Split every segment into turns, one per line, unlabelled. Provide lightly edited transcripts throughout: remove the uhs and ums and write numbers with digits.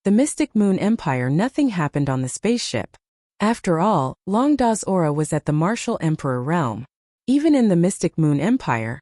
The Mystic Moon Empire. Nothing happened on the spaceship. After all, Long Da's aura was at the Martial Emperor realm. Even in the Mystic Moon Empire,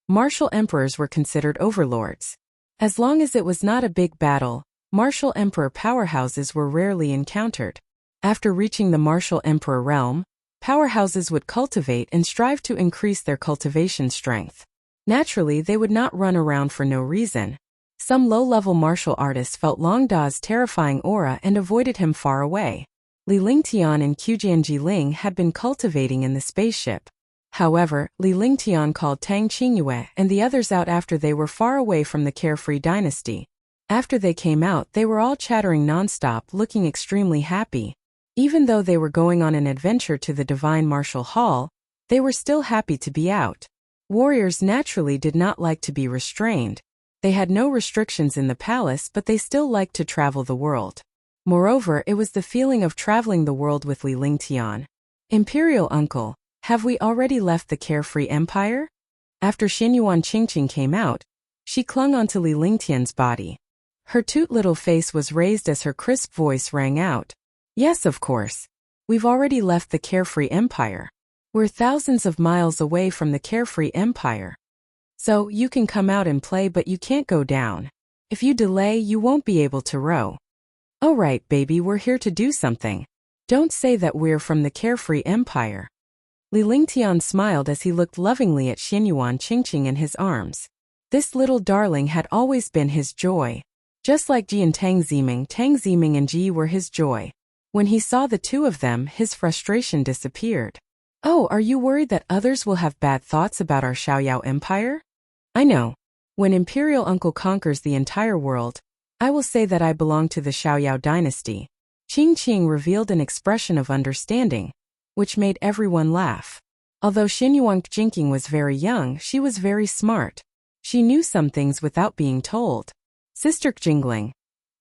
Martial Emperors were considered overlords. As long as it was not a big battle, Martial Emperor powerhouses were rarely encountered. After reaching the Martial Emperor realm, powerhouses would cultivate and strive to increase their cultivation strength. Naturally, they would not run around for no reason. Some low-level martial artists felt Long Da's terrifying aura and avoided him far away. Li Lingtian and Qijian Jiling had been cultivating in the spaceship. However, Li Lingtian called Tang Qingyue and the others out after they were far away from the Carefree dynasty. After they came out, they were all chattering nonstop, looking extremely happy. Even though they were going on an adventure to the Divine Martial Hall, they were still happy to be out. Warriors naturally did not like to be restrained. They had no restrictions in the palace, but they still liked to travel the world. Moreover, it was the feeling of traveling the world with Li Lingtian. Imperial uncle, have we already left the Carefree Empire? After Xinyuan Qingqing came out, she clung onto Li Lingtian's body. Her toot little face was raised as her crisp voice rang out. Yes, of course. We've already left the Carefree Empire. We're thousands of miles away from the Carefree Empire. So, you can come out and play, but you can't go down. If you delay, you won't be able to row. All right, baby, we're here to do something. Don't say that we're from the Carefree Empire. Li Lingtian smiled as he looked lovingly at Xinyuan Qingqing in his arms. This little darling had always been his joy. Just like Ji and Tang Ziming and Ji were his joy. When he saw the two of them, his frustration disappeared. Oh, are you worried that others will have bad thoughts about our Xiaoyao Empire? I know. When Imperial Uncle conquers the entire world, I will say that I belong to the Xiaoyao dynasty. Qingqing revealed an expression of understanding, which made everyone laugh. Although Xinyuan Qingqing was very young, she was very smart. She knew some things without being told. Sister Jingling,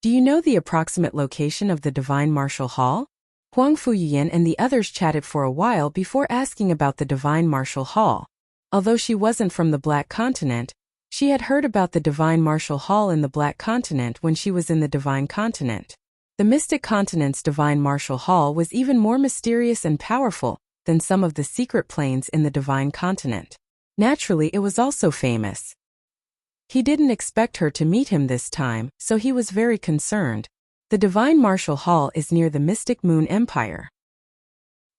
do you know the approximate location of the Divine Martial Hall? Huang Fuyin and the others chatted for a while before asking about the Divine Martial Hall. Although she wasn't from the Black Continent, she had heard about the Divine Martial Hall in the Black Continent when she was in the Divine Continent. The Mystic Continent's Divine Martial Hall was even more mysterious and powerful than some of the secret planes in the Divine Continent. Naturally, it was also famous. He didn't expect her to meet him this time, so he was very concerned. The Divine Martial Hall is near the Mystic Moon Empire.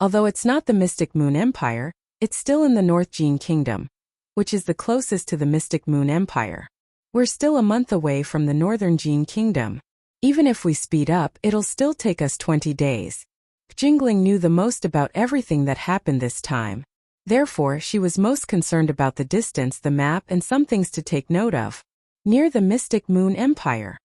Although it's not the Mystic Moon Empire, it's still in the North Jin Kingdom, which is the closest to the Mystic Moon Empire. We're still a month away from the Northern Jin Kingdom. Even if we speed up, it'll still take us 20 days. Jingling knew the most about everything that happened this time. Therefore, she was most concerned about the distance, the map, and some things to take note of. Near the Mystic Moon Empire.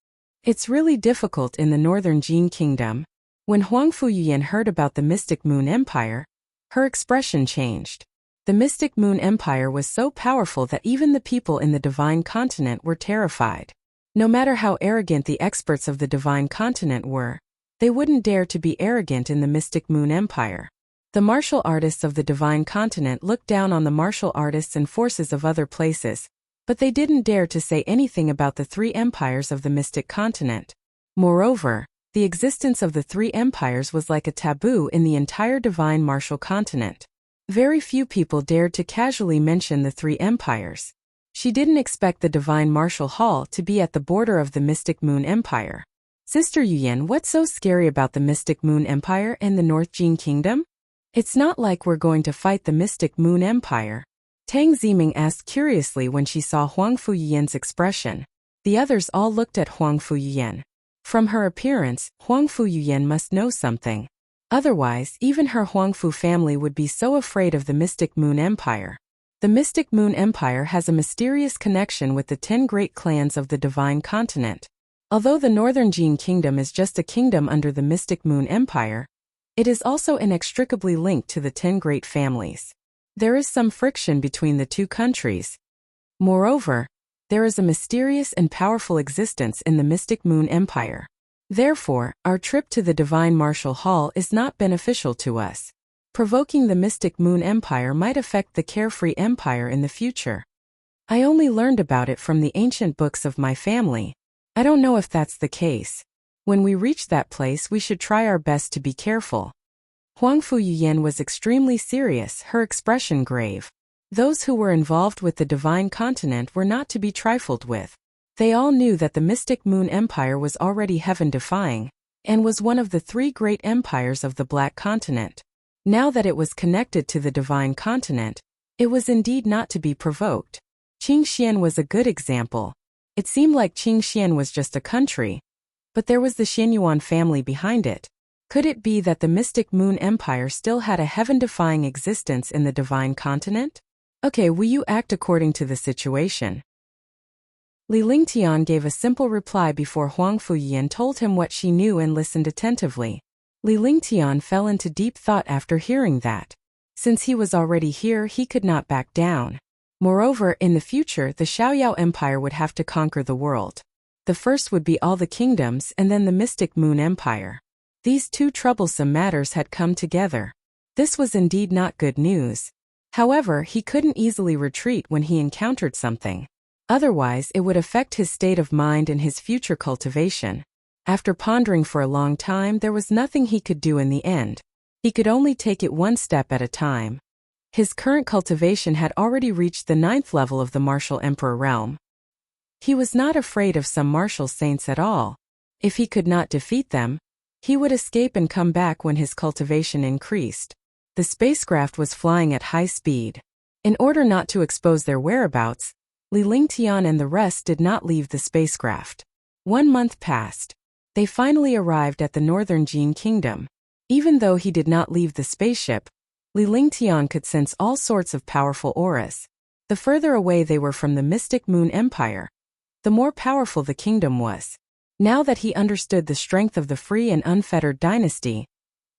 It's really difficult in the Northern Jin Kingdom. When Huang Fuyin heard about the Mystic Moon Empire, her expression changed. The Mystic Moon Empire was so powerful that even the people in the Divine Continent were terrified. No matter how arrogant the experts of the Divine Continent were, they wouldn't dare to be arrogant in the Mystic Moon Empire. The martial artists of the Divine Continent looked down on the martial artists and forces of other places, but they didn't dare to say anything about the three empires of the Mystic Continent. Moreover, the existence of the three empires was like a taboo in the entire Divine Martial Continent. Very few people dared to casually mention the three empires. She didn't expect the Divine Martial Hall to be at the border of the Mystic Moon Empire. Sister Yuyan, what's so scary about the Mystic Moon Empire and the North Jin Kingdom? It's not like we're going to fight the Mystic Moon Empire. Tang Ziming asked curiously when she saw Huang Fuyian's expression. The others all looked at Huang Fuyian. From her appearance, Huang Fuyian must know something. Otherwise, even her Huangfu family would be so afraid of the Mystic Moon Empire. The Mystic Moon Empire has a mysterious connection with the 10 great clans of the Divine Continent. Although the Northern Jin Kingdom is just a kingdom under the Mystic Moon Empire, it is also inextricably linked to the 10 great families. There is some friction between the two countries. Moreover, there is a mysterious and powerful existence in the Mystic Moon Empire. Therefore, our trip to the Divine Martial Hall is not beneficial to us. Provoking the Mystic Moon Empire might affect the Carefree Empire in the future. I only learned about it from the ancient books of my family. I don't know if that's the case. When we reach that place, we should try our best to be careful. Huang Fuyian was extremely serious, her expression grave. Those who were involved with the divine continent were not to be trifled with. They all knew that the mystic Moon Empire was already heaven-defying, and was one of the 3 great empires of the Black Continent. Now that it was connected to the divine continent, it was indeed not to be provoked. Qingxian was a good example. It seemed like Qingxian was just a country, but there was the Xianyuan family behind it. Could it be that the mystic Moon Empire still had a heaven-defying existence in the divine continent? Okay, will you act according to the situation? Li Lingtian gave a simple reply before Huang Fuyian told him what she knew and listened attentively. Li Lingtian fell into deep thought after hearing that. Since he was already here, he could not back down. Moreover, in the future, the Xiaoyao Empire would have to conquer the world. The first would be all the kingdoms and then the mystic Moon Empire. These 2 troublesome matters had come together. This was indeed not good news. However, he couldn't easily retreat when he encountered something. Otherwise, it would affect his state of mind and his future cultivation. After pondering for a long time, there was nothing he could do in the end. He could only take it one step at a time. His current cultivation had already reached the 9th level of the martial emperor realm. He was not afraid of some martial saints at all. If he could not defeat them, he would escape and come back when his cultivation increased. The spacecraft was flying at high speed. In order not to expose their whereabouts, Li Lingtian and the rest did not leave the spacecraft. 1 month passed. They finally arrived at the northern Jin kingdom. Even though he did not leave the spaceship, Li Lingtian could sense all sorts of powerful auras. The further away they were from the mystic Moon Empire, the more powerful the kingdom was. Now that he understood the strength of the free and unfettered dynasty,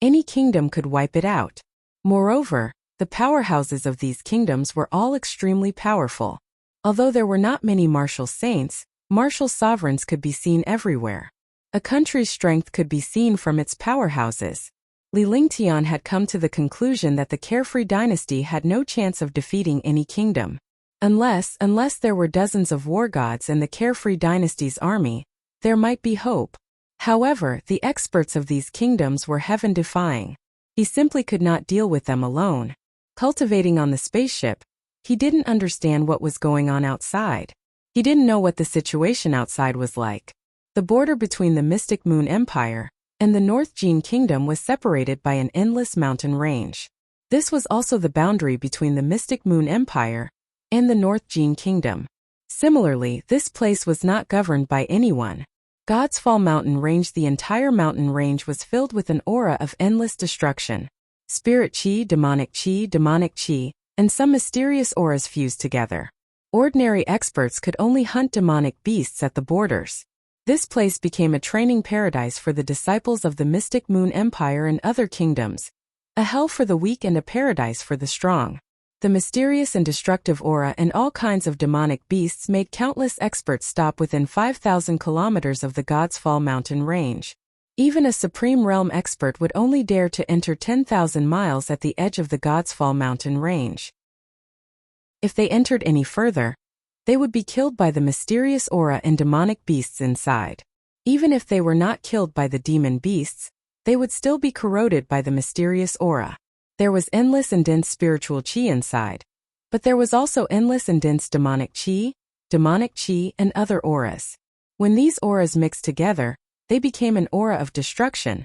any kingdom could wipe it out. Moreover, the powerhouses of these kingdoms were all extremely powerful. Although there were not many martial saints, martial sovereigns could be seen everywhere. A country's strength could be seen from its powerhouses. Li Lingtian had come to the conclusion that the carefree dynasty had no chance of defeating any kingdom. Unless there were dozens of war gods in the carefree dynasty's army, there might be hope. However, the experts of these kingdoms were heaven-defying. He simply could not deal with them alone. Cultivating on the spaceship, he didn't understand what was going on outside. He didn't know what the situation outside was like. The border between the mystic Moon Empire and the North Jin Kingdom was separated by an endless mountain range. This was also the boundary between the mystic Moon Empire and the North Jin Kingdom. Similarly, this place was not governed by anyone. God's Fall Mountain Range. The entire mountain range was filled with an aura of endless destruction. Spirit chi, and some mysterious auras fused together. Ordinary experts could only hunt demonic beasts at the borders. This place became a training paradise for the disciples of the mystic Moon Empire and other kingdoms, a hell for the weak and a paradise for the strong. The mysterious and destructive aura and all kinds of demonic beasts made countless experts stop within 5,000 kilometers of the God's Fall mountain range. Even a supreme realm expert would only dare to enter 10,000 miles at the edge of the God's Fall mountain range. If they entered any further, they would be killed by the mysterious aura and demonic beasts inside. Even if they were not killed by the demon beasts, they would still be corroded by the mysterious aura. There was endless and dense spiritual chi inside, but there was also endless and dense demonic chi, and other auras. When these auras mixed together, they became an aura of destruction,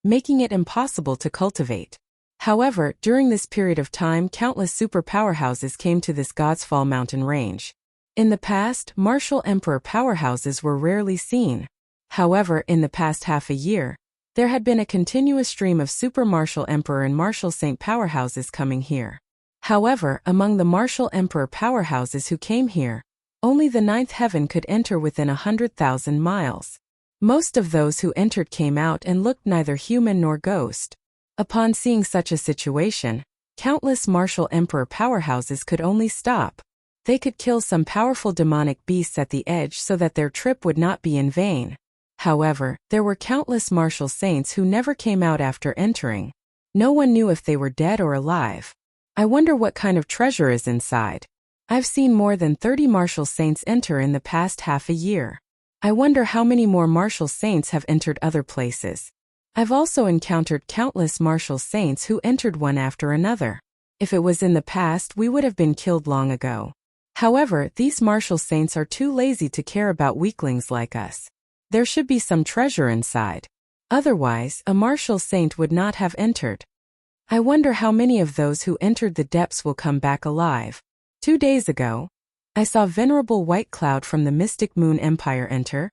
making it impossible to cultivate. However, during this period of time, countless super powerhouses came to this God's Fall mountain range. In the past, martial emperor powerhouses were rarely seen. However, in the past half a year, there had been a continuous stream of super martial emperor and martial saint powerhouses coming here. However, among the martial emperor powerhouses who came here, only the 9th heaven could enter within 100,000 miles. Most of those who entered came out and looked neither human nor ghost. Upon seeing such a situation, countless martial emperor powerhouses could only stop. They could kill some powerful demonic beasts at the edge so that their trip would not be in vain. However, there were countless martial saints who never came out after entering. No one knew if they were dead or alive. I wonder what kind of treasure is inside. I've seen more than 30 martial saints enter in the past half a year. I wonder how many more martial saints have entered other places. I've also encountered countless martial saints who entered one after another. If it was in the past, we would have been killed long ago. However, these martial saints are too lazy to care about weaklings like us. There should be some treasure inside. Otherwise, a martial saint would not have entered. I wonder how many of those who entered the depths will come back alive. 2 days ago, I saw Venerable White Cloud from the Mystic Moon Empire enter.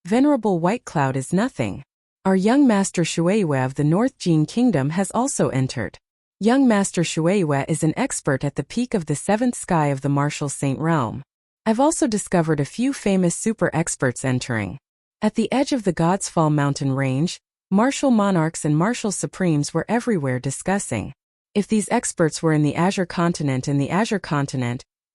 Venerable White Cloud is nothing. Our young Master Shueiyue of the North Jin Kingdom has also entered. Young Master Shueiyue is an expert at the peak of the 7th sky of the Martial Saint realm. I've also discovered a few famous super experts entering. At the edge of the God's Fall mountain range, martial monarchs and martial supremes were everywhere discussing. If these experts were in the Azure continent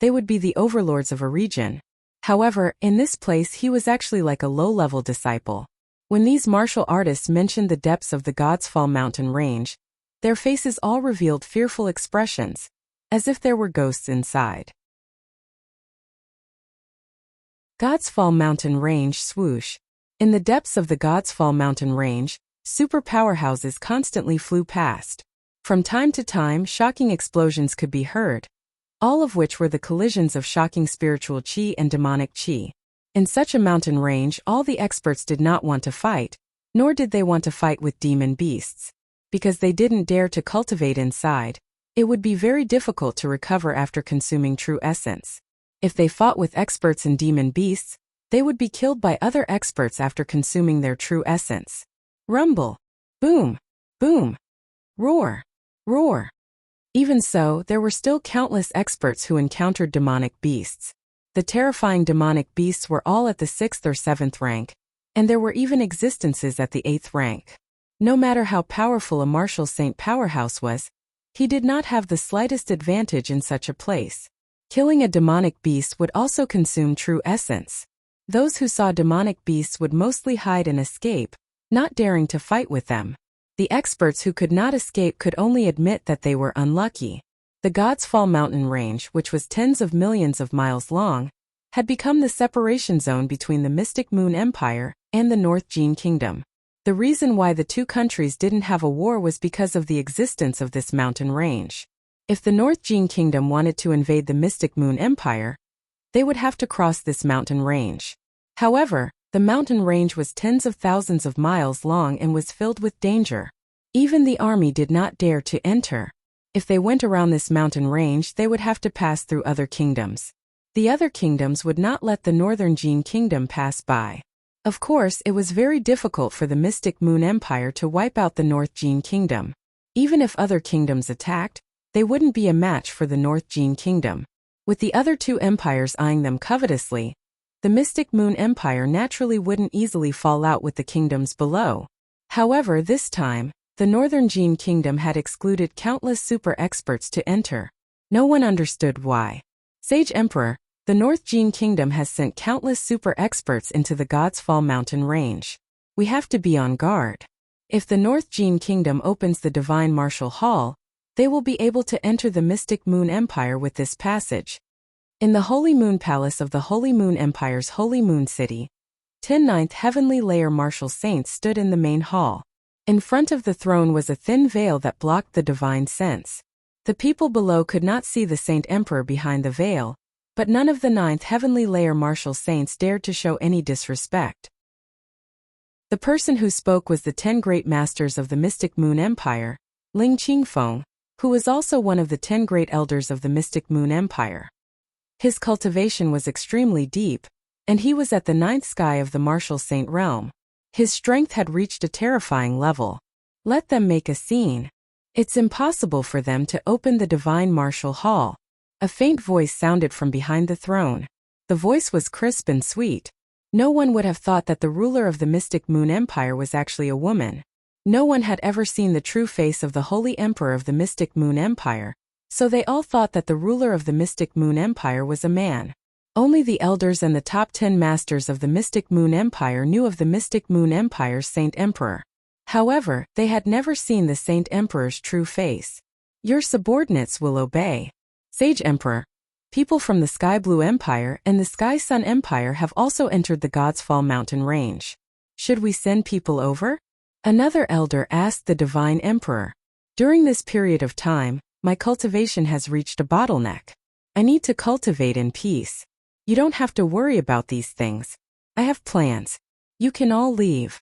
they would be the overlords of a region. However, in this place he was actually like a low-level disciple. When these martial artists mentioned the depths of the God's Fall mountain range, their faces all revealed fearful expressions, as if there were ghosts inside. God's Fall mountain range swoosh. In the depths of the God's Fall mountain range, super powerhouses constantly flew past. From time to time, shocking explosions could be heard, all of which were the collisions of shocking spiritual chi and demonic chi. In such a mountain range, all the experts did not want to fight, nor did they want to fight with demon beasts. Because they didn't dare to cultivate inside, it would be very difficult to recover after consuming true essence. If they fought with experts and demon beasts, they would be killed by other experts after consuming their true essence. Rumble. Boom. Boom. Roar. Roar. Even so, there were still countless experts who encountered demonic beasts. The terrifying demonic beasts were all at the 6th or 7th rank, and there were even existences at the 8th rank. No matter how powerful a martial saint powerhouse was, he did not have the slightest advantage in such a place. Killing a demonic beast would also consume true essence. Those who saw demonic beasts would mostly hide and escape, not daring to fight with them. The experts who could not escape could only admit that they were unlucky. The God's Fall mountain range, which was tens of millions of miles long, had become the separation zone between the Mystic Moon Empire and the North Jin Kingdom. The reason why the two countries didn't have a war was because of the existence of this mountain range. If the North Jin Kingdom wanted to invade the Mystic Moon Empire, they would have to cross this mountain range. However, the mountain range was tens of thousands of miles long and was filled with danger. Even the army did not dare to enter. If they went around this mountain range, they would have to pass through other kingdoms. The other kingdoms would not let the Northern Jin Kingdom pass by. Of course, it was very difficult for the Mystic Moon Empire to wipe out the North Jin Kingdom. Even if other kingdoms attacked, they wouldn't be a match for the North Jin Kingdom. With the other two empires eyeing them covetously, the Mystic Moon Empire naturally wouldn't easily fall out with the kingdoms below. However, this time, the Northern Jin Kingdom had excluded countless super experts to enter. No one understood why. Sage Emperor, the North Jin Kingdom has sent countless super experts into the God's Fall mountain range. We have to be on guard. If the North Jin Kingdom opens the Divine Martial Hall, they will be able to enter the Mystic Moon Empire with this passage. In the Holy Moon Palace of the Holy Moon Empire's Holy Moon City, 10 ninth Heavenly Layer Martial Saints stood in the main hall. In front of the throne was a thin veil that blocked the divine sense. The people below could not see the Saint Emperor behind the veil, but none of the 9th Heavenly Layer Martial Saints dared to show any disrespect. The person who spoke was the 10 Great Masters of the Mystic Moon Empire, Ling Qingfeng, who was also one of the 10 Great Elders of the Mystic Moon Empire. His cultivation was extremely deep, and he was at the 9th sky of the Martial Saint realm. His strength had reached a terrifying level. Let them make a scene. It's impossible for them to open the Divine Martial Hall. A faint voice sounded from behind the throne. The voice was crisp and sweet. No one would have thought that the ruler of the Mystic Moon Empire was actually a woman. No one had ever seen the true face of the Holy Emperor of the Mystic Moon Empire, so they all thought that the ruler of the Mystic Moon Empire was a man. Only the elders and the top 10 masters of the Mystic Moon Empire knew of the Mystic Moon Empire's Saint Emperor. However, they had never seen the Saint Emperor's true face. Your subordinates will obey. Sage Emperor, People from the Sky Blue Empire and the Sky Sun Empire have also entered the God's Fall mountain range. Should we send people over? Another elder asked the Divine Emperor. During this period of time, my cultivation has reached a bottleneck. I need to cultivate in peace. You don't have to worry about these things. I have plans. You can all leave.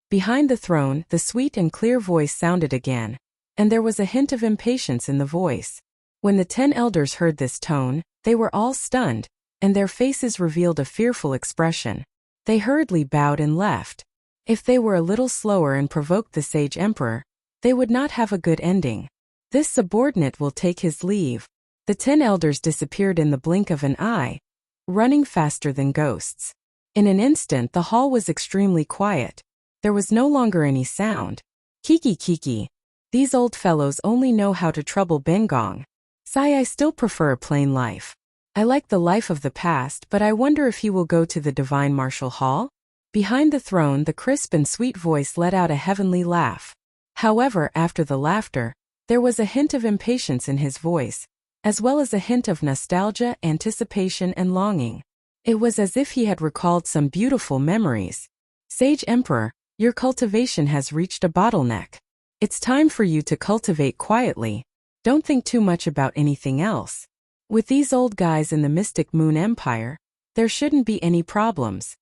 Behind the throne, the sweet and clear voice sounded again, and there was a hint of impatience in the voice. When the 10 elders heard this tone, they were all stunned, and their faces revealed a fearful expression. They hurriedly bowed and left. If they were a little slower and provoked the sage emperor, they would not have a good ending. This subordinate will take his leave. The 10 elders disappeared in the blink of an eye, running faster than ghosts. In an instant the hall was extremely quiet. There was no longer any sound. Kiki kiki. These old fellows only know how to trouble Bengong. Sigh, I still prefer a plain life. I like the life of the past, but I wonder if he will go to the Divine Martial Hall? Behind the throne, the crisp and sweet voice let out a heavenly laugh. However, after the laughter, there was a hint of impatience in his voice, as well as a hint of nostalgia, anticipation, and longing. It was as if he had recalled some beautiful memories. Sage Emperor, your cultivation has reached a bottleneck. It's time for you to cultivate quietly. Don't think too much about anything else. With these old guys in the Mystic Moon Empire, there shouldn't be any problems.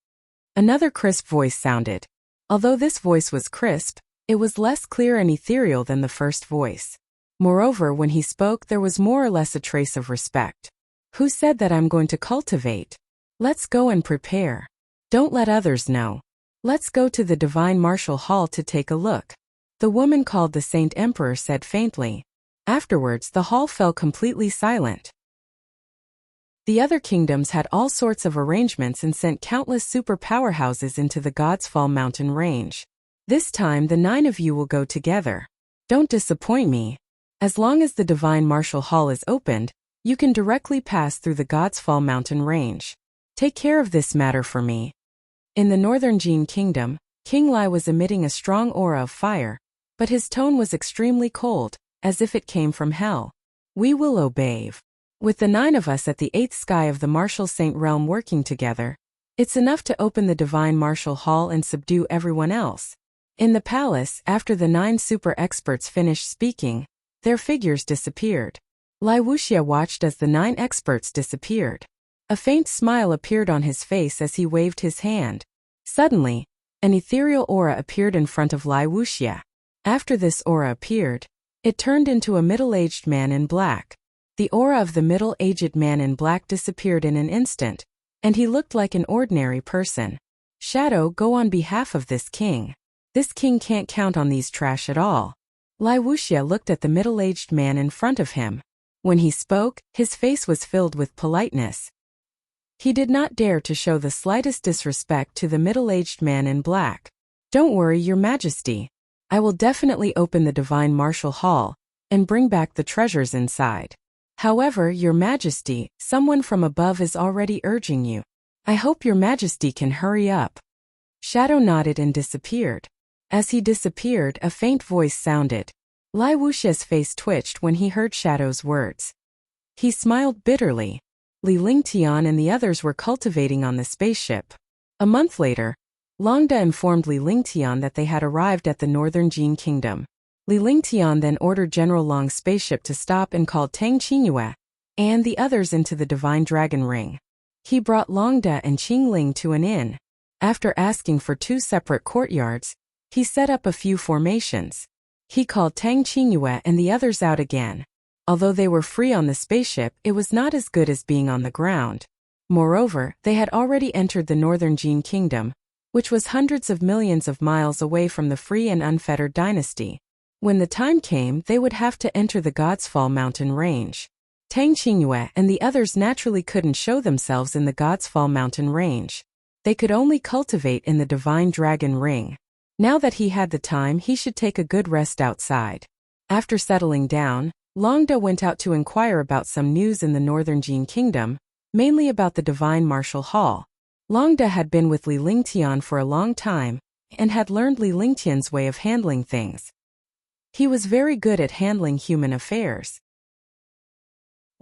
Another crisp voice sounded. Although this voice was crisp, it was less clear and ethereal than the first voice. Moreover, when he spoke, there was more or less a trace of respect. Who said that I'm going to cultivate? Let's go and prepare. Don't let others know. Let's go to the Divine Martial Hall to take a look. The woman called the Saint Emperor said faintly. Afterwards, the hall fell completely silent. The other kingdoms had all sorts of arrangements and sent countless super powerhouses into the God's Fall mountain range. This time the 9 of you will go together. Don't disappoint me. As long as the Divine Martial Hall is opened, you can directly pass through the God's Fall mountain range. Take care of this matter for me. In the Northern Jin Kingdom, King Lai was emitting a strong aura of fire, but his tone was extremely cold, as if it came from hell. We will obey. With the 9 of us at the 8th sky of the Martial Saint Realm working together, it's enough to open the Divine Martial Hall and subdue everyone else. In the palace, after the 9 super experts finished speaking, their figures disappeared. Wuxia watched as the 9 experts disappeared. A faint smile appeared on his face as he waved his hand. Suddenly, an ethereal aura appeared in front of Wuxia. After this aura appeared, it turned into a middle-aged man in black. The aura of the middle-aged man in black disappeared in an instant, and he looked like an ordinary person. Shadow, go on behalf of this king. This king can't count on these trash at all. Wuxia looked at the middle-aged man in front of him. When he spoke, his face was filled with politeness. He did not dare to show the slightest disrespect to the middle-aged man in black. Don't worry, Your Majesty. I will definitely open the Divine Martial Hall and bring back the treasures inside. However, Your Majesty, someone from above is already urging you. I hope Your Majesty can hurry up. Shadow nodded and disappeared. As he disappeared, a faint voice sounded. Wuxia's face twitched when he heard Shadow's words. He smiled bitterly. Li Lingtian and the others were cultivating on the spaceship. A month later, Longda informed Li Lingtian that they had arrived at the Northern Jin Kingdom. Li Lingtian then ordered General Long's spaceship to stop and called Tang Qingyue and the others into the Divine Dragon Ring. He brought Longda and Qingling to an inn. After asking for 2 separate courtyards, he set up a few formations. He called Tang Qingyue and the others out again. Although they were free on the spaceship, it was not as good as being on the ground. Moreover, they had already entered the Northern Jin Kingdom, which was hundreds of millions of miles away from the free and unfettered dynasty. When the time came, they would have to enter the God's Fall mountain range. Tang Qingyue and the others naturally couldn't show themselves in the God's Fall mountain range. They could only cultivate in the Divine Dragon Ring. Now that he had the time, he should take a good rest outside. After settling down, Longda went out to inquire about some news in the Northern Jin Kingdom, mainly about the Divine Martial Hall. Longda had been with Li Lingtian for a long time, and had learned Li Lingtian's way of handling things. He was very good at handling human affairs.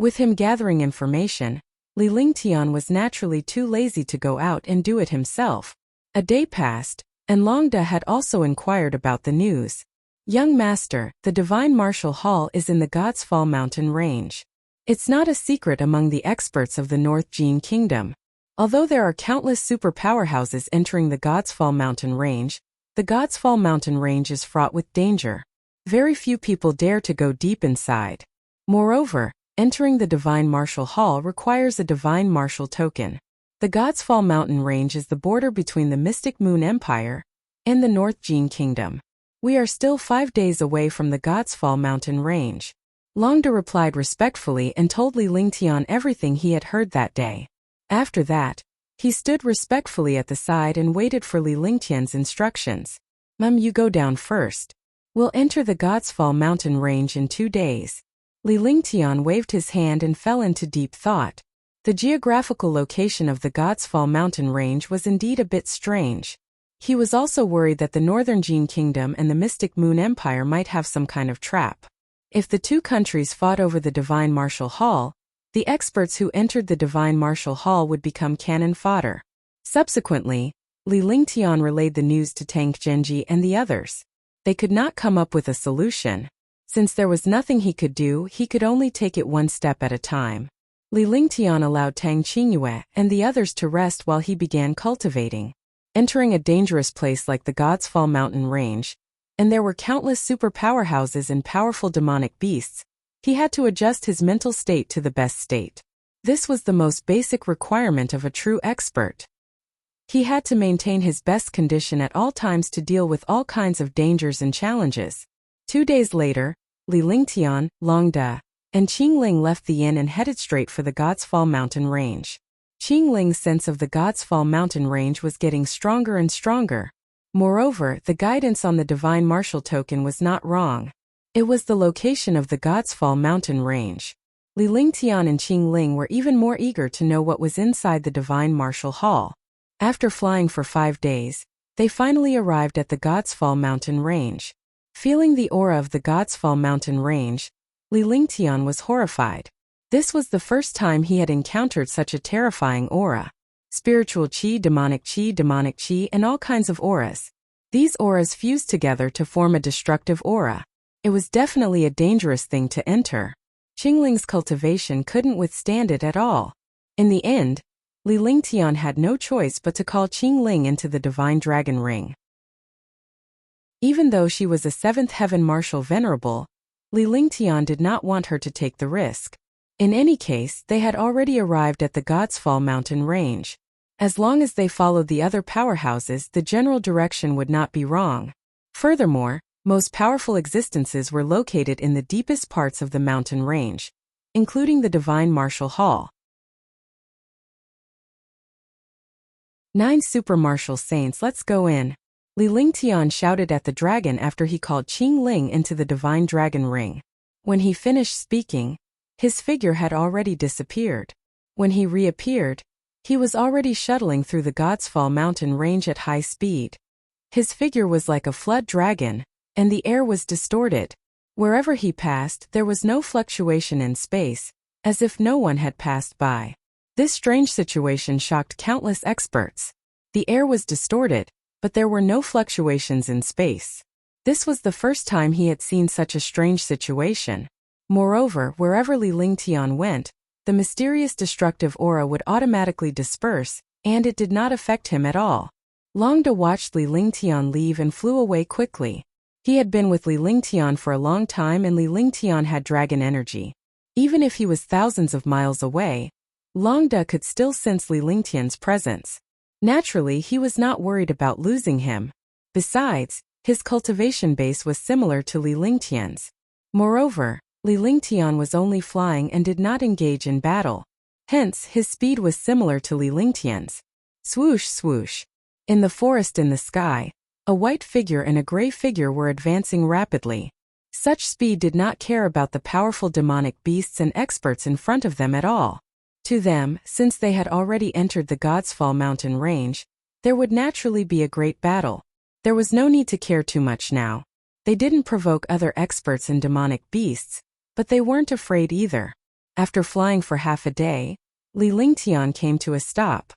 With him gathering information, Li Lingtian was naturally too lazy to go out and do it himself. A day passed, and Longda had also inquired about the news. Young master, the Divine Martial Hall is in the God's Fall mountain range. It's not a secret among the experts of the North Jin Kingdom. Although there are countless super powerhouses entering the God's Fall mountain range, the God's Fall mountain range is fraught with danger. Very few people dare to go deep inside. Moreover, entering the Divine Martial Hall requires a Divine Martial token. The God's Fall mountain range is the border between the Mystic Moon Empire and the North Jin Kingdom. We are still 5 days away from the God's Fall mountain range. Longda replied respectfully and told Li Lingtian everything he had heard that day. After that, he stood respectfully at the side and waited for Li Lingtian's instructions. You go down first. We'll enter the God's Fall mountain range in 2 days. Li Lingtian waved his hand and fell into deep thought. The geographical location of the God's Fall mountain range was indeed a bit strange. He was also worried that the Northern Jin Kingdom and the Mystic Moon Empire might have some kind of trap. If the two countries fought over the Divine Martial Hall, the experts who entered the Divine Martial Hall would become cannon fodder. Subsequently, Li Lingtian relayed the news to Tang Genji and the others. They could not come up with a solution. Since there was nothing he could do, he could only take it one step at a time. Li Lingtian allowed Tang Qingyue and the others to rest while he began cultivating. Entering a dangerous place like the God's Fall mountain range, and there were countless super powerhouses and powerful demonic beasts, he had to adjust his mental state to the best state. This was the most basic requirement of a true expert. He had to maintain his best condition at all times to deal with all kinds of dangers and challenges. 2 days later, Li Lingtian, Longda, and Qingling left the inn and headed straight for the God's Fall mountain range. Qingling's sense of the God's Fall mountain range was getting stronger and stronger. Moreover, the guidance on the Divine Martial token was not wrong. It was the location of the God's Fall mountain range. Li Lingtian and Qingling were even more eager to know what was inside the Divine Martial Hall. After flying for 5 days, they finally arrived at the God's Fall mountain range. Feeling the aura of the God's Fall mountain range, Li Lingtian was horrified. This was the first time he had encountered such a terrifying aura. Spiritual chi, and all kinds of auras. These auras fused together to form a destructive aura. It was definitely a dangerous thing to enter. Qingling's cultivation couldn't withstand it at all. In the end, Li Lingtian had no choice but to call Qingling into the Divine Dragon Ring. Even though she was a 7th Heaven Martial Venerable, Li Lingtian did not want her to take the risk. In any case, they had already arrived at the God's Fall mountain range. As long as they followed the other powerhouses, the general direction would not be wrong. Furthermore, most powerful existences were located in the deepest parts of the mountain range, including the Divine Martial Hall. 9 super martial saints, let's go in. Li Lingtian shouted at the dragon after he called Qingling into the Divine Dragon Ring. When he finished speaking, his figure had already disappeared. When he reappeared, he was already shuttling through the God's Fall mountain range at high speed. His figure was like a flood dragon, and the air was distorted. Wherever he passed, there was no fluctuation in space, as if no one had passed by. This strange situation shocked countless experts. The air was distorted, but there were no fluctuations in space. This was the first time he had seen such a strange situation. Moreover, wherever Li Lingtian went, the mysterious destructive aura would automatically disperse, and it did not affect him at all. Longda watched Li Lingtian leave and flew away quickly. He had been with Li Lingtian for a long time, and Li Lingtian had dragon energy. Even if he was thousands of miles away, Longda could still sense Li Lingtian's presence. Naturally, he was not worried about losing him. Besides, his cultivation base was similar to Li Lingtian's. Moreover, Li Lingtian was only flying and did not engage in battle. Hence, his speed was similar to Li Lingtian's. Swoosh, swoosh. In the forest in the sky, a white figure and a gray figure were advancing rapidly. Such speed did not care about the powerful demonic beasts and experts in front of them at all. To them, since they had already entered the God's Fall mountain range, there would naturally be a great battle. There was no need to care too much now. They didn't provoke other experts and demonic beasts, but they weren't afraid either. After flying for half a day, Li Lingtian came to a stop.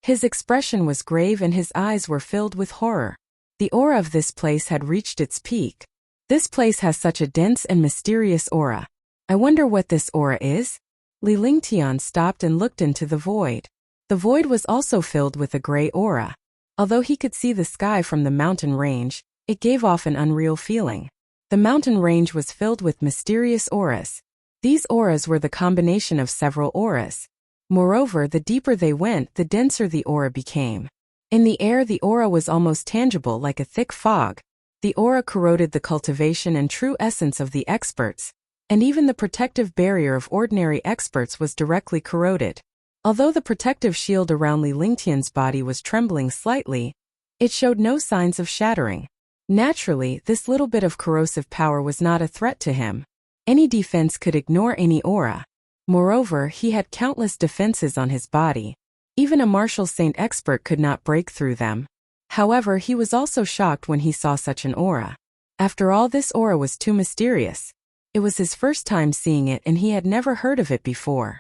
His expression was grave and his eyes were filled with horror. The aura of this place had reached its peak. This place has such a dense and mysterious aura. I wonder what this aura is? Li Lingtian stopped and looked into the void. The void was also filled with a gray aura. Although he could see the sky from the mountain range, it gave off an unreal feeling. The mountain range was filled with mysterious auras. These auras were the combination of several auras. Moreover, the deeper they went, the denser the aura became. In the air, the aura was almost tangible like a thick fog. The aura corroded the cultivation and true essence of the experts, and even the protective barrier of ordinary experts was directly corroded. Although the protective shield around Li Lingtian's body was trembling slightly, it showed no signs of shattering. Naturally, this little bit of corrosive power was not a threat to him. Any defense could ignore any aura. Moreover, he had countless defenses on his body. Even a martial saint expert could not break through them. However, he was also shocked when he saw such an aura. After all, this aura was too mysterious. It was his first time seeing it and he had never heard of it before.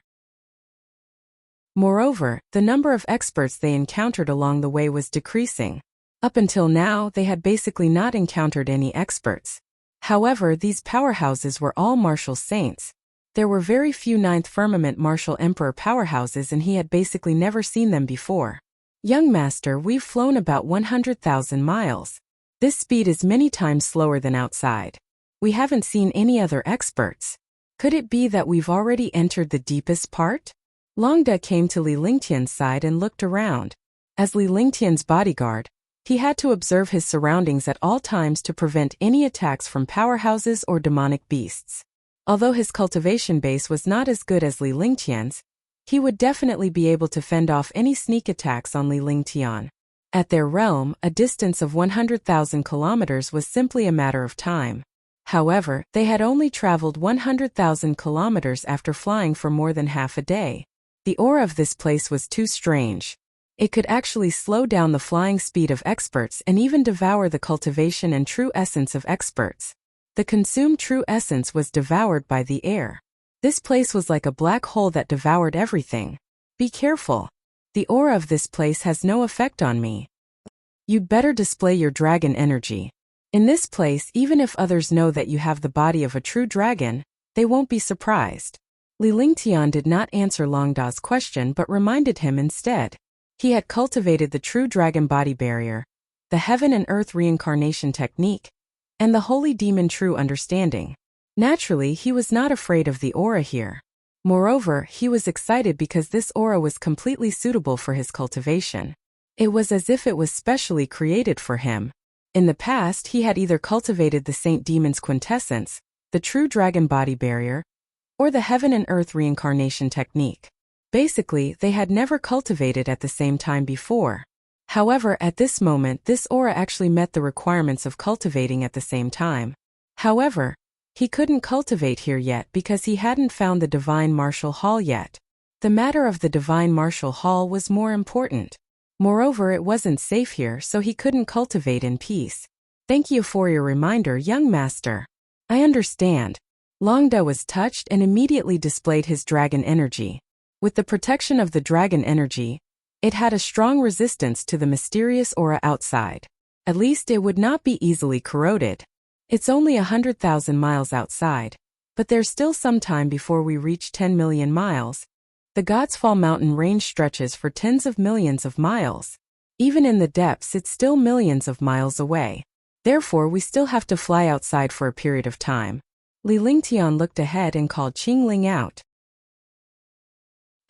Moreover, the number of experts they encountered along the way was decreasing. Up until now, they had basically not encountered any experts. However, these powerhouses were all martial saints. There were very few Ninth Firmament martial emperor powerhouses and he had basically never seen them before. Young master, we've flown about 100,000 miles. This speed is many times slower than outside. We haven't seen any other experts. Could it be that we've already entered the deepest part? Longda came to Li Lingtian's side and looked around. As Li Lingtian's bodyguard, he had to observe his surroundings at all times to prevent any attacks from powerhouses or demonic beasts. Although his cultivation base was not as good as Li Lingtian's, he would definitely be able to fend off any sneak attacks on Li Lingtian. At their realm, a distance of 100,000 kilometers was simply a matter of time. However, they had only traveled 100,000 kilometers after flying for more than half a day. The aura of this place was too strange. It could actually slow down the flying speed of experts and even devour the cultivation and true essence of experts. The consumed true essence was devoured by the air. This place was like a black hole that devoured everything. Be careful. The aura of this place has no effect on me. You'd better display your dragon energy. In this place, even if others know that you have the body of a true dragon, they won't be surprised. Li Lingtian did not answer Longda's question but reminded him instead. He had cultivated the true dragon body barrier, the heaven and earth reincarnation technique, and the holy demon true understanding. Naturally, he was not afraid of the aura here. Moreover, he was excited because this aura was completely suitable for his cultivation. It was as if it was specially created for him. In the past, he had either cultivated the Saint Demon's quintessence, the true dragon body barrier, or the heaven and earth reincarnation technique. Basically, they had never cultivated at the same time before. However, at this moment, this aura actually met the requirements of cultivating at the same time. However, he couldn't cultivate here yet because he hadn't found the Divine Martial Hall yet. The matter of the Divine Martial Hall was more important. Moreover, it wasn't safe here, so he couldn't cultivate in peace. Thank you for your reminder, young master. I understand. Longda was touched and immediately displayed his dragon energy. With the protection of the dragon energy, it had a strong resistance to the mysterious aura outside. At least it would not be easily corroded. It's only 100,000 miles outside, but there's still some time before we reach 10 million miles. The God's Fall mountain range stretches for tens of millions of miles. Even in the depths, it's still millions of miles away. Therefore, we still have to fly outside for a period of time. Li Lingtian looked ahead and called Qingling out.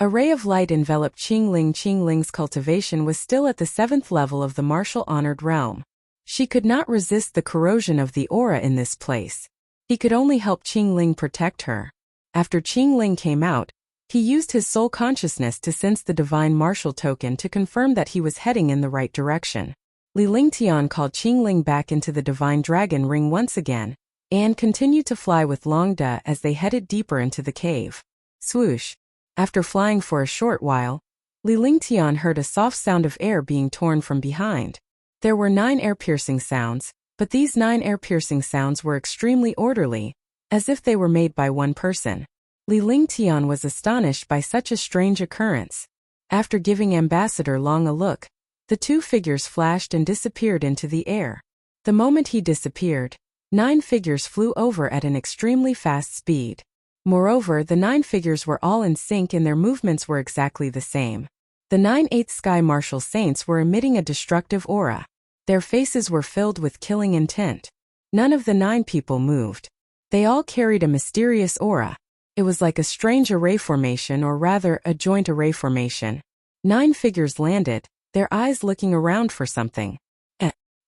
A ray of light enveloped Qingling. Qingling's cultivation was still at the 7th level of the martial honored realm. She could not resist the corrosion of the aura in this place. He could only help Qingling protect her. After Qingling came out, he used his soul consciousness to sense the divine martial token to confirm that he was heading in the right direction. Li Lingtian called Qingling back into the divine dragon ring once again, and continued to fly with Longda as they headed deeper into the cave. Swoosh. After flying for a short while, Li Lingtian heard a soft sound of air being torn from behind. There were 9 air-piercing sounds, but these 9 air-piercing sounds were extremely orderly, as if they were made by one person. Li Lingtian was astonished by such a strange occurrence. After giving Ambassador Long a look, the two figures flashed and disappeared into the air. The moment he disappeared, 9 figures flew over at an extremely fast speed. Moreover, the 9 figures were all in sync and their movements were exactly the same. The 9/8 Sky Martial Saints were emitting a destructive aura. Their faces were filled with killing intent. None of the 9 people moved. They all carried a mysterious aura. It was like a strange array formation, or rather, a joint array formation. 9 figures landed, their eyes looking around for something.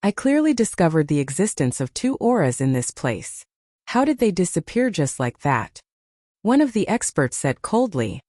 I clearly discovered the existence of 2 auras in this place. How did they disappear just like that? One of the experts said coldly.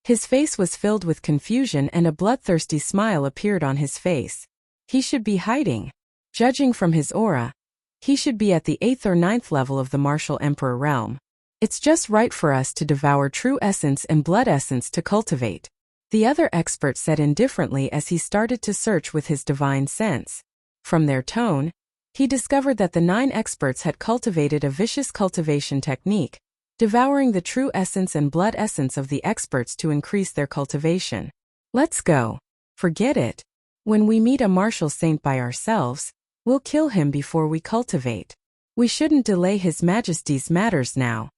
His face was filled with confusion and a bloodthirsty smile appeared on his face. He should be hiding. Judging from his aura, he should be at the 8th or 9th level of the Martial Emperor realm. It's just right for us to devour true essence and blood essence to cultivate. The other expert said indifferently as he started to search with his divine sense. From their tone, he discovered that the 9 experts had cultivated a vicious cultivation technique, devouring the true essence and blood essence of the experts to increase their cultivation. Let's go. Forget it. When we meet a martial saint by ourselves, we'll kill him before we cultivate. We shouldn't delay His Majesty's matters now.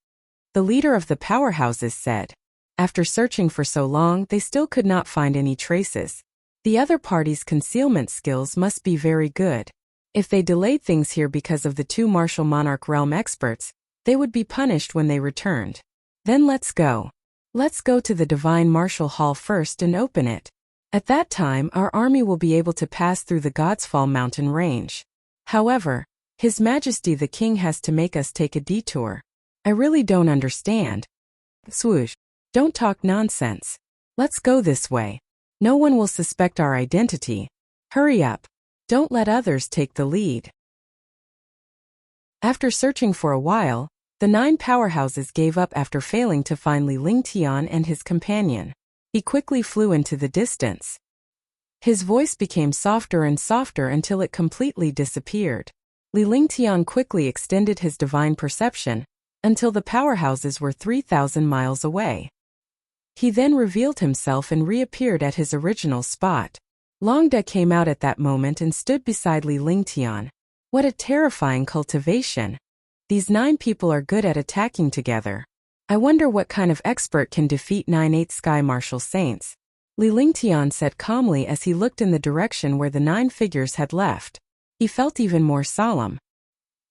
The leader of the powerhouses said. After searching for so long, they still could not find any traces. The other party's concealment skills must be very good. If they delayed things here because of the 2 martial monarch realm experts, they would be punished when they returned. Then let's go. Let's go to the Divine Martial Hall first and open it. At that time, our army will be able to pass through the Godsfall mountain range. However, His Majesty the King has to make us take a detour. I really don't understand. Swoosh. Don't talk nonsense. Let's go this way. No one will suspect our identity. Hurry up. Don't let others take the lead. After searching for a while, the 9 powerhouses gave up after failing to find Li Lingtian and his companion. He quickly flew into the distance. His voice became softer and softer until it completely disappeared. Li Lingtian quickly extended his divine perception until the powerhouses were 3,000 miles away. He then revealed himself and reappeared at his original spot. Longda came out at that moment and stood beside Li Lingtian. What a terrifying cultivation. These 9 people are good at attacking together. I wonder what kind of expert can defeat 9/8 Sky Martial Saints. Li Lingtian said calmly as he looked in the direction where the 9 figures had left. He felt even more solemn.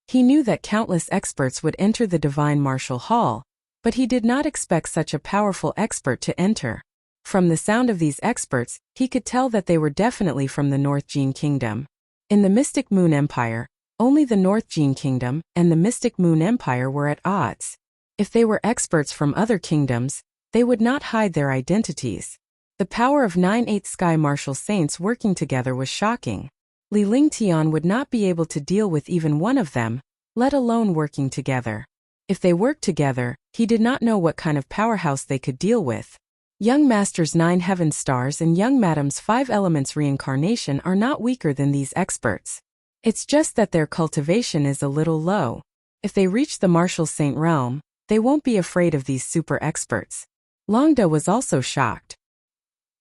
He knew that countless experts would enter the Divine Martial Hall, but he did not expect such a powerful expert to enter. From the sound of these experts, he could tell that they were definitely from the North Jin Kingdom. In the Mystic Moon Empire, only the North Jin Kingdom and the Mystic Moon Empire were at odds. If they were experts from other kingdoms, they would not hide their identities. The power of 9/8 Sky Martial Saints working together was shocking. Li Lingtian would not be able to deal with even one of them, let alone working together. If they worked together, he did not know what kind of powerhouse they could deal with. Young Master's 9 Heaven Stars and Young Madam's 5 Elements Reincarnation are not weaker than these experts. It's just that their cultivation is a little low. If they reach the Martial Saint realm, they won't be afraid of these super experts. Longda was also shocked.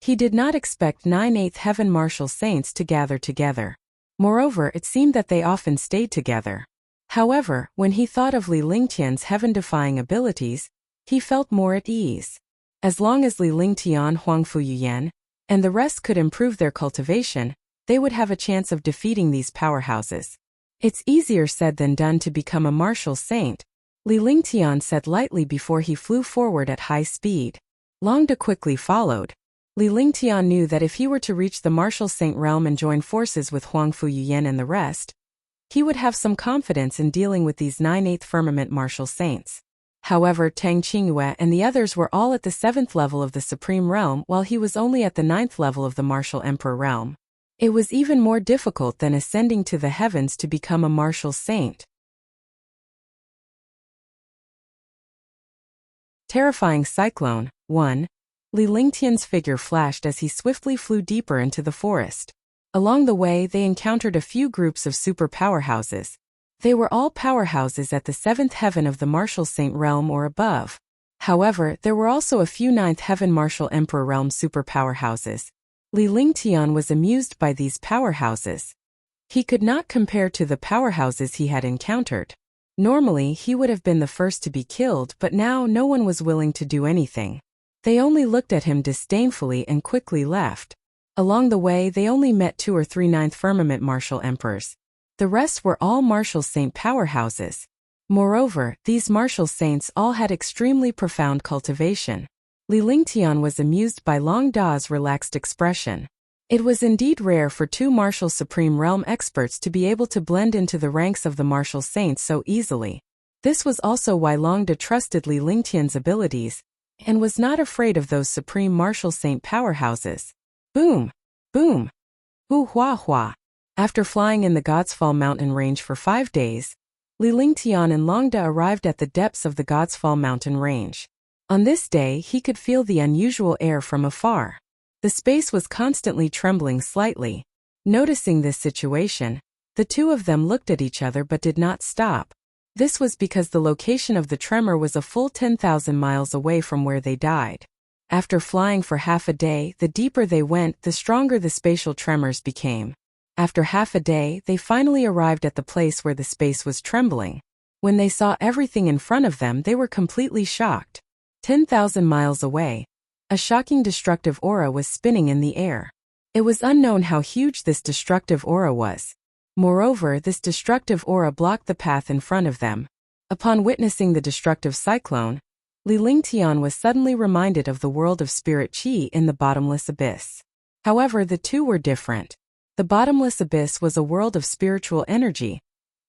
He did not expect 9/8 Heaven Martial Saints to gather together. Moreover, it seemed that they often stayed together. However, when he thought of Li Lingtian's heaven-defying abilities, he felt more at ease. As long as Li Lingtian, Huangfu Yuyan, and the rest could improve their cultivation, they would have a chance of defeating these powerhouses. It's easier said than done to become a martial saint, Li Lingtian said lightly before he flew forward at high speed. Longda quickly followed. Li Lingtian knew that if he were to reach the martial saint realm and join forces with Huangfu Yuyan and the rest, he would have some confidence in dealing with these 9/8 firmament martial saints. However, Tang Qingyue and the others were all at the 7th level of the Supreme Realm while he was only at the 9th level of the Martial Emperor Realm. It was even more difficult than ascending to the heavens to become a martial saint. Terrifying Cyclone 1. Li Lingtian's figure flashed as he swiftly flew deeper into the forest. Along the way, they encountered a few groups of super powerhouses. They were all powerhouses at the 7th heaven of the Martial Saint realm or above. However, there were also a few Ninth Heaven Martial Emperor Realm superpowerhouses. Li Lingtian was amused by these powerhouses. He could not compare to the powerhouses he had encountered. Normally, he would have been the first to be killed, but now no one was willing to do anything. They only looked at him disdainfully and quickly left. Along the way, they only met 2 or 3 Ninth Firmament Martial Emperors. The rest were all Martial Saint powerhouses. Moreover, these Martial Saints all had extremely profound cultivation. Li Lingtian was amused by Long Da's relaxed expression. It was indeed rare for 2 Martial Supreme Realm experts to be able to blend into the ranks of the Martial Saints so easily. This was also why Long Da trusted Li Lingtian's abilities, and was not afraid of those Supreme Martial Saint powerhouses. Boom! Boom! Hu hua hua! After flying in the Godsfall mountain range for 5 days, Li Lingtian and Long Da arrived at the depths of the Godsfall mountain range. On this day, he could feel the unusual air from afar. The space was constantly trembling slightly. Noticing this situation, the two of them looked at each other but did not stop. This was because the location of the tremor was a full 10,000 miles away from where they died. After flying for half a day, the deeper they went, the stronger the spatial tremors became. After half a day, they finally arrived at the place where the space was trembling. When they saw everything in front of them, they were completely shocked. 10,000 miles away, a shocking destructive aura was spinning in the air. It was unknown how huge this destructive aura was. Moreover, this destructive aura blocked the path in front of them. Upon witnessing the destructive cyclone, Li Lingtian was suddenly reminded of the world of spirit qi in the bottomless abyss. However, the two were different. The bottomless abyss was a world of spiritual energy,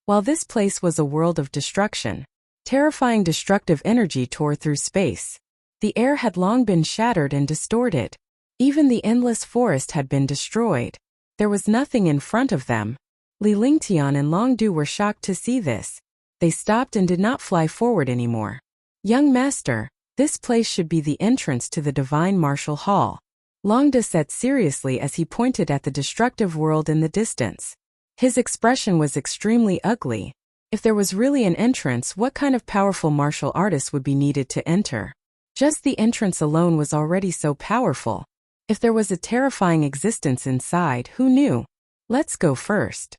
while this place was a world of destruction. Terrifying destructive energy tore through space. The air had long been shattered and distorted. Even the endless forest had been destroyed. There was nothing in front of them. Li Lingtian and Long Du were shocked to see this. They stopped and did not fly forward anymore. Young master, this place should be the entrance to the Divine Martial Hall. Long Du said seriously as he pointed at the destructive world in the distance. His expression was extremely ugly. If there was really an entrance, what kind of powerful martial artist would be needed to enter? Just the entrance alone was already so powerful. If there was a terrifying existence inside, who knew? Let's go first.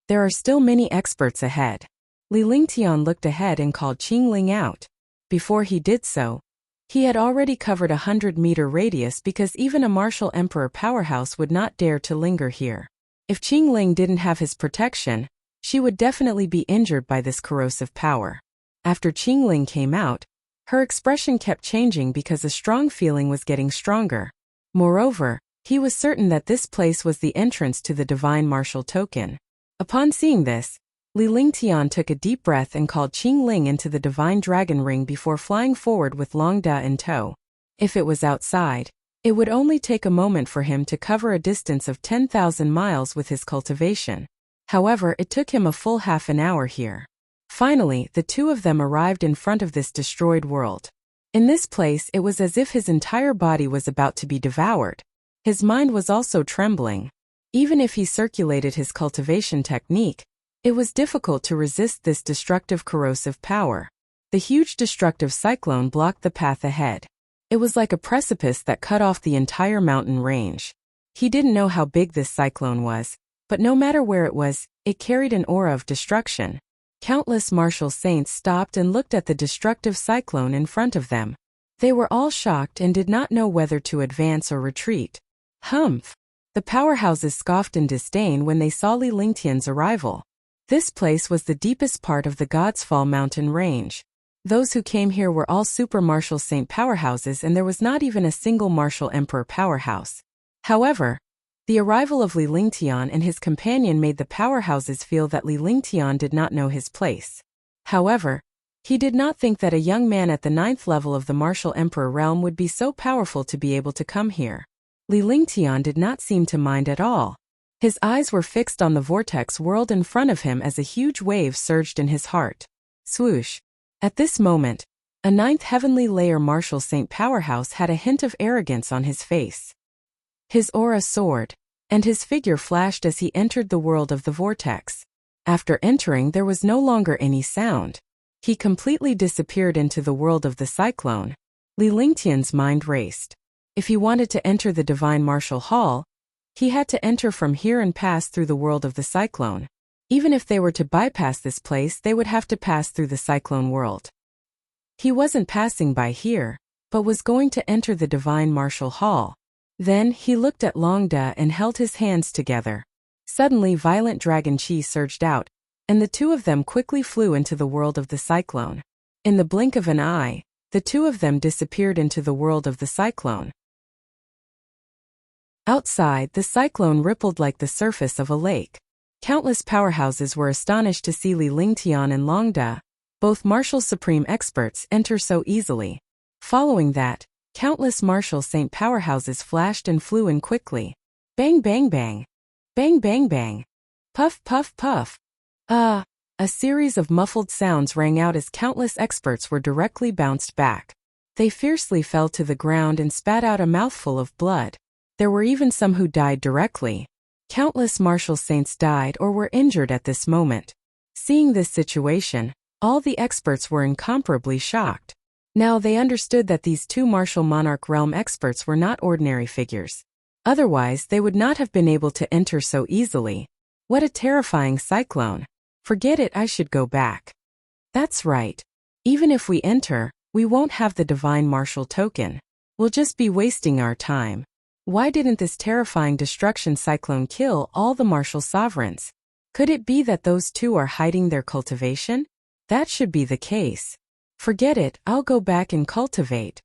There are still many experts ahead. Li Lingtian looked ahead and called Qingling out. Before he did so, he had already covered a 100-meter radius because even a martial emperor powerhouse would not dare to linger here. If Qingling didn't have his protection, she would definitely be injured by this corrosive power. After Qingling came out, her expression kept changing because a strong feeling was getting stronger. Moreover, he was certain that this place was the entrance to the divine martial token. Upon seeing this, Li Lingtian took a deep breath and called Qingling into the divine dragon ring before flying forward with Long Da in tow. If it was outside, it would only take a moment for him to cover a distance of 10,000 miles with his cultivation. However, it took him a full half an hour here. Finally, the two of them arrived in front of this destroyed world. In this place, it was as if his entire body was about to be devoured. His mind was also trembling. Even if he circulated his cultivation technique, it was difficult to resist this destructive corrosive power. The huge destructive cyclone blocked the path ahead. It was like a precipice that cut off the entire mountain range. He didn't know how big this cyclone was, but no matter where it was, it carried an aura of destruction. Countless martial saints stopped and looked at the destructive cyclone in front of them. They were all shocked and did not know whether to advance or retreat. Humph! The powerhouses scoffed in disdain when they saw Li Lingtian's arrival. This place was the deepest part of the Godsfall mountain range. Those who came here were all super martial saint powerhouses, and there was not even a single martial emperor powerhouse. However, the arrival of Li Lingtian and his companion made the powerhouses feel that Li Lingtian did not know his place. However, he did not think that a young man at the 9th level of the martial emperor realm would be so powerful to be able to come here. Li Lingtian did not seem to mind at all. His eyes were fixed on the vortex world in front of him as a huge wave surged in his heart. Swoosh! At this moment, a 9th heavenly layer martial saint powerhouse had a hint of arrogance on his face. His aura soared, and his figure flashed as he entered the world of the vortex. After entering, there was no longer any sound. He completely disappeared into the world of the cyclone. Li Lingtian's mind raced. If he wanted to enter the divine martial hall, he had to enter from here and pass through the world of the cyclone. Even if they were to bypass this place, they would have to pass through the cyclone world. He wasn't passing by here, but was going to enter the divine martial hall. Then, he looked at Long Da and held his hands together. Suddenly violent dragon chi surged out, and the two of them quickly flew into the world of the cyclone. In the blink of an eye, the two of them disappeared into the world of the cyclone. Outside, the cyclone rippled like the surface of a lake. Countless powerhouses were astonished to see Li Lingtian and Long Da, both martial supreme experts, enter so easily. Following that, countless martial saint powerhouses flashed and flew in quickly. Bang bang bang. Bang bang bang. Puff puff puff. A series of muffled sounds rang out as countless experts were directly bounced back. They fiercely fell to the ground and spat out a mouthful of blood. There were even some who died directly. Countless martial saints died or were injured at this moment. Seeing this situation, all the experts were incomparably shocked. Now they understood that these two martial monarch realm experts were not ordinary figures. Otherwise, they would not have been able to enter so easily. What a terrifying cyclone. Forget it, I should go back. That's right. Even if we enter, we won't have the divine martial token. We'll just be wasting our time. Why didn't this terrifying destruction cyclone kill all the martial sovereigns? Could it be that those two are hiding their cultivation? That should be the case. Forget it, I'll go back and cultivate.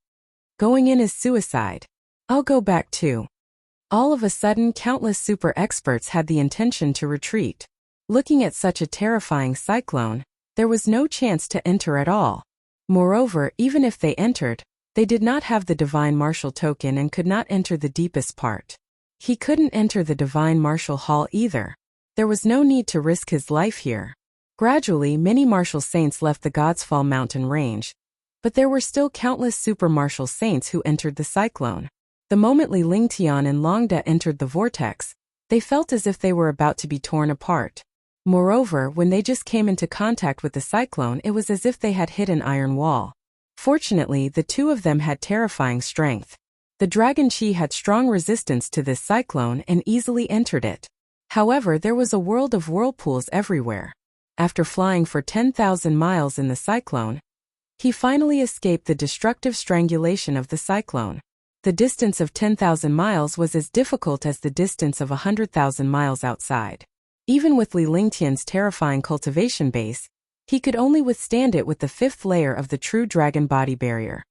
Going in is suicide. I'll go back too. All of a sudden, countless super experts had the intention to retreat. Looking at such a terrifying cyclone, there was no chance to enter at all. Moreover, even if they entered, they did not have the divine martial token and could not enter the deepest part. He couldn't enter the divine martial hall either. There was no need to risk his life here. Gradually, many martial saints left the Godsfall mountain range, but there were still countless super martial saints who entered the cyclone. The moment Li Lingtian and Long Da entered the vortex, they felt as if they were about to be torn apart. Moreover, when they just came into contact with the cyclone, it was as if they had hit an iron wall. Fortunately, the two of them had terrifying strength. The dragon chi had strong resistance to this cyclone and easily entered it. However, there was a world of whirlpools everywhere. After flying for 10,000 miles in the cyclone, he finally escaped the destructive strangulation of the cyclone. The distance of 10,000 miles was as difficult as the distance of 100,000 miles outside. Even with Li Lingtian's terrifying cultivation base, he could only withstand it with the fifth layer of the true dragon body barrier.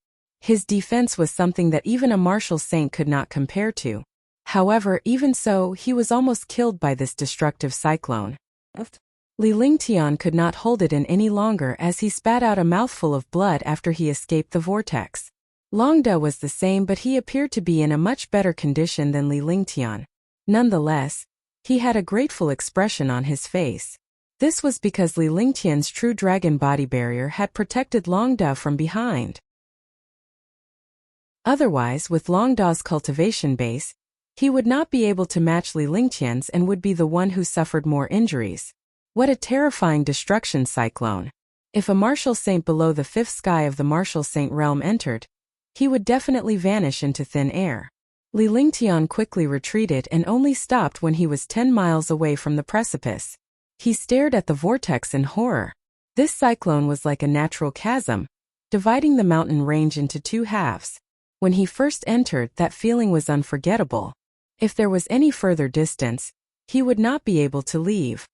His defense was something that even a martial saint could not compare to. However, even so, he was almost killed by this destructive cyclone. Li Lingtian could not hold it in any longer as he spat out a mouthful of blood after he escaped the vortex. Long Da was the same, but he appeared to be in a much better condition than Li Lingtian. Nonetheless, he had a grateful expression on his face. This was because Li Lingtian's true dragon body barrier had protected Long Da from behind. Otherwise, with Long Da's cultivation base, he would not be able to match Li Lingtian's and would be the one who suffered more injuries. What a terrifying destruction cyclone. If a martial saint below the fifth sky of the martial saint realm entered, he would definitely vanish into thin air. Li Lingtian quickly retreated and only stopped when he was 10 miles away from the precipice. He stared at the vortex in horror. This cyclone was like a natural chasm, dividing the mountain range into two halves. When he first entered, that feeling was unforgettable. If there was any further distance, he would not be able to leave.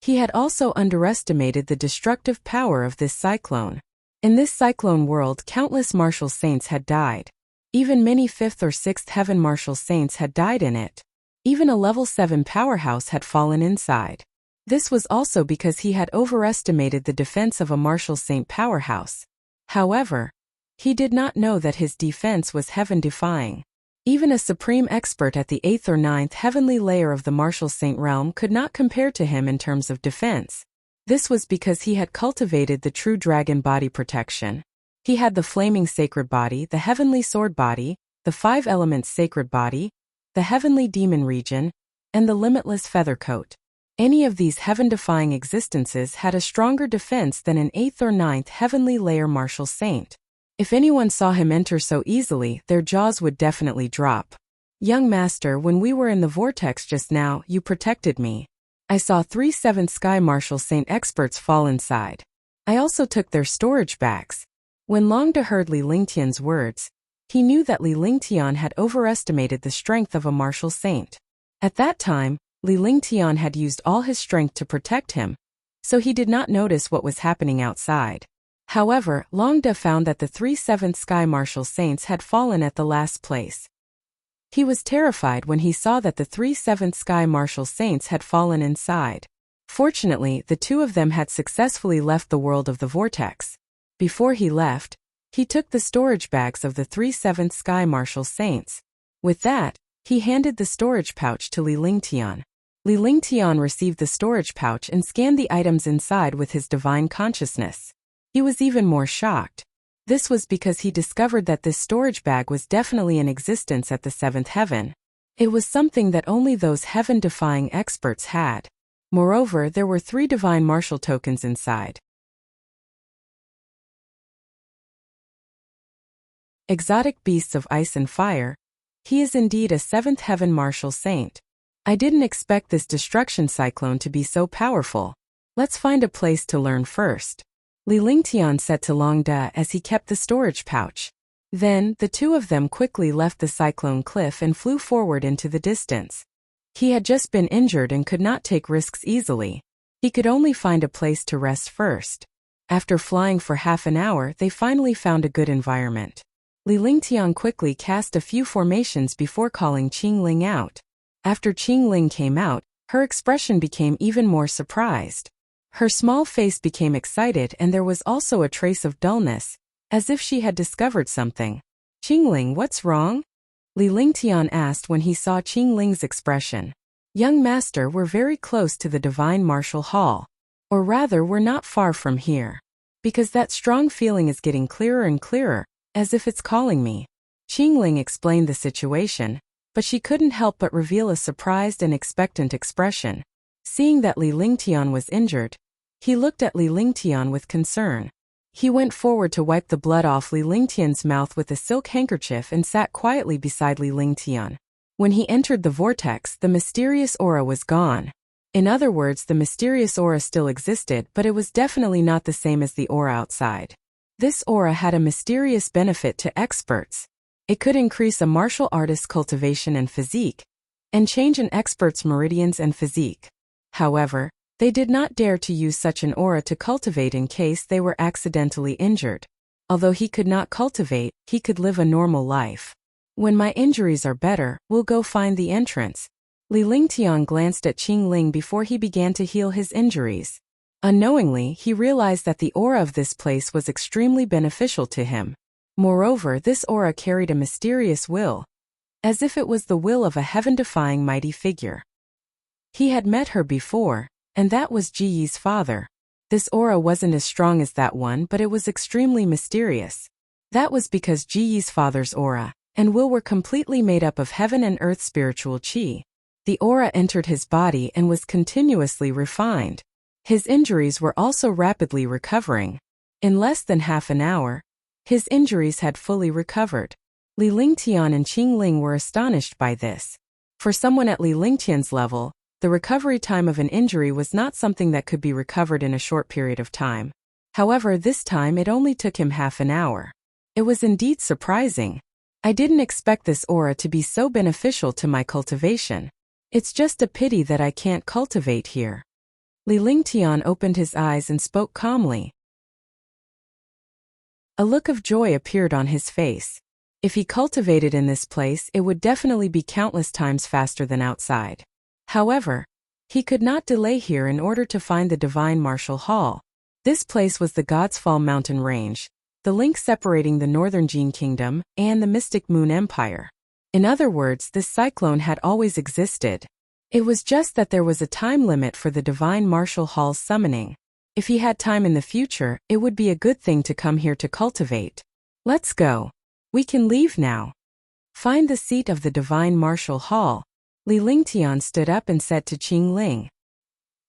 He had also underestimated the destructive power of this cyclone. In this cyclone world, countless martial saints had died. Even many 5th or 6th heaven martial saints had died in it. Even a level 7 powerhouse had fallen inside. This was also because he had overestimated the defense of a martial saint powerhouse. However, he did not know that his defense was heaven-defying. Even a supreme expert at the 8th or 9th heavenly layer of the martial saint realm could not compare to him in terms of defense. This was because he had cultivated the true dragon body protection. He had the flaming sacred body, the heavenly sword body, the 5 elements sacred body, the heavenly demon region, and the limitless feather coat. Any of these heaven-defying existences had a stronger defense than an 8th or 9th heavenly layer martial saint. If anyone saw him enter so easily, their jaws would definitely drop. Young master, when we were in the vortex just now, you protected me. I saw 3 7th Sky Martial Saint experts fall inside. I also took their storage bags. When Longda heard Li Lingtian's words, he knew that Li Lingtian had overestimated the strength of a martial saint. At that time, Li Lingtian had used all his strength to protect him, so he did not notice what was happening outside. However, Longda found that the 3 7th Sky Martial Saints had fallen at the last place. He was terrified when he saw that the 3 7th Sky Martial Saints had fallen inside. Fortunately, the 2 of them had successfully left the world of the vortex. Before he left, he took the storage bags of the 3 7th Sky Martial Saints. With that, he handed the storage pouch to Li Lingtian. Li Lingtian received the storage pouch and scanned the items inside with his divine consciousness. He was even more shocked. This was because he discovered that this storage bag was definitely in existence at the 7th heaven. It was something that only those heaven-defying experts had. Moreover, there were 3 divine martial tokens inside. Exotic beasts of ice and fire. He is indeed a 7th heaven martial saint. I didn't expect this destruction cyclone to be so powerful. Let's find a place to learn first. Li Lingtian said to Longda as he kept the storage pouch. Then, the 2 of them quickly left the cyclone cliff and flew forward into the distance. He had just been injured and could not take risks easily. He could only find a place to rest first. After flying for half an hour, they finally found a good environment. Li Lingtian quickly cast a few formations before calling Qingling out. After Qingling came out, her expression became even more surprised. Her small face became excited and there was also a trace of dullness, as if she had discovered something. Qingling, what's wrong? Li Lingtian asked when he saw Qingling's expression. Young master, we're very close to the Divine Martial Hall. Or rather, we're not far from here. Because that strong feeling is getting clearer and clearer, as if it's calling me. Qingling explained the situation, but she couldn't help but reveal a surprised and expectant expression. Seeing that Li Lingtian was injured, he looked at Li Lingtian with concern. He went forward to wipe the blood off Li Lingtian's mouth with a silk handkerchief and sat quietly beside Li Lingtian. When he entered the vortex, the mysterious aura was gone. In other words, the mysterious aura still existed, but it was definitely not the same as the aura outside. This aura had a mysterious benefit to experts. It could increase a martial artist's cultivation and physique, and change an expert's meridians and physique. However, they did not dare to use such an aura to cultivate in case they were accidentally injured. Although he could not cultivate, he could live a normal life. When my injuries are better, we'll go find the entrance. Li Lingtian glanced at Qingling before he began to heal his injuries. Unknowingly, he realized that the aura of this place was extremely beneficial to him. Moreover, this aura carried a mysterious will, as if it was the will of a heaven-defying mighty figure. He had met her before, and that was Ji Yi's father. This aura wasn't as strong as that one, but it was extremely mysterious. That was because Ji Yi's father's aura and will were completely made up of heaven and earth spiritual qi. The aura entered his body and was continuously refined. His injuries were also rapidly recovering. In less than half an hour, his injuries had fully recovered. Li Lingtian and Qingling were astonished by this. For someone at Li Lingtian's level, the recovery time of an injury was not something that could be recovered in a short period of time. However, this time it only took him half an hour. It was indeed surprising. I didn't expect this aura to be so beneficial to my cultivation. It's just a pity that I can't cultivate here. Li Lingtian opened his eyes and spoke calmly. A look of joy appeared on his face. If he cultivated in this place, it would definitely be countless times faster than outside. However, he could not delay here in order to find the Divine Martial Hall. This place was the God's Fall mountain range, the link separating the northern Jin Kingdom and the Mystic Moon Empire. In other words, this cyclone had always existed. It was just that there was a time limit for the Divine Martial Hall's summoning. If he had time in the future, it would be a good thing to come here to cultivate. Let's go. We can leave now. Find the seat of the Divine Martial Hall. Li Lingtian stood up and said to Qingling.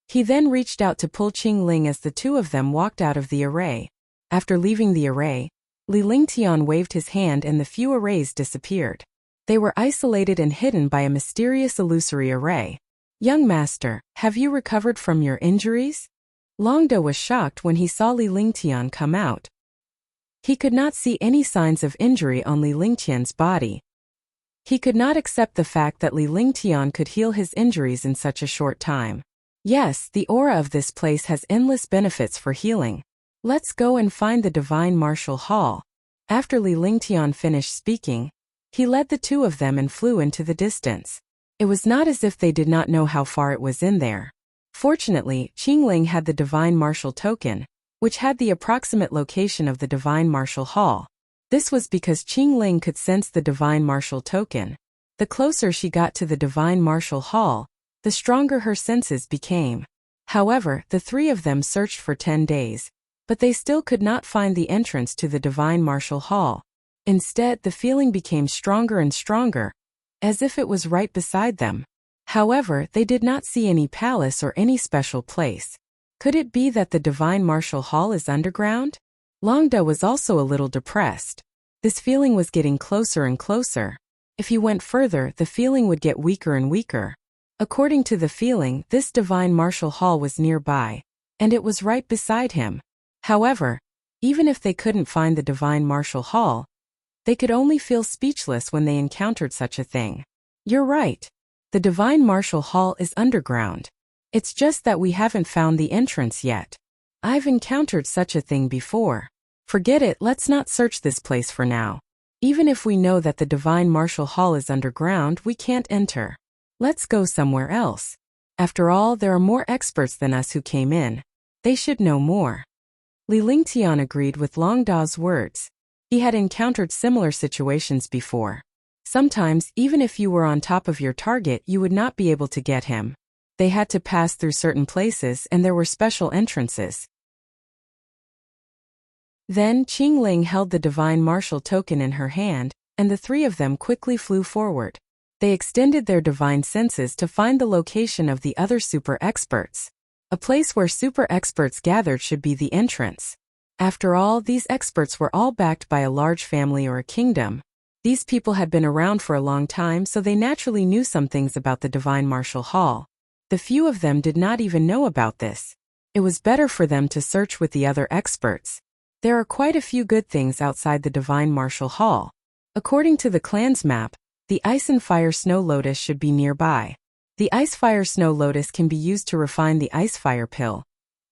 He then reached out to pull Qingling as the two of them walked out of the array. After leaving the array, Li Lingtian waved his hand and the few arrays disappeared. They were isolated and hidden by a mysterious illusory array. "Young master, have you recovered from your injuries?" Longda was shocked when he saw Li Lingtian come out. He could not see any signs of injury on Li Lingtian's body. He could not accept the fact that Li Lingtian could heal his injuries in such a short time. "Yes, the aura of this place has endless benefits for healing. Let's go and find the Divine Martial Hall." After Li Lingtian finished speaking, he led the two of them and flew into the distance. It was not as if they did not know how far it was in there. Fortunately, Qingling had the Divine Martial Token, which had the approximate location of the Divine Martial Hall. This was because Qingling could sense the Divine Martial Token. The closer she got to the Divine Martial Hall, the stronger her senses became. However, the three of them searched for 10 days, but they still could not find the entrance to the Divine Martial Hall. Instead, the feeling became stronger and stronger, as if it was right beside them. However, they did not see any palace or any special place. Could it be that the Divine Martial Hall is underground? Longda was also a little depressed. This feeling was getting closer and closer. If he went further, the feeling would get weaker and weaker. According to the feeling, this Divine Martial Hall was nearby, and it was right beside him. However, even if they couldn't find the Divine Martial Hall, they could only feel speechless when they encountered such a thing. "You're right. The Divine Martial Hall is underground. It's just that we haven't found the entrance yet. I've encountered such a thing before. Forget it, let's not search this place for now. Even if we know that the Divine Martial Hall is underground, we can't enter. Let's go somewhere else. After all, there are more experts than us who came in. They should know more." Li Lingtian agreed with Longda's words. He had encountered similar situations before. Sometimes, even if you were on top of your target, you would not be able to get him. They had to pass through certain places and there were special entrances. Then Qingling held the Divine Martial Token in her hand, and the three of them quickly flew forward. They extended their divine senses to find the location of the other super experts. A place where super experts gathered should be the entrance. After all, these experts were all backed by a large family or a kingdom. These people had been around for a long time, so they naturally knew some things about the Divine Martial Hall. The few of them did not even know about this. It was better for them to search with the other experts. There are quite a few good things outside the Divine Martial Hall. According to the clan's map, the Ice and Fire Snow Lotus should be nearby. The Ice Fire Snow Lotus can be used to refine the Ice Fire Pill,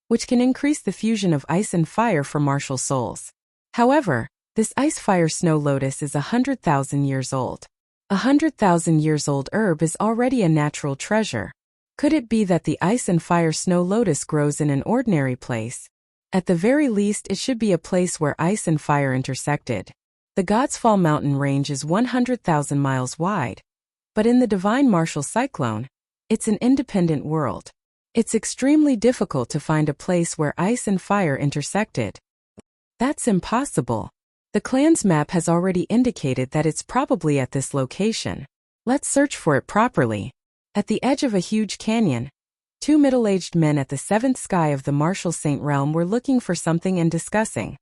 which can increase the fusion of ice and fire for martial souls. However, this Ice Fire Snow Lotus is 100,000 years old. 100,000 years old herb is already a natural treasure. Could it be that the Ice and Fire Snow Lotus grows in an ordinary place? At the very least, it should be a place where ice and fire intersected. The God's Fall mountain range is 100,000 miles wide, but in the Divine Martial Cyclone, it's an independent world. It's extremely difficult to find a place where ice and fire intersected. That's impossible. The clan's map has already indicated that it's probably at this location. Let's search for it properly. At the edge of a huge canyon, two middle-aged men at the seventh sky of the Martial Saint realm were looking for something and discussing.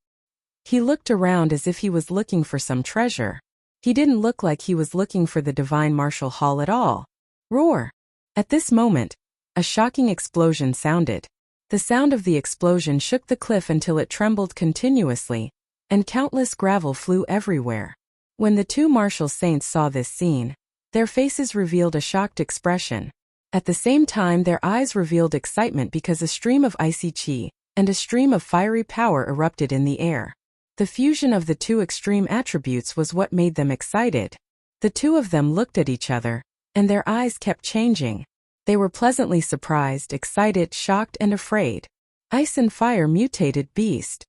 He looked around as if he was looking for some treasure. He didn't look like he was looking for the Divine Martial Hall at all. Roar! At this moment, a shocking explosion sounded. The sound of the explosion shook the cliff until it trembled continuously, and countless gravel flew everywhere. When the two martial saints saw this scene, their faces revealed a shocked expression. At the same time, their eyes revealed excitement because a stream of icy chi and a stream of fiery power erupted in the air. The fusion of the two extreme attributes was what made them excited. The two of them looked at each other, and their eyes kept changing. They were pleasantly surprised, excited, shocked, and afraid. Ice and Fire mutated beast.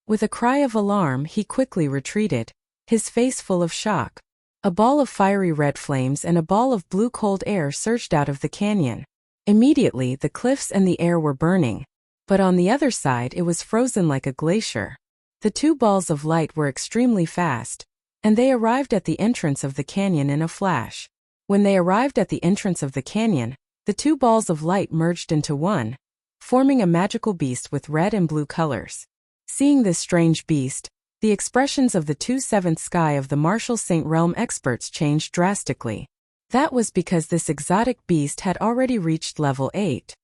With a cry of alarm, he quickly retreated, his face full of shock. A ball of fiery red flames and a ball of blue cold air surged out of the canyon. Immediately, the cliffs and the air were burning, but on the other side it was frozen like a glacier. The two balls of light were extremely fast, and they arrived at the entrance of the canyon in a flash. When they arrived at the entrance of the canyon, the two balls of light merged into one, forming a magical beast with red and blue colors. Seeing this strange beast, the expressions of the two seventh sky of the martial saint realm experts changed drastically. That was because this exotic beast had already reached level 8.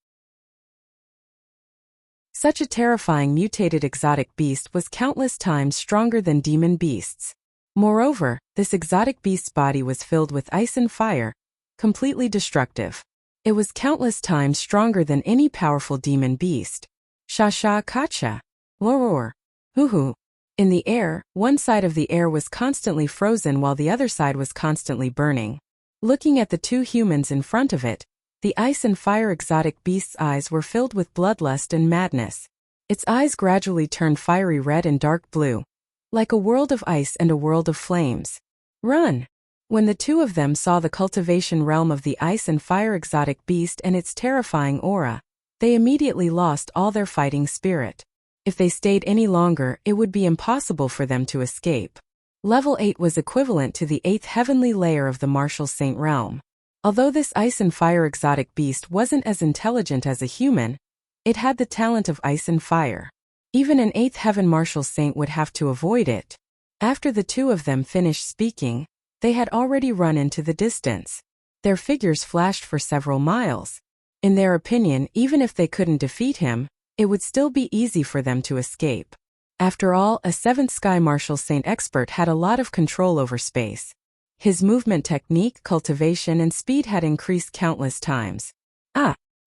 Such a terrifying mutated exotic beast was countless times stronger than demon beasts. Moreover, this exotic beast's body was filled with ice and fire, completely destructive. It was countless times stronger than any powerful demon beast. Sha-sha kacha. Loror. Hoo-hoo. In the air, one side of the air was constantly frozen while the other side was constantly burning. Looking at the two humans in front of it, the ice and fire exotic beast's eyes were filled with bloodlust and madness. Its eyes gradually turned fiery red and dark blue, like a world of ice and a world of flames. Run! When the two of them saw the cultivation realm of the ice and fire exotic beast and its terrifying aura, they immediately lost all their fighting spirit. If they stayed any longer, it would be impossible for them to escape. Level 8 was equivalent to the 8th heavenly layer of the martial saint realm. Although this ice and fire exotic beast wasn't as intelligent as a human, it had the talent of ice and fire. Even an 8th heaven martial saint would have to avoid it. After the two of them finished speaking, they had already run into the distance. Their figures flashed for several miles. In their opinion, even if they couldn't defeat him, it would still be easy for them to escape. After all, a 7th sky martial saint expert had a lot of control over space. His movement technique, cultivation, and speed had increased countless times.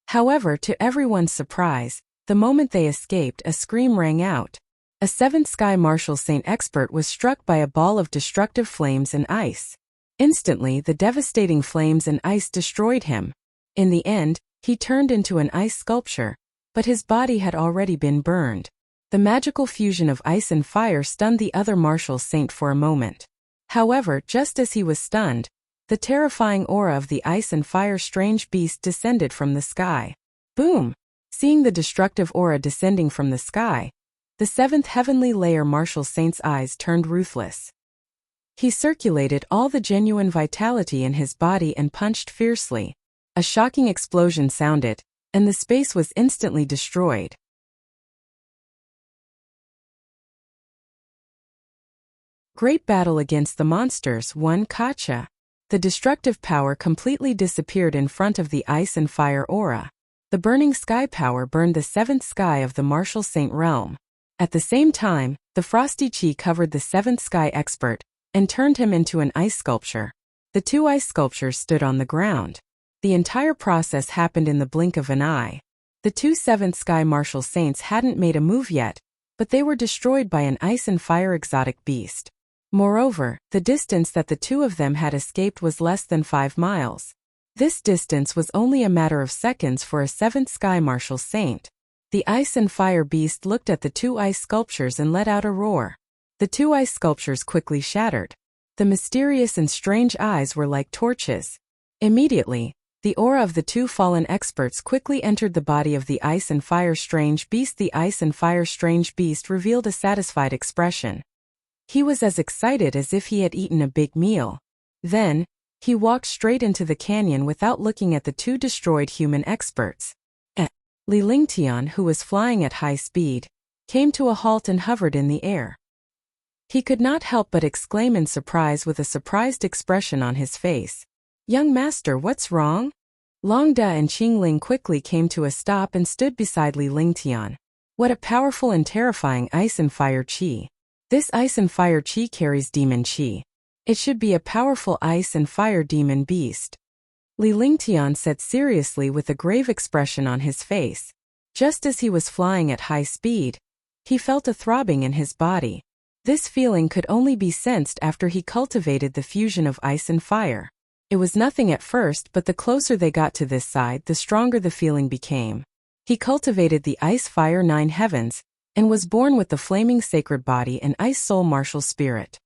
However, to everyone's surprise, the moment they escaped, a scream rang out. A 7th sky martial saint expert was struck by a ball of destructive flames and ice. Instantly, the devastating flames and ice destroyed him. In the end, he turned into an ice sculpture, but his body had already been burned. The magical fusion of ice and fire stunned the other martial saint for a moment. However, just as he was stunned, the terrifying aura of the ice and fire strange beast descended from the sky. Boom! Seeing the destructive aura descending from the sky, the 7th heavenly layer martial saint's eyes turned ruthless. He circulated all the genuine vitality in his body and punched fiercely. A shocking explosion sounded, and the space was instantly destroyed. Great battle against the monsters, 1 Kacha. The destructive power completely disappeared in front of the ice and fire aura. The burning sky power burned the 7th sky of the martial saint realm. At the same time, the frosty chi covered the 7th sky expert and turned him into an ice sculpture. The two ice sculptures stood on the ground. The entire process happened in the blink of an eye. The two 7th sky martial saints hadn't made a move yet, but they were destroyed by an ice and fire exotic beast. Moreover, the distance that the two of them had escaped was less than 5 miles. This distance was only a matter of seconds for a 7th sky martial saint. The ice and fire beast looked at the two ice sculptures and let out a roar. The two ice sculptures quickly shattered. The mysterious and strange eyes were like torches. Immediately, the aura of the two fallen experts quickly entered the body of the ice and fire strange beast. The ice and fire strange beast revealed a satisfied expression. He was as excited as if he had eaten a big meal. Then, he walked straight into the canyon without looking at the two destroyed human experts. Li Lingtian, who was flying at high speed, came to a halt and hovered in the air. He could not help but exclaim in surprise with a surprised expression on his face. "Young master, what's wrong?" Long Da and Qingling quickly came to a stop and stood beside Li Lingtian. What a powerful and terrifying ice and fire chi. This ice and fire chi carries demon chi. It should be a powerful ice and fire demon beast. Li Lingtian said seriously with a grave expression on his face. Just as he was flying at high speed, he felt a throbbing in his body. This feeling could only be sensed after he cultivated the fusion of ice and fire. It was nothing at first, but the closer they got to this side, the stronger the feeling became. He cultivated the ice-fire 9 heavens, and was born with the flaming sacred body and ice soul martial spirit.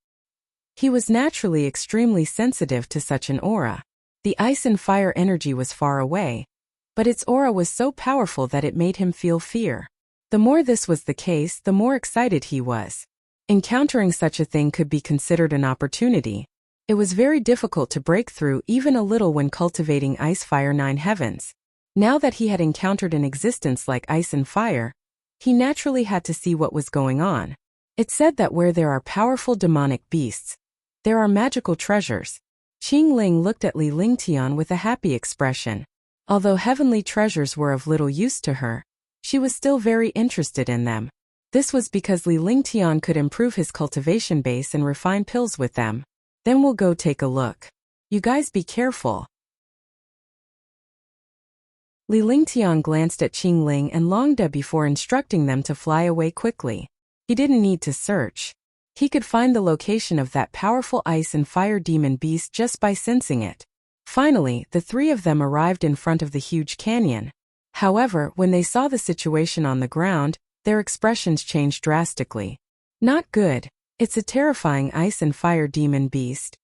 He was naturally extremely sensitive to such an aura. The ice and fire energy was far away, but its aura was so powerful that it made him feel fear. The more this was the case, the more excited he was. Encountering such a thing could be considered an opportunity. It was very difficult to break through even a little when cultivating ice-fire 9 heavens. Now that he had encountered an existence like ice and fire, he naturally had to see what was going on. It's said that where there are powerful demonic beasts, there are magical treasures. Qing Ling looked at Li Lingtian with a happy expression. Although heavenly treasures were of little use to her, she was still very interested in them. This was because Li Lingtian could improve his cultivation base and refine pills with them. Then we'll go take a look. You guys be careful. Li Lingtian glanced at Qing Ling and Longda before instructing them to fly away quickly. He didn't need to search. He could find the location of that powerful ice and fire demon beast just by sensing it. Finally, the three of them arrived in front of the huge canyon. However, when they saw the situation on the ground, their expressions changed drastically. Not good. It's a terrifying ice and fire demon beast.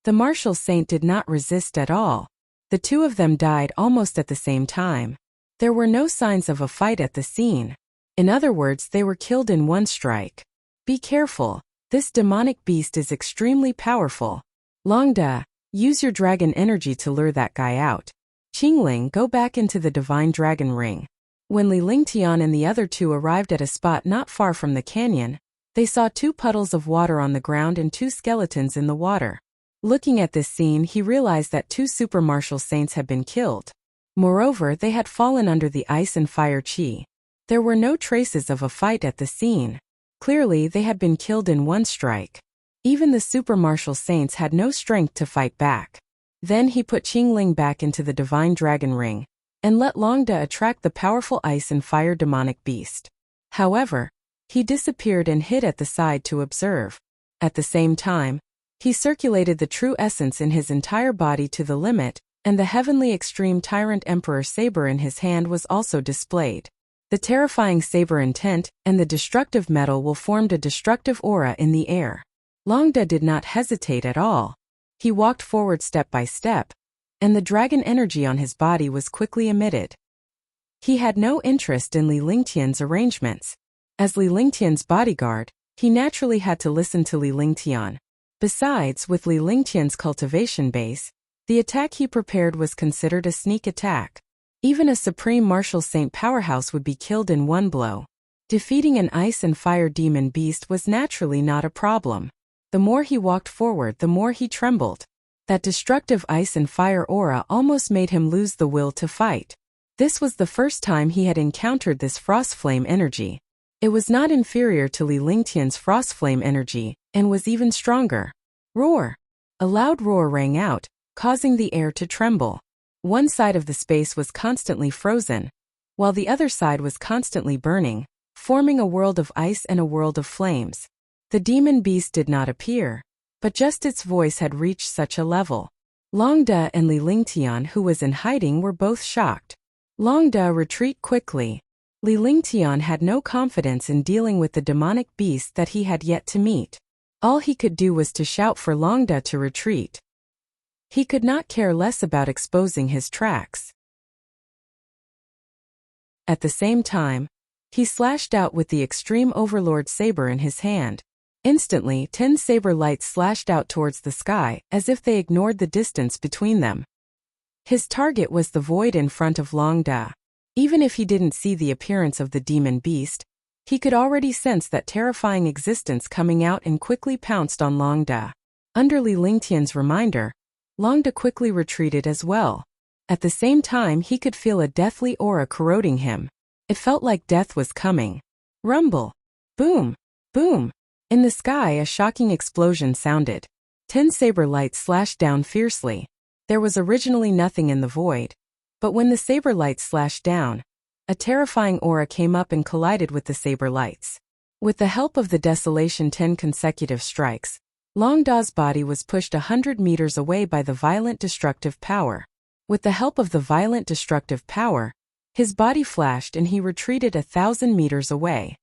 The martial saint did not resist at all. The two of them died almost at the same time. There were no signs of a fight at the scene. In other words, they were killed in one strike. Be careful. This demonic beast is extremely powerful. Longda, use your dragon energy to lure that guy out. Qingling, go back into the divine dragon ring. When Li Lingtian and the other two arrived at a spot not far from the canyon, they saw 2 puddles of water on the ground and 2 skeletons in the water. Looking at this scene, he realized that 2 super martial saints had been killed. Moreover, they had fallen under the ice and fire chi. There were no traces of a fight at the scene. Clearly, they had been killed in one strike. Even the super martial saints had no strength to fight back. Then he put Qingling back into the divine dragon ring, and let Longda attract the powerful ice and fire demonic beast. However, he disappeared and hid at the side to observe. At the same time, he circulated the true essence in his entire body to the limit, and the heavenly extreme tyrant emperor saber in his hand was also displayed. The terrifying saber intent and the destructive metal will form a destructive aura in the air. Longda did not hesitate at all. He walked forward step by step, and the dragon energy on his body was quickly emitted. He had no interest in Li Lingtian's arrangements. As Li Lingtian's bodyguard, he naturally had to listen to Li Lingtian. Besides, with Li Lingtian's cultivation base, the attack he prepared was considered a sneak attack. Even a supreme martial saint powerhouse would be killed in one blow. Defeating an ice and fire demon beast was naturally not a problem. The more he walked forward, the more he trembled. That destructive ice and fire aura almost made him lose the will to fight. This was the first time he had encountered this frost flame energy. It was not inferior to Li Lingtian's frost flame energy, and was even stronger. Roar! A loud roar rang out, causing the air to tremble. One side of the space was constantly frozen, while the other side was constantly burning, forming a world of ice and a world of flames. The demon beast did not appear, but just its voice had reached such a level. Longda and Li Lingtian, who was in hiding, were both shocked. Longda, retreat quickly. Li Lingtian had no confidence in dealing with the demonic beast that he had yet to meet. All he could do was to shout for Longda to retreat. He could not care less about exposing his tracks. At the same time, he slashed out with the extreme overlord saber in his hand. Instantly, 10 saber lights slashed out towards the sky, as if they ignored the distance between them. His target was the void in front of Longda. Even if he didn't see the appearance of the demon beast, he could already sense that terrifying existence coming out and quickly pounced on Longda. Under Li Lingtian's reminder, Longda quickly retreated as well. At the same time, he could feel a deathly aura corroding him. It felt like death was coming. Rumble! Boom! Boom! In the sky, a shocking explosion sounded. 10 saber lights slashed down fiercely. There was originally nothing in the void, but when the saber lights slashed down, a terrifying aura came up and collided with the saber lights. With the help of the desolation 10 consecutive strikes, Longda's body was pushed 100 meters away by the violent destructive power. With the help of the violent destructive power, his body flashed and he retreated 1,000 meters away.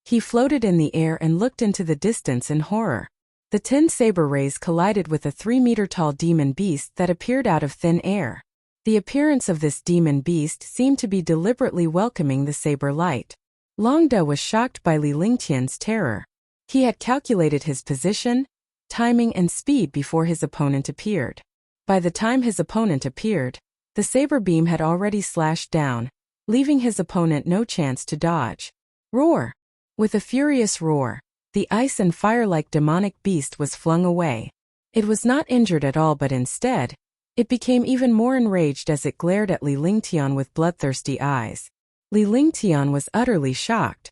He floated in the air and looked into the distance in horror. The 10 saber rays collided with a 3-meter-tall demon beast that appeared out of thin air. The appearance of this demon beast seemed to be deliberately welcoming the saber light. Longda was shocked by Li Lingtian's terror. He had calculated his position, timing and speed before his opponent appeared. By the time his opponent appeared, The saber beam had already slashed down, leaving his opponent no chance to dodge. Roar! With a furious roar, the ice and fire-like demonic beast was flung away. It was not injured at all, but instead, it became even more enraged as it glared at Li Lingtian with bloodthirsty eyes. Li Lingtian was utterly shocked.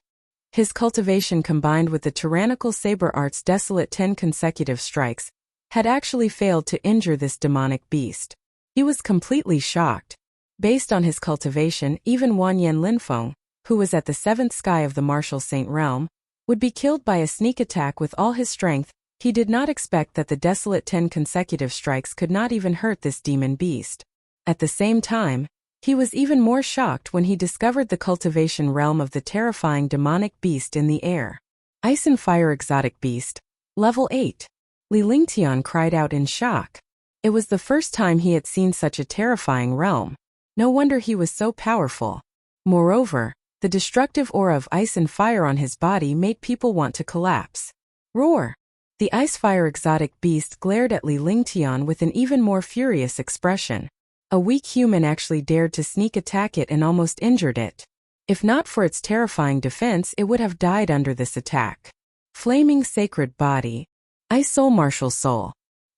His cultivation combined with the tyrannical saber art's desolate 10 consecutive strikes had actually failed to injure this demonic beast. He was completely shocked. Based on his cultivation, even Wanyan Linfeng, who was at the 7th sky of the martial saint realm, would be killed by a sneak attack with all his strength. He did not expect that the desolate 10 consecutive strikes could not even hurt this demon beast. At the same time, he was even more shocked when he discovered the cultivation realm of the terrifying demonic beast in the air. Ice and Fire Exotic Beast, Level 8. Li Lingtian cried out in shock. It was the first time he had seen such a terrifying realm. No wonder he was so powerful. Moreover, the destructive aura of ice and fire on his body made people want to collapse. Roar! The Ice-Fire Exotic Beast glared at Li Lingtian with an even more furious expression. A weak human actually dared to sneak attack it and almost injured it. If not for its terrifying defense, it would have died under this attack. Flaming Sacred Body, Ice Soul Martial Soul,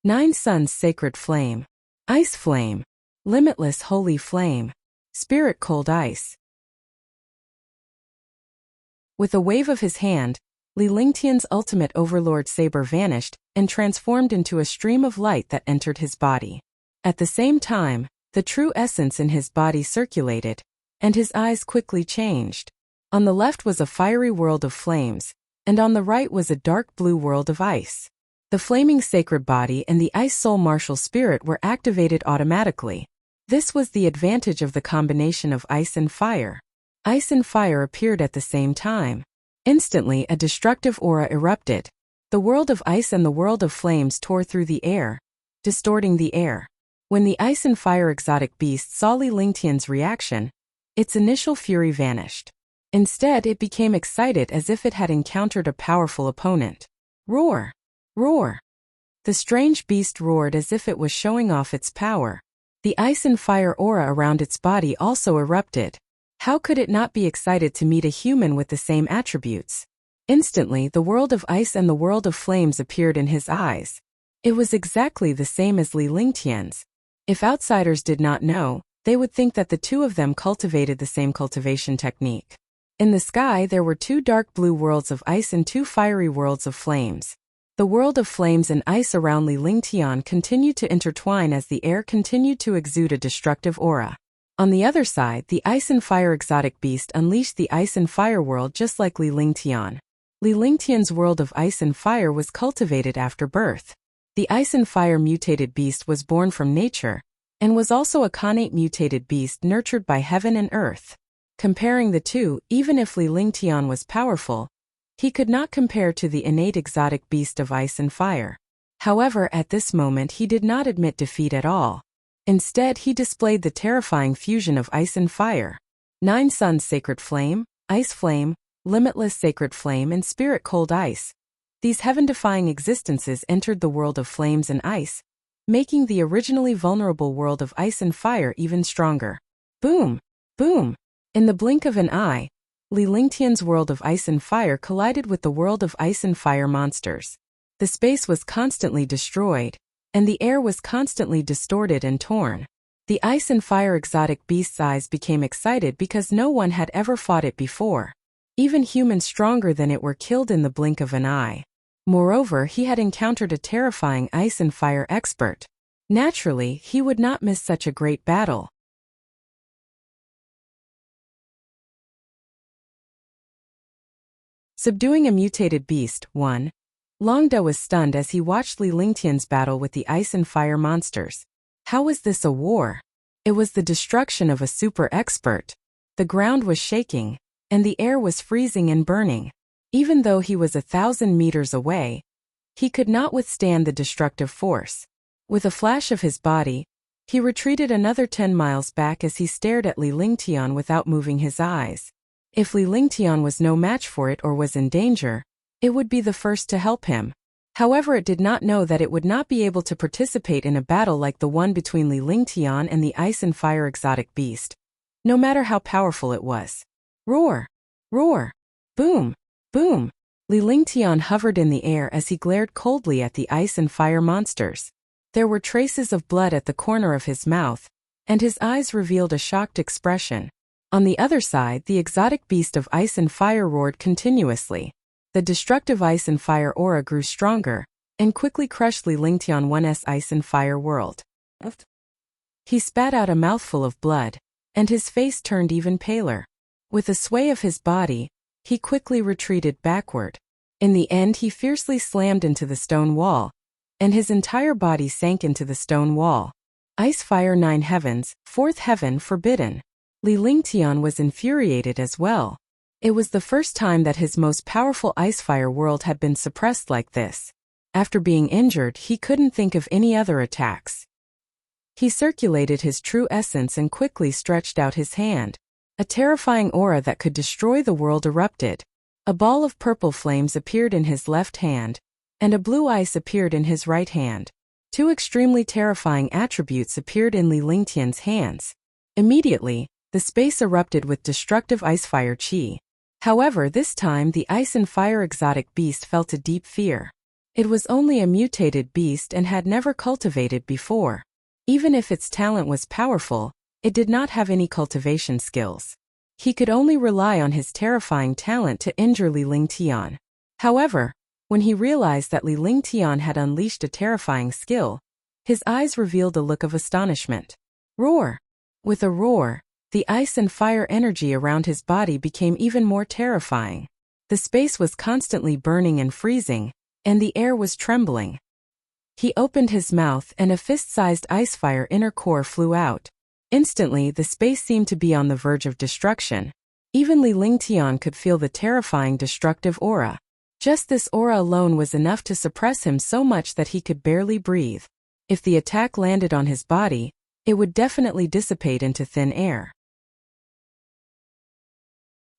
9 Suns Sacred Flame, Ice Flame, Limitless Holy Flame, Spirit Cold Ice. With a wave of his hand, Li Lingtian's ultimate overlord saber vanished and transformed into a stream of light that entered his body. At the same time, the true essence in his body circulated, and his eyes quickly changed. On the left was a fiery world of flames, and on the right was a dark blue world of ice. The flaming sacred body and the ice soul martial spirit were activated automatically. This was the advantage of the combination of ice and fire. Ice and fire appeared at the same time. Instantly, a destructive aura erupted. The world of ice and the world of flames tore through the air, distorting the air. When the Ice and Fire Exotic Beast saw Li Lingtian's reaction, its initial fury vanished. Instead, it became excited as if it had encountered a powerful opponent. Roar! Roar! The strange beast roared as if it was showing off its power. The ice and fire aura around its body also erupted. How could it not be excited to meet a human with the same attributes? Instantly, the world of ice and the world of flames appeared in his eyes. It was exactly the same as Li Lingtian's. If outsiders did not know, they would think that the two of them cultivated the same cultivation technique. In the sky, there were 2 dark blue worlds of ice and 2 fiery worlds of flames. The world of flames and ice around Li Lingtian continued to intertwine as the air continued to exude a destructive aura. On the other side, the Ice and Fire Exotic Beast unleashed the ice and fire world just like Li Lingtian. Li Lingtian's world of ice and fire was cultivated after birth. The ice and fire mutated beast was born from nature, and was also a connate mutated beast nurtured by heaven and earth. Comparing the two, even if Li Lingtian was powerful, he could not compare to the innate exotic beast of ice and fire. However, at this moment he did not admit defeat at all. Instead, he displayed the terrifying fusion of ice and fire. 9 Suns Sacred Flame, Ice Flame, Limitless Sacred Flame and Spirit Cold Ice. These heaven-defying existences entered the world of flames and ice, making the originally vulnerable world of ice and fire even stronger. Boom! Boom! In the blink of an eye, Li Lingtian's world of ice and fire collided with the world of ice and fire monsters. The space was constantly destroyed, and the air was constantly distorted and torn. The Ice and Fire Exotic Beast's eyes became excited because no one had ever fought it before. Even humans stronger than it were killed in the blink of an eye. Moreover, he had encountered a terrifying ice and fire expert. Naturally, he would not miss such a great battle. Subduing a Mutated Beast, 1. Longda was stunned as he watched Li Lingtian's battle with the ice and fire monsters. How was this a war? It was the destruction of a super expert. The ground was shaking, and the air was freezing and burning. Even though he was 1,000 meters away, he could not withstand the destructive force. With a flash of his body, he retreated another 10 miles back as he stared at Li Lingtian without moving his eyes. If Li Lingtian was no match for it or was in danger, it would be the first to help him. However, it did not know that it would not be able to participate in a battle like the one between Li Lingtian and the ice and fire exotic beast, no matter how powerful it was. Roar! Roar! Boom! Boom! Li Lingtian hovered in the air as he glared coldly at the ice and fire monsters. There were traces of blood at the corner of his mouth, and his eyes revealed a shocked expression. On the other side, the exotic beast of ice and fire roared continuously. The destructive ice and fire aura grew stronger, and quickly crushed Li Lingtian's ice and fire world. He spat out a mouthful of blood, and his face turned even paler. With a sway of his body, he quickly retreated backward. In the end, he fiercely slammed into the stone wall, and his entire body sank into the stone wall. Ice Fire 9 Heavens, 4th Heaven forbidden. Li Lingtian was infuriated as well. It was the first time that his most powerful ice fire world had been suppressed like this. After being injured, he couldn't think of any other attacks. He circulated his true essence and quickly stretched out his hand. A terrifying aura that could destroy the world erupted. A ball of purple flames appeared in his left hand, and a blue ice appeared in his right hand. Two extremely terrifying attributes appeared in Li Lingtian's hands. Immediately, the space erupted with destructive ice fire chi. However, this time the ice and fire exotic beast felt a deep fear. It was only a mutated beast and had never cultivated before. Even if its talent was powerful, it did not have any cultivation skills. He could only rely on his terrifying talent to injure Li Lingtian. However, when he realized that Li Lingtian had unleashed a terrifying skill, his eyes revealed a look of astonishment. Roar! With a roar, the ice and fire energy around his body became even more terrifying. The space was constantly burning and freezing, and the air was trembling. He opened his mouth and a fist-sized ice fire inner core flew out. Instantly, the space seemed to be on the verge of destruction. Even Li Lingtian could feel the terrifying destructive aura. Just this aura alone was enough to suppress him so much that he could barely breathe. If the attack landed on his body, it would definitely dissipate into thin air.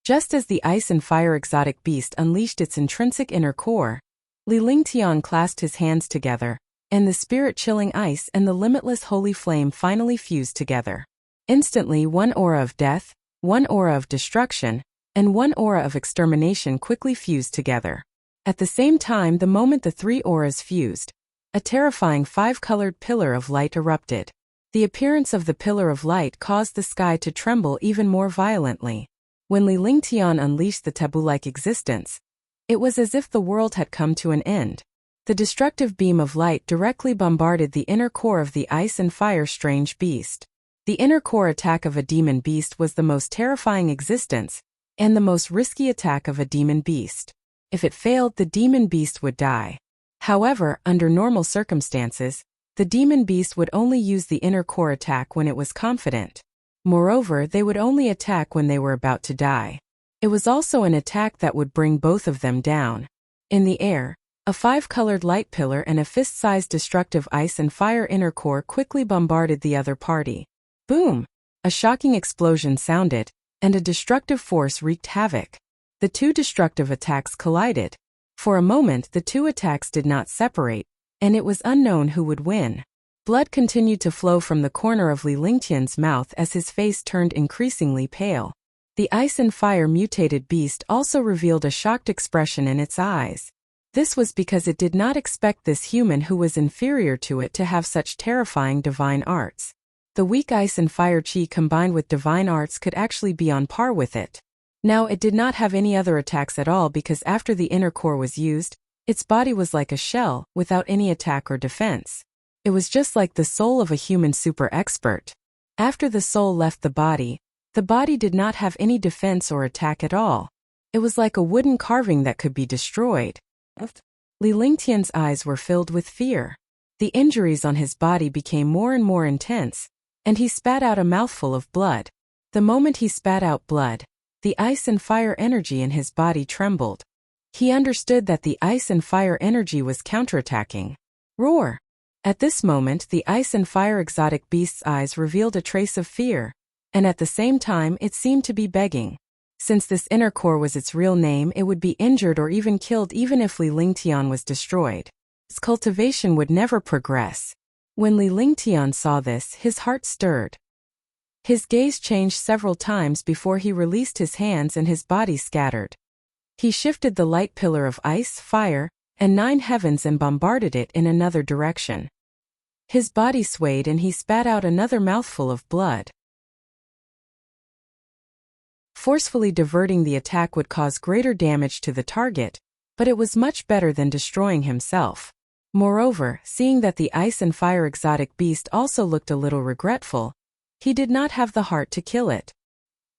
Just as the ice and fire exotic beast unleashed its intrinsic inner core, Li Lingtian clasped his hands together, and the spirit-chilling ice and the limitless holy flame finally fused together. Instantly, one aura of death, one aura of destruction, and one aura of extermination quickly fused together. At the same time, the moment the three auras fused, a terrifying five-colored pillar of light erupted. The appearance of the pillar of light caused the sky to tremble even more violently. When Li Lingtian unleashed the taboo-like existence, it was as if the world had come to an end. The destructive beam of light directly bombarded the inner core of the ice and fire strange beast. The inner core attack of a demon beast was the most terrifying existence, and the most risky attack of a demon beast. If it failed, the demon beast would die. However, under normal circumstances, the demon beast would only use the inner core attack when it was confident. Moreover, they would only attack when they were about to die. It was also an attack that would bring both of them down. In the air, a five-colored light pillar and a fist-sized destructive ice and fire inner core quickly bombarded the other party. Boom! A shocking explosion sounded, and a destructive force wreaked havoc. The two destructive attacks collided. For a moment, the two attacks did not separate, and it was unknown who would win. Blood continued to flow from the corner of Li Lingtian's mouth as his face turned increasingly pale. The ice and fire mutated beast also revealed a shocked expression in its eyes. This was because it did not expect this human who was inferior to it to have such terrifying divine arts. The weak ice and fire chi combined with divine arts could actually be on par with it. Now it did not have any other attacks at all because after the inner core was used, its body was like a shell, without any attack or defense. It was just like the soul of a human super expert. After the soul left the body did not have any defense or attack at all. It was like a wooden carving that could be destroyed. Li Lingtian's eyes were filled with fear. The injuries on his body became more and more intense, and he spat out a mouthful of blood. The moment he spat out blood, the ice and fire energy in his body trembled. He understood that the ice and fire energy was counterattacking. Roar! At this moment, the ice and fire exotic beast's eyes revealed a trace of fear, and at the same time it seemed to be begging. Since this inner core was its real name, it would be injured or even killed even if Li Lingtian was destroyed. His cultivation would never progress. When Li Lingtian saw this, his heart stirred. His gaze changed several times before he released his hands and his body scattered. He shifted the light pillar of ice, fire, and 9 heavens and bombarded it in another direction. His body swayed and he spat out another mouthful of blood. Forcefully diverting the attack would cause greater damage to the target, but it was much better than destroying himself. Moreover, seeing that the ice and fire exotic beast also looked a little regretful, he did not have the heart to kill it.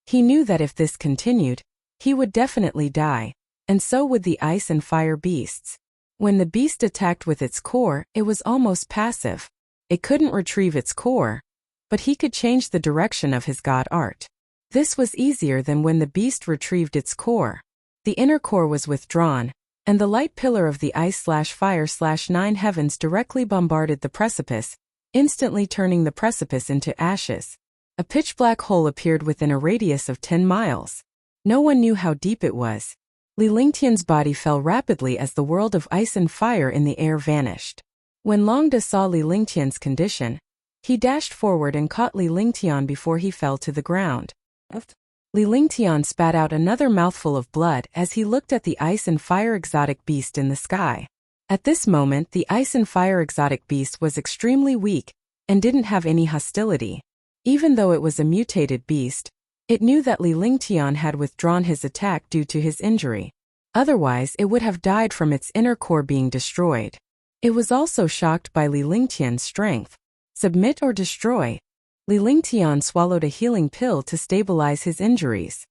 He knew that if this continued, he would definitely die, and so would the ice and fire beasts. When the beast attacked with its core, it was almost passive. It couldn't retrieve its core, but he could change the direction of his god art. This was easier than when the beast retrieved its core. The inner core was withdrawn, and the light pillar of the ice/fire/9 heavens directly bombarded the precipice, instantly turning the precipice into ashes. A pitch-black hole appeared within a radius of 10 miles. No one knew how deep it was. Li Lingtian's body fell rapidly as the world of ice and fire in the air vanished. When Longda saw Li Lingtian's condition, he dashed forward and caught Li Lingtian before he fell to the ground. Li Lingtian spat out another mouthful of blood as he looked at the ice and fire exotic beast in the sky. At this moment, the ice and fire exotic beast was extremely weak and didn't have any hostility. Even though it was a mutated beast, it knew that Li Lingtian had withdrawn his attack due to his injury. Otherwise, it would have died from its inner core being destroyed. It was also shocked by Li Lingtian's strength. Submit or destroy. Li Lingtian swallowed a healing pill to stabilize his injuries.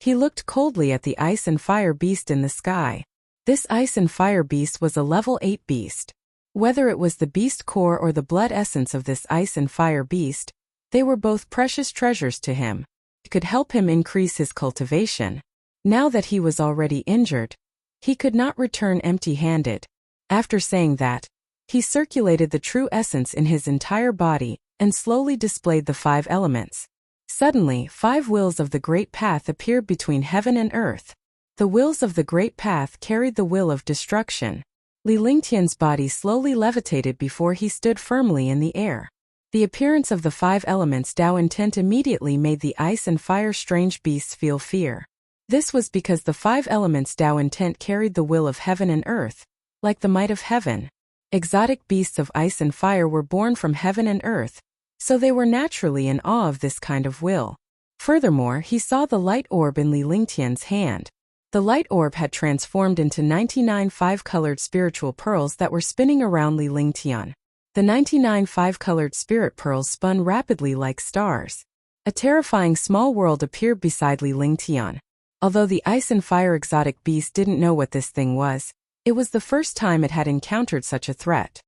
He looked coldly at the ice and fire beast in the sky. This ice and fire beast was a level 8 beast. Whether it was the beast core or the blood essence of this ice and fire beast, they were both precious treasures to him. It could help him increase his cultivation. Now that he was already injured, he could not return empty-handed. After saying that, he circulated the true essence in his entire body and slowly displayed the 5 elements. Suddenly, 5 wheels of the Great Path appeared between heaven and earth. The wheels of the Great Path carried the will of destruction. Li Lingtian's body slowly levitated before he stood firmly in the air. The appearance of the 5 elements Dao intent immediately made the ice and fire strange beasts feel fear. This was because the 5 elements Dao intent carried the will of heaven and earth, like the might of heaven. Exotic beasts of ice and fire were born from heaven and earth, so they were naturally in awe of this kind of will. Furthermore, he saw the light orb in Li Lingtian's hand. The light orb had transformed into 99 5-colored spiritual pearls that were spinning around Li Lingtian. The 99 5-colored spirit pearls spun rapidly like stars. A terrifying small world appeared beside Li Lingtian. Although the ice and fire exotic beast didn't know what this thing was, it was the first time it had encountered such a threat.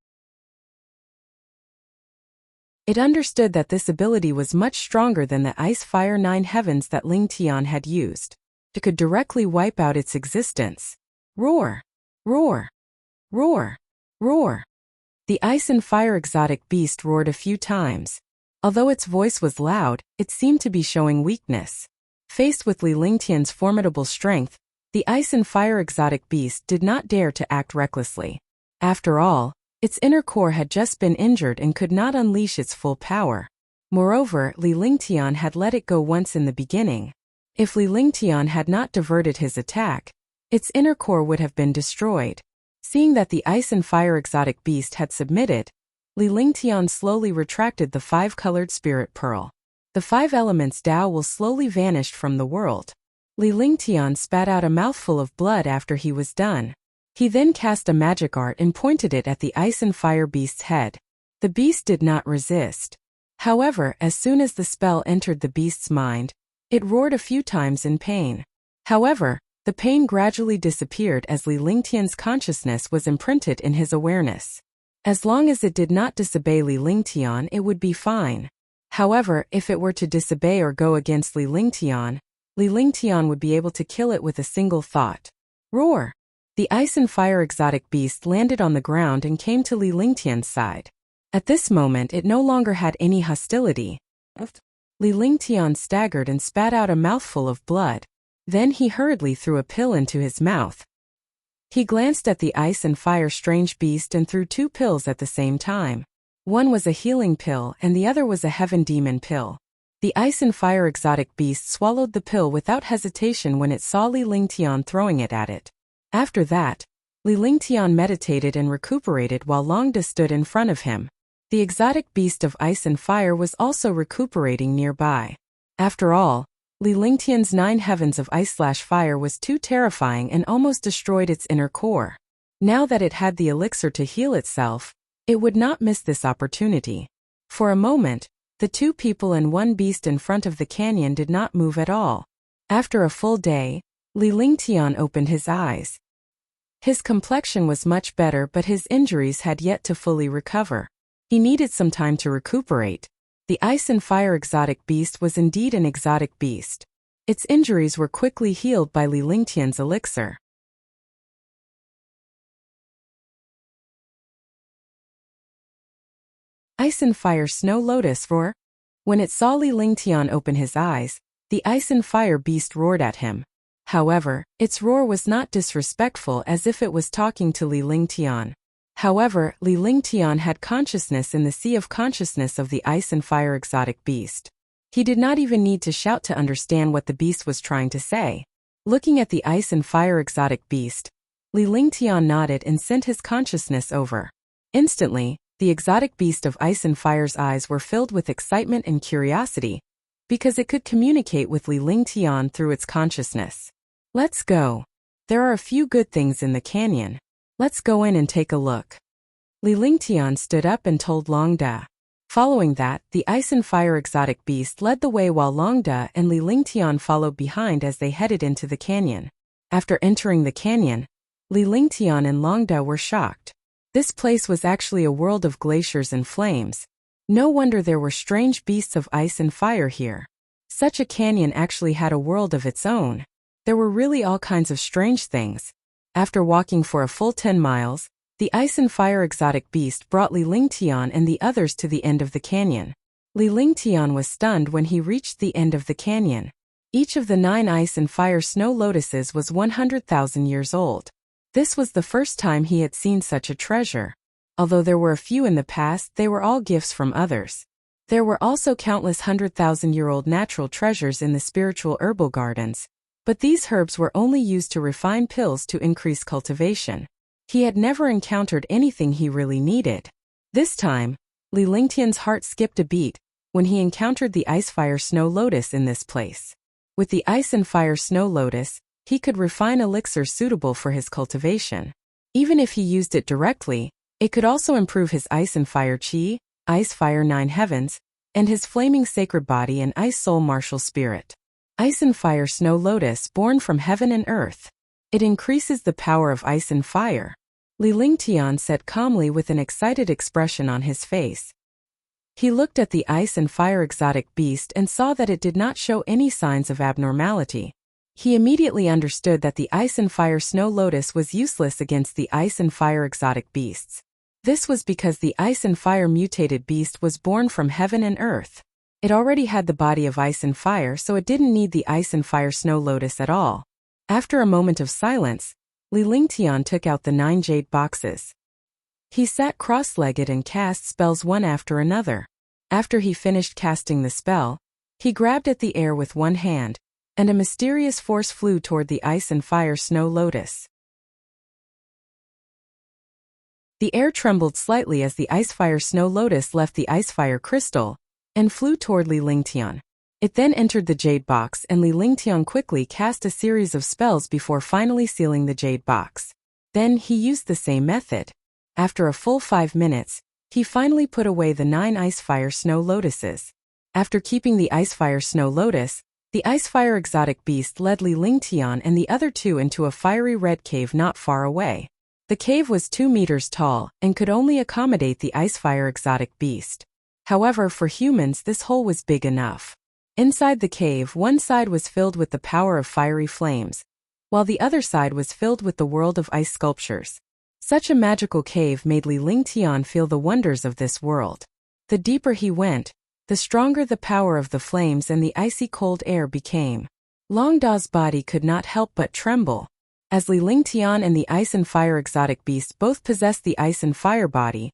It understood that this ability was much stronger than the ice-fire 9 heavens that Lingtian had used. It could directly wipe out its existence. Roar! Roar! Roar! Roar! The ice and fire exotic beast roared a few times. Although its voice was loud, it seemed to be showing weakness. Faced with Li Lingtian's formidable strength, the ice and fire exotic beast did not dare to act recklessly. After all, its inner core had just been injured and could not unleash its full power. Moreover, Li Lingtian had let it go once in the beginning. If Li Lingtian had not diverted his attack, its inner core would have been destroyed. Seeing that the ice and fire exotic beast had submitted, Li Lingtian slowly retracted the 5-colored spirit pearl. The 5 elements Dao will slowly vanished from the world. Li Lingtian spat out a mouthful of blood after he was done. He then cast a magic art and pointed it at the ice and fire beast's head. The beast did not resist. However, as soon as the spell entered the beast's mind, it roared a few times in pain. However, the pain gradually disappeared as Li Lingtian's consciousness was imprinted in his awareness. As long as it did not disobey Li Lingtian, it would be fine. However, if it were to disobey or go against Li Lingtian would be able to kill it with a single thought. Roar! The ice and fire exotic beast landed on the ground and came to Li Lingtian's side. At this moment it no longer had any hostility. Li Lingtian staggered and spat out a mouthful of blood. Then he hurriedly threw a pill into his mouth. He glanced at the ice and fire strange beast and threw 2 pills at the same time. One was a healing pill and the other was a heaven demon pill. The ice and fire exotic beast swallowed the pill without hesitation when it saw Li Lingtian throwing it at it. After that, Li Lingtian meditated and recuperated while Longda stood in front of him. The exotic beast of ice and fire was also recuperating nearby. After all, Li Lingtian's 9 heavens of ice/fire was too terrifying and almost destroyed its inner core. Now that it had the elixir to heal itself, it would not miss this opportunity. For a moment, the 2 people and 1 beast in front of the canyon did not move at all. After a full day, Li Lingtian opened his eyes. His complexion was much better, but his injuries had yet to fully recover. He needed some time to recuperate. The ice and fire exotic beast was indeed an exotic beast. Its injuries were quickly healed by Li Lingtian's elixir. Ice and fire snow lotus roar. When it saw Li Lingtian open his eyes, the ice and fire beast roared at him. However, its roar was not disrespectful, as if it was talking to Li Lingtian. However, Li Lingtian had consciousness in the sea of consciousness of the ice and fire exotic beast. He did not even need to shout to understand what the beast was trying to say. Looking at the ice and fire exotic beast, Li Lingtian nodded and sent his consciousness over. Instantly, the exotic beast of ice and fire's eyes were filled with excitement and curiosity, because it could communicate with Li Lingtian through its consciousness. Let's go. There are a few good things in the canyon. Let's go in and take a look. Li Lingtian stood up and told Longda. Following that, the ice and fire exotic beast led the way while Longda and Li Lingtian followed behind as they headed into the canyon. After entering the canyon, Li Lingtian and Longda were shocked. This place was actually a world of glaciers and flames. No wonder there were strange beasts of ice and fire here. Such a canyon actually had a world of its own. There were really all kinds of strange things. After walking for a full 10 miles, the ice and fire exotic beast brought Li Lingtian and the others to the end of the canyon. Li Lingtian was stunned when he reached the end of the canyon. Each of the 9 ice and fire snow lotuses was 100,000 years old. This was the first time he had seen such a treasure. Although there were a few in the past, they were all gifts from others. There were also countless 100,000-year-old natural treasures in the spiritual herbal gardens, but these herbs were only used to refine pills to increase cultivation. He had never encountered anything he really needed. This time, Li Lingtian's heart skipped a beat when he encountered the ice-fire snow lotus in this place. With the ice and fire snow lotus, he could refine elixir suitable for his cultivation. Even if he used it directly, it could also improve his ice and fire chi, ice-fire 9 heavens, and his flaming sacred body and ice-soul martial spirit. Ice and fire snow lotus born from heaven and earth. It increases the power of ice and fire. Li Lingtian said calmly with an excited expression on his face. He looked at the ice and fire exotic beast and saw that it did not show any signs of abnormality. He immediately understood that the ice and fire snow lotus was useless against the ice and fire exotic beasts. This was because the ice and fire mutated beast was born from heaven and earth. It already had the body of ice and fire, so it didn't need the ice and fire snow lotus at all. After a moment of silence, Li Lingtian took out the 9 jade boxes. He sat cross-legged and cast spells one after another. After he finished casting the spell, he grabbed at the air with one hand, and a mysterious force flew toward the ice and fire snow lotus. The air trembled slightly as the ice-fire snow lotus left the ice-fire crystal and flew toward Li Lingtian. It then entered the jade box, and Li Lingtian quickly cast a series of spells before finally sealing the jade box. Then he used the same method. After a full 5 minutes, he finally put away the 9 ice-fire snow lotuses. After keeping the ice-fire snow lotus, the ice-fire exotic beast led Li Lingtian and the other 2 into a fiery red cave not far away. The cave was 2 meters tall and could only accommodate the ice-fire exotic beast. However, for humans this hole was big enough. Inside the cave, one side was filled with the power of fiery flames, while the other side was filled with the world of ice sculptures. Such a magical cave made Li Lingtian feel the wonders of this world. The deeper he went, the stronger the power of the flames and the icy cold air became. Longda's body could not help but tremble. As Li Lingtian and the ice and fire exotic beast both possessed the ice and fire body,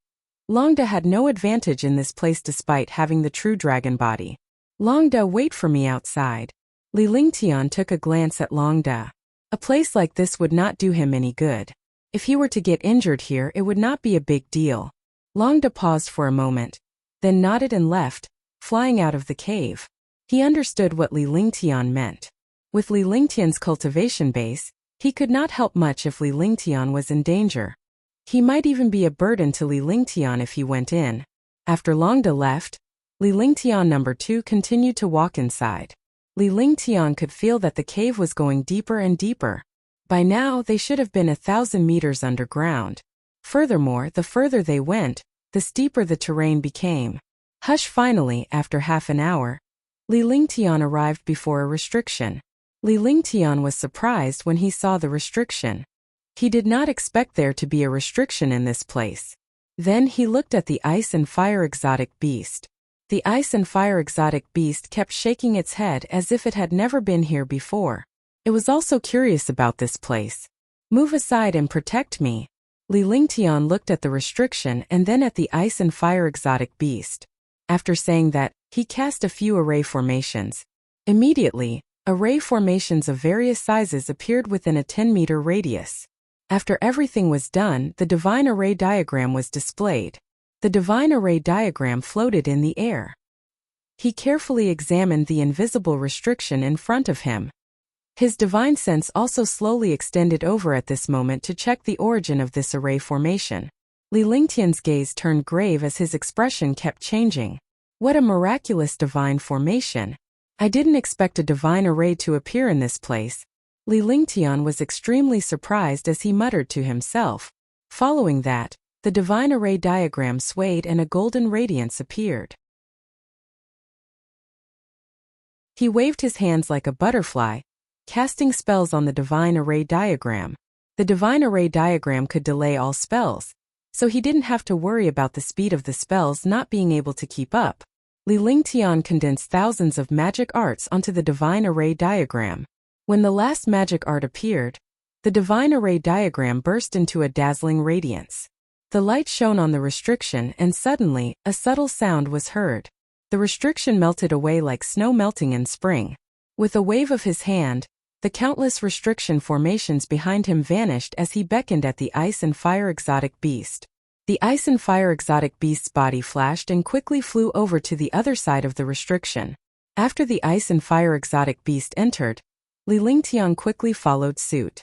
Longda had no advantage in this place despite having the true dragon body. Longda, wait for me outside. Li Lingtian took a glance at Longda. A place like this would not do him any good. If he were to get injured here, it would not be a big deal. Longda paused for a moment, then nodded and left, flying out of the cave. He understood what Li Lingtian meant. With Li Lingtian's cultivation base, he could not help much if Li Lingtian was in danger. He might even be a burden to Li Lingtian if he went in. After Longda left, Li Lingtian No. 2 continued to walk inside. Li Lingtian could feel that the cave was going deeper and deeper. By now, they should have been 1,000 meters underground. Furthermore, the further they went, the steeper the terrain became. Hush! Finally, after half an hour, Li Lingtian arrived before a restriction. Li Lingtian was surprised when he saw the restriction. He did not expect there to be a restriction in this place. Then he looked at the ice and fire exotic beast. The ice and fire exotic beast kept shaking its head as if it had never been here before. It was also curious about this place. Move aside and protect me. Li Lingtian looked at the restriction and then at the ice and fire exotic beast. After saying that, he cast a few array formations. Immediately, array formations of various sizes appeared within a 10-meter radius. After everything was done, the divine array diagram was displayed. The divine array diagram floated in the air. He carefully examined the invisible restriction in front of him. His divine sense also slowly extended over at this moment to check the origin of this array formation. Li Lingtian's gaze turned grave as his expression kept changing. What a miraculous divine formation! I didn't expect a divine array to appear in this place. Li Lingtian was extremely surprised as he muttered to himself. Following that, the divine array diagram swayed and a golden radiance appeared. He waved his hands like a butterfly, casting spells on the divine array diagram. The divine array diagram could delay all spells, so he didn't have to worry about the speed of the spells not being able to keep up. Li Lingtian condensed thousands of magic arts onto the divine array diagram. When the last magic art appeared, the divine array diagram burst into a dazzling radiance. The light shone on the restriction and suddenly, a subtle sound was heard. The restriction melted away like snow melting in spring. With a wave of his hand, the countless restriction formations behind him vanished as he beckoned at the ice and fire exotic beast. The ice and fire exotic beast's body flashed and quickly flew over to the other side of the restriction. After the ice and fire exotic beast entered, Li Lingtian quickly followed suit.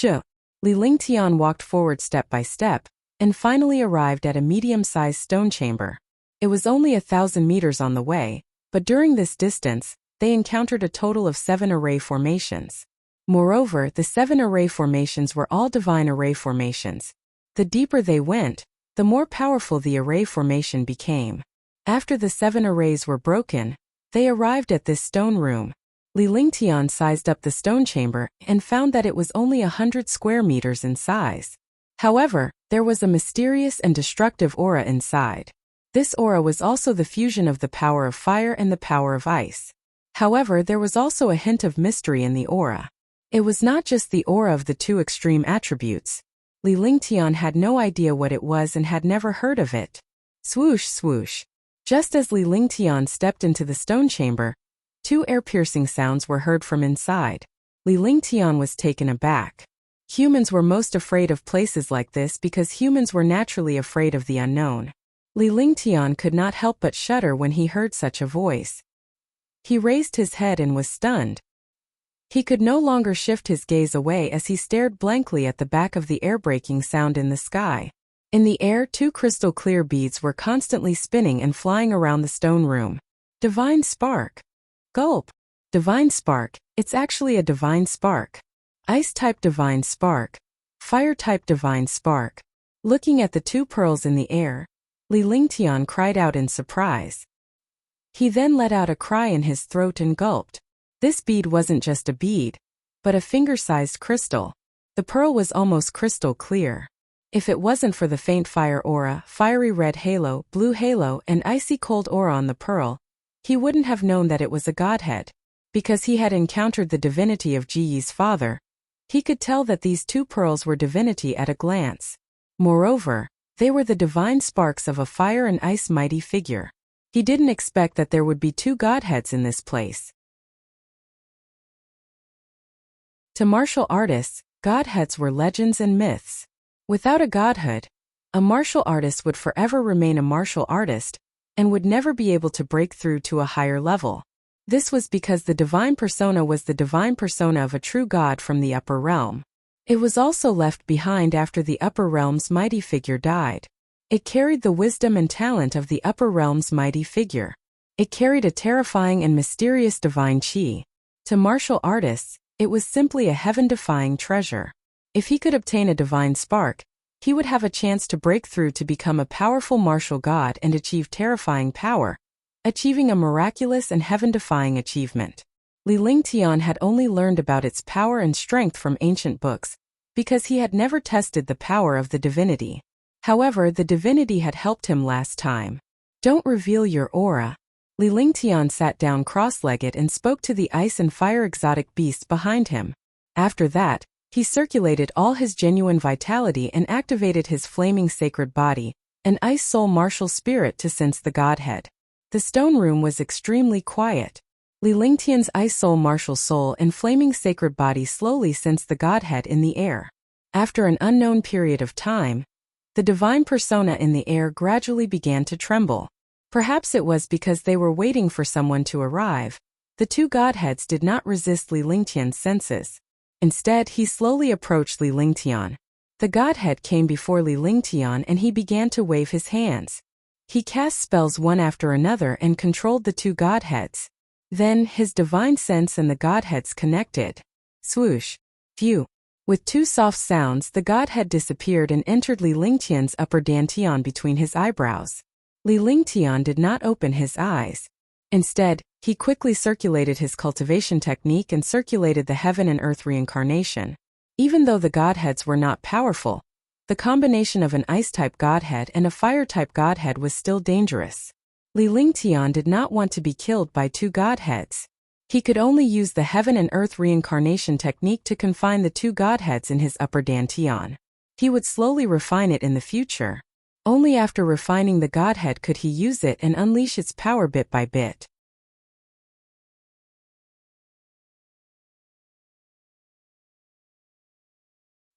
Li Lingtian walked forward step by step, and finally arrived at a medium-sized stone chamber. It was only 1,000 meters on the way, but during this distance, they encountered a total of 7 array formations. Moreover, the 7 array formations were all divine array formations. The deeper they went, the more powerful the array formation became. After the 7 arrays were broken, they arrived at this stone room. Li Lingtian sized up the stone chamber and found that it was only 100 square meters in size. However, there was a mysterious and destructive aura inside. This aura was also the fusion of the power of fire and the power of ice. However, there was also a hint of mystery in the aura. It was not just the aura of the 2 extreme attributes. Li Lingtian had no idea what it was and had never heard of it. Swoosh, swoosh. Just as Li Lingtian stepped into the stone chamber, 2 ear-piercing sounds were heard from inside. Li Lingtian was taken aback. Humans were most afraid of places like this because humans were naturally afraid of the unknown. Li Lingtian could not help but shudder when he heard such a voice. He raised his head and was stunned. He could no longer shift his gaze away as he stared blankly at the back of the air-breaking sound in the sky. In the air, 2 crystal-clear beads were constantly spinning and flying around the stone room. Divine spark. Gulp. Divine spark. It's actually a divine spark. Ice-type divine spark. Fire-type divine spark. Looking at the 2 pearls in the air, Li Lingtian cried out in surprise. He then let out a cry in his throat and gulped. This bead wasn't just a bead, but a finger-sized crystal. The pearl was almost crystal clear. If it wasn't for the faint fire aura, fiery red halo, blue halo, and icy cold aura on the pearl, he wouldn't have known that it was a godhead. Because he had encountered the divinity of Ji Yi's father, He could tell that these two pearls were divinity at a glance. Moreover, they were the divine sparks of a fire and ice mighty figure. He didn't expect that there would be two godheads in this place. To martial artists, godheads were legends and myths. Without a godhood, a martial artist would forever remain a martial artist and would never be able to break through to a higher level. This was because the divine persona was the divine persona of a true god from the upper realm. It was also left behind after the upper realm's mighty figure died. It carried the wisdom and talent of the upper realm's mighty figure. It carried a terrifying and mysterious divine chi. To martial artists, it was simply a heaven-defying treasure. If he could obtain a divine spark, he would have a chance to break through to become a powerful martial god and achieve terrifying power, achieving a miraculous and heaven-defying achievement. Li Lingtian had only learned about its power and strength from ancient books, because he had never tested the power of the divinity. However, the divinity had helped him last time. Don't reveal your aura. Li Lingtian sat down cross-legged and spoke to the ice and fire exotic beasts behind him. After that, he circulated all his genuine vitality and activated his flaming sacred body, an ice soul martial spirit to sense the godhead. The stone room was extremely quiet. Li Lingtian's ice soul martial soul and flaming sacred body slowly sensed the godhead in the air. After an unknown period of time, the divine persona in the air gradually began to tremble. Perhaps it was because they were waiting for someone to arrive. The two godheads did not resist Li Lingtian's senses. Instead, he slowly approached Li Lingtian. The godhead came before Li Lingtian and he began to wave his hands. He cast spells one after another and controlled the two godheads. Then, his divine sense and the godheads connected. Swoosh. Phew. With two soft sounds, the godhead disappeared and entered Li Lingtian's upper dantian between his eyebrows. Li Lingtian did not open his eyes. Instead, he quickly circulated his cultivation technique and circulated the heaven and earth reincarnation. Even though the godheads were not powerful, the combination of an ice-type godhead and a fire-type godhead was still dangerous. Li Lingtian did not want to be killed by two godheads. He could only use the heaven and earth reincarnation technique to confine the two godheads in his upper dantian. He would slowly refine it in the future. Only after refining the godhead could he use it and unleash its power bit by bit.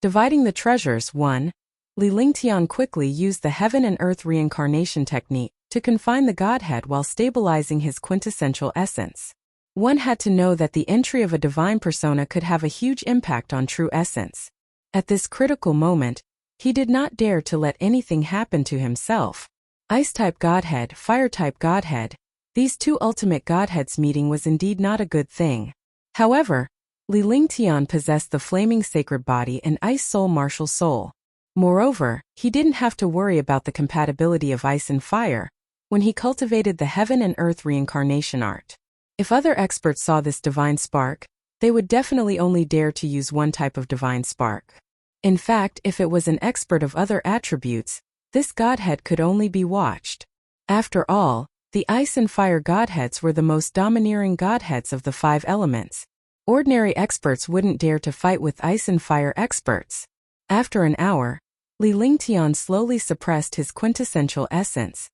Dividing the treasures. 1. Li Lingtian quickly used the heaven and earth reincarnation technique to confine the godhead while stabilizing his quintessential essence. One had to know that the entry of a divine persona could have a huge impact on true essence. At this critical moment, he did not dare to let anything happen to himself. Ice-type godhead, fire-type godhead, these two ultimate godheads meeting was indeed not a good thing. However, Li Lingtian possessed the flaming sacred body and ice soul martial soul. Moreover, he didn't have to worry about the compatibility of ice and fire when he cultivated the heaven and earth reincarnation art. If other experts saw this divine spark, they would definitely only dare to use one type of divine spark. In fact, if it was an expert of other attributes, this godhead could only be watched. After all, the ice and fire godheads were the most domineering godheads of the 5 elements. Ordinary experts wouldn't dare to fight with ice and fire experts. After an hour, Li Lingtian slowly suppressed his quintessential essence.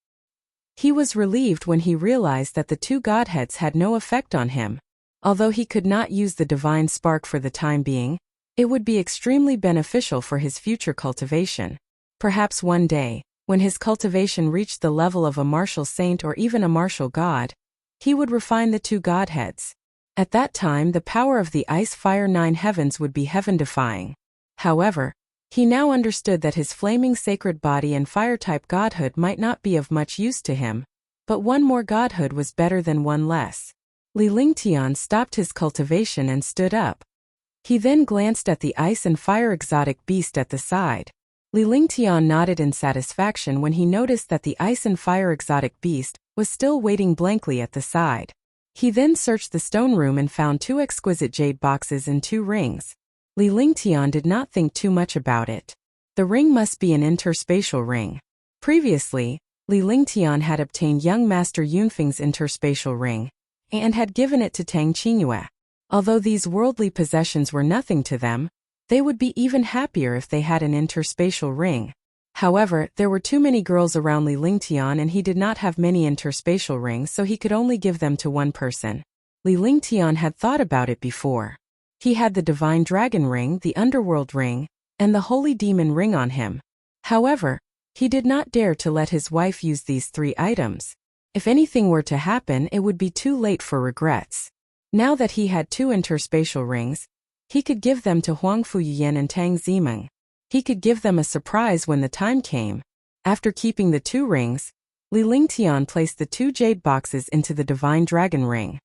He was relieved when he realized that the two godheads had no effect on him. Although he could not use the divine spark for the time being, it would be extremely beneficial for his future cultivation. Perhaps one day, when his cultivation reached the level of a martial saint or even a martial god, he would refine the two godheads. At that time, the power of the ice-fire 9 heavens would be heaven-defying. However, he now understood that his flaming sacred body and fire-type godhood might not be of much use to him, but one more godhood was better than one less. Li Lingtian stopped his cultivation and stood up. He then glanced at the ice and fire exotic beast at the side. Li Lingtian nodded in satisfaction when he noticed that the ice and fire exotic beast was still waiting blankly at the side. He then searched the stone room and found 2 exquisite jade boxes and 2 rings. Li Lingtian did not think too much about it. The ring must be an interspatial ring. Previously, Li Lingtian had obtained young Master Yunfeng's interspatial ring, and had given it to Tang Qingyue. Although these worldly possessions were nothing to them, They would be even happier if they had an interspatial ring. However, there were too many girls around Li Lingtian and he did not have many interspatial rings, so he could only give them to one person. Li Lingtian had thought about it before. He had the Divine Dragon Ring, the Underworld Ring, and the Holy Demon Ring on him. However, he did not dare to let his wife use these 3 items. If anything were to happen, it would be too late for regrets. Now that he had 2 interspatial rings, he could give them to Huang Fuyian and Tang Zimeng. He could give them a surprise when the time came. After keeping the 2 rings, Li Lingtian placed the 2 jade boxes into the Divine Dragon Ring.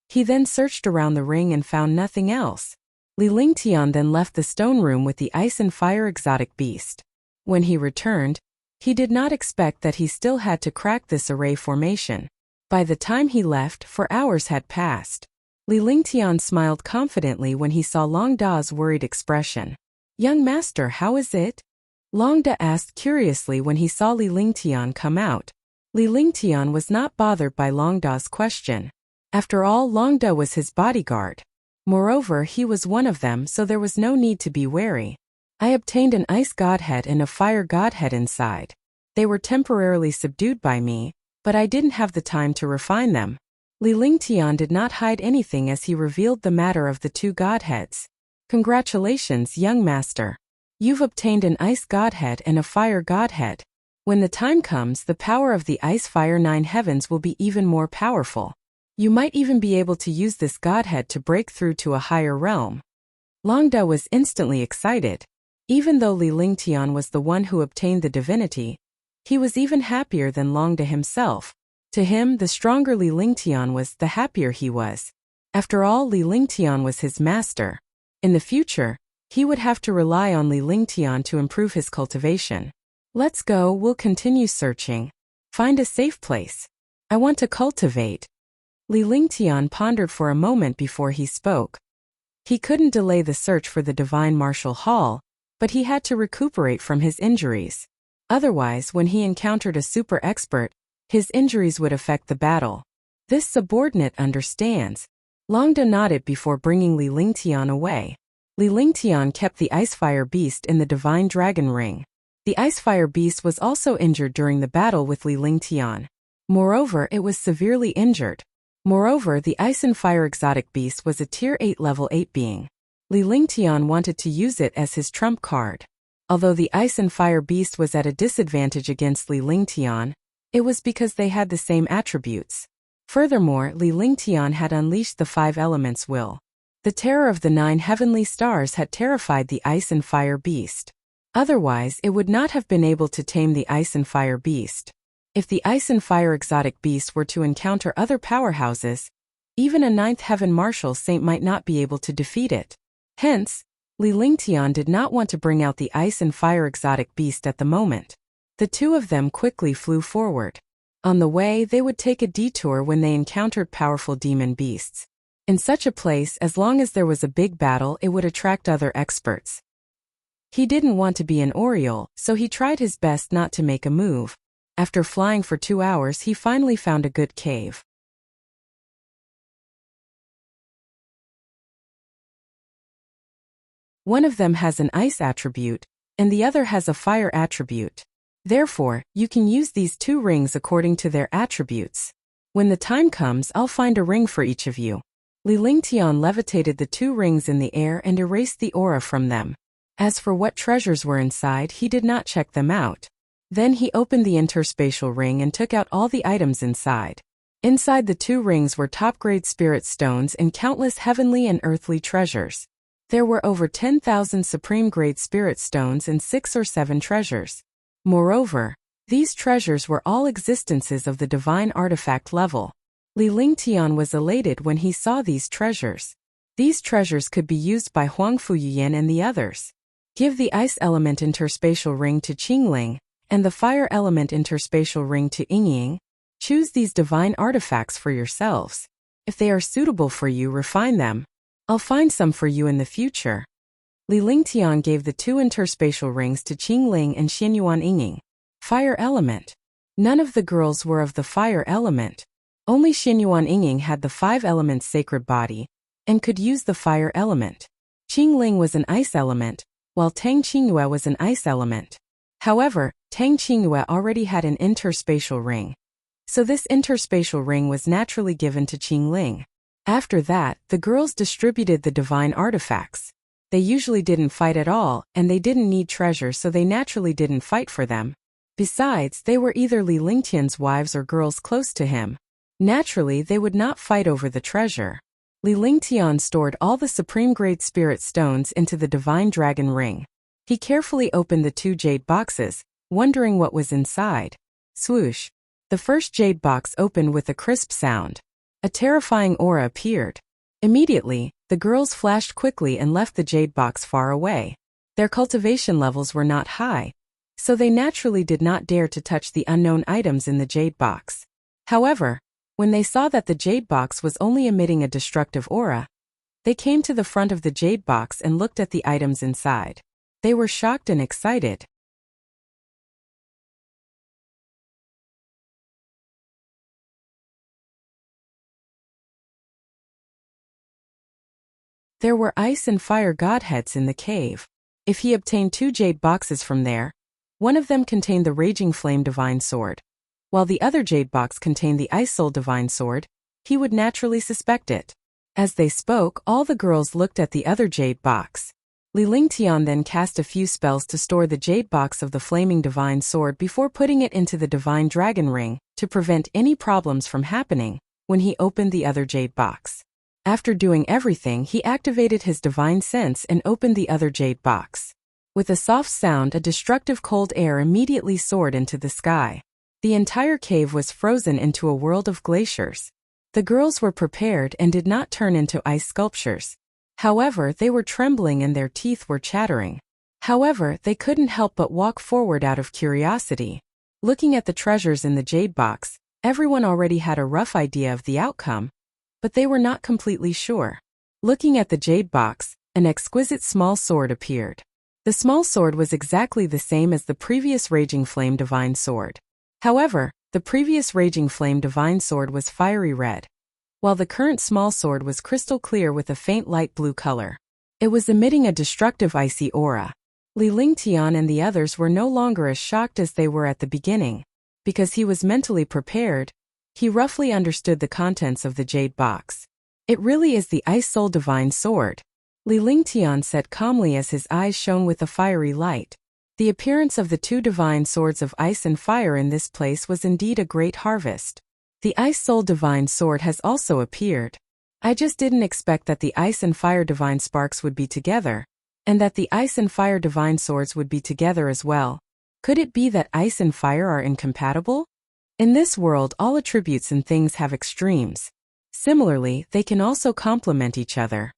He then searched around the ring and found nothing else. Li Lingtian then left the stone room with the ice and fire exotic beast. When he returned, he did not expect that he still had to crack this array formation. By the time he left, 4 hours had passed. Li Lingtian smiled confidently when he saw Long Da's worried expression. "Young master, how is it?" Long Da asked curiously when he saw Li Lingtian come out. Li Lingtian was not bothered by Long Da's question. After all, Long Da was his bodyguard. Moreover, he was one of them, so there was no need to be wary. "I obtained an ice godhead and a fire godhead inside. They were temporarily subdued by me, but I didn't have the time to refine them." Li Lingtian did not hide anything as he revealed the matter of the 2 godheads. "Congratulations, young master. You've obtained an ice godhead and a fire godhead. When the time comes, the power of the ice-fire 9 heavens will be even more powerful. You might even be able to use this godhead to break through to a higher realm." Long Da was instantly excited. Even though Li Lingtian was the one who obtained the divinity, he was even happier than Long Da himself. To him, the stronger Li Lingtian was, the happier he was. After all, Li Lingtian was his master. In the future, he would have to rely on Li Lingtian to improve his cultivation. "Let's go, we'll continue searching. Find a safe place. I want to cultivate." Li Lingtian pondered for a moment before he spoke. He couldn't delay the search for the Divine Martial Hall, but he had to recuperate from his injuries. Otherwise, when he encountered a super expert, his injuries would affect the battle. This subordinate understands. Long Da nodded before bringing Li Lingtian away. Li Lingtian kept the Icefire Beast in the Divine Dragon Ring. The Icefire Beast was also injured during the battle with Li Lingtian. Moreover, it was severely injured. Moreover, the Ice and Fire Exotic Beast was a Tier 8 Level 8 being. Li Lingtian wanted to use it as his trump card. Although the Ice and Fire Beast was at a disadvantage against Li Lingtian, it was because they had the same attributes. Furthermore, Li Lingtian had unleashed the 5 elements will. The terror of the 9 heavenly stars had terrified the Ice and Fire Beast. Otherwise, it would not have been able to tame the Ice and Fire Beast. If the Ice and Fire Exotic Beast were to encounter other powerhouses, even a 9th Heaven Martial Saint might not be able to defeat it. Hence, Li Lingtian did not want to bring out the Ice and Fire Exotic Beast at the moment. The 2 of them quickly flew forward. On the way, they would take a detour when they encountered powerful demon beasts. In such a place, as long as there was a big battle, it would attract other experts. He didn't want to be an Oriole, so he tried his best not to make a move. After flying for 2 hours, he finally found a good cave. One of them has an ice attribute, and the other has a fire attribute. Therefore, you can use these 2 rings according to their attributes. When the time comes, I'll find a ring for each of you. Li Lingtian levitated the 2 rings in the air and erased the aura from them. As for what treasures were inside, he did not check them out. Then he opened the interspatial ring and took out all the items inside. Inside the 2 rings were top-grade spirit stones and countless heavenly and earthly treasures. There were over 10,000 supreme-grade spirit stones and 6 or 7 treasures. Moreover, these treasures were all existences of the divine artifact level. Li Lingtian was elated when he saw these treasures. These treasures could be used by Huang Fuyian and the others. Give the ice element interspatial ring to Qingling, and the fire element interspatial ring to Yingying. Choose these divine artifacts for yourselves. If they are suitable for you, refine them. I'll find some for you in the future. Li Lingtian gave the 2 interspatial rings to Qingling and Xianyuan Yingying. Fire element. None of the girls were of the fire element. Only Xianyuan Yingying had the 5 elements sacred body, and could use the fire element. Qingling was an ice element, while Tang Qingyue was an ice element. However, Tang Qingyue already had an interspatial ring. So this interspatial ring was naturally given to Qingling. After that, the girls distributed the divine artifacts. They usually didn't fight at all, and they didn't need treasure, so they naturally didn't fight for them. Besides, they were either Li Lingtian's wives or girls close to him. Naturally, they would not fight over the treasure. Li Lingtian stored all the supreme-grade spirit stones into the divine dragon ring. He carefully opened the 2 jade boxes, wondering what was inside. Swoosh! The first jade box opened with a crisp sound. A terrifying aura appeared. Immediately, the girls flashed quickly and left the jade box far away. Their cultivation levels were not high, so they naturally did not dare to touch the unknown items in the jade box. However, when they saw that the jade box was only emitting a destructive aura, they came to the front of the jade box and looked at the items inside. They were shocked and excited. There were ice and fire godheads in the cave. If he obtained 2 jade boxes from there, one of them contained the Raging Flame Divine Sword, while the other jade box contained the Ice Soul Divine Sword, he would naturally suspect it. As they spoke, all the girls looked at the other jade box. Li Lingtian then cast a few spells to store the jade box of the Flaming Divine Sword before putting it into the Divine Dragon Ring to prevent any problems from happening when he opened the other jade box. After doing everything, he activated his divine sense and opened the other jade box. With a soft sound, a destructive cold air immediately soared into the sky. The entire cave was frozen into a world of glaciers. The girls were prepared and did not turn into ice sculptures. However, they were trembling and their teeth were chattering. However, they couldn't help but walk forward out of curiosity. Looking at the treasures in the jade box, everyone already had a rough idea of the outcome, but they were not completely sure. Looking at the jade box, an exquisite small sword appeared. The small sword was exactly the same as the previous Raging Flame Divine Sword. However, the previous Raging Flame Divine Sword was fiery red, while the current small sword was crystal clear with a faint light blue color. It was emitting a destructive icy aura. Li Lingtian and the others were no longer as shocked as they were at the beginning. Because he was mentally prepared, he roughly understood the contents of the jade box. It really is the Ice Soul Divine Sword, Li Lingtian said calmly as his eyes shone with a fiery light. The appearance of the 2 divine swords of ice and fire in this place was indeed a great harvest. The Ice Soul Divine Sword has also appeared. I just didn't expect that the Ice and Fire Divine Sparks would be together, and that the Ice and Fire Divine Swords would be together as well. Could it be that ice and fire are incompatible? In this world, all attributes and things have extremes. Similarly, they can also complement each other.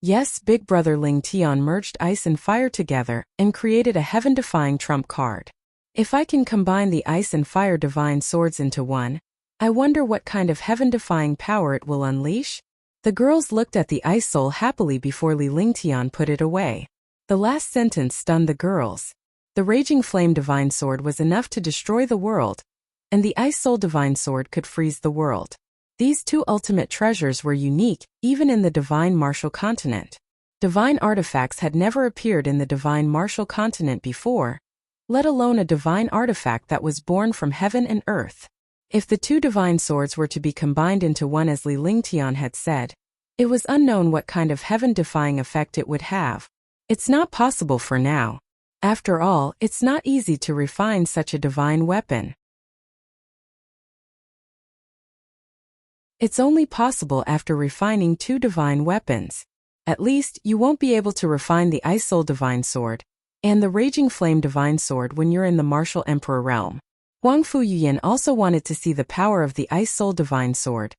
Yes, Big Brother Lingtian merged ice and fire together and created a heaven-defying trump card. If I can combine the ice and fire divine swords into one, I wonder what kind of heaven-defying power it will unleash? The girls looked at the Ice Soul happily before Li Lingtian put it away. The last sentence stunned the girls. The Raging Flame Divine Sword was enough to destroy the world, and the Ice Soul Divine Sword could freeze the world. These 2 ultimate treasures were unique, even in the Divine Martial Continent. Divine artifacts had never appeared in the Divine Martial Continent before, let alone a divine artifact that was born from heaven and earth. If the 2 divine swords were to be combined into one as Li Lingtian had said, it was unknown what kind of heaven-defying effect it would have. It's not possible for now. After all, it's not easy to refine such a divine weapon. It's only possible after refining 2 divine weapons. At least, you won't be able to refine the Ice Soul Divine Sword and the Raging Flame Divine Sword when you're in the Martial Emperor realm. Huang Fuyuyan also wanted to see the power of the Ice Soul Divine Sword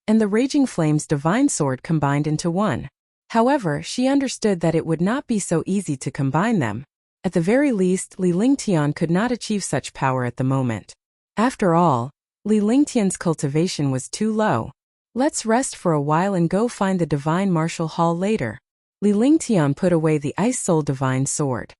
and the Raging Flame's Divine Sword combined into one. However, she understood that it would not be so easy to combine them. At the very least, Li Lingtian could not achieve such power at the moment. After all, Li Lingtian's cultivation was too low. Let's rest for a while and go find the Divine Martial Hall later. Li Lingtian put away the Ice Soul Divine Sword.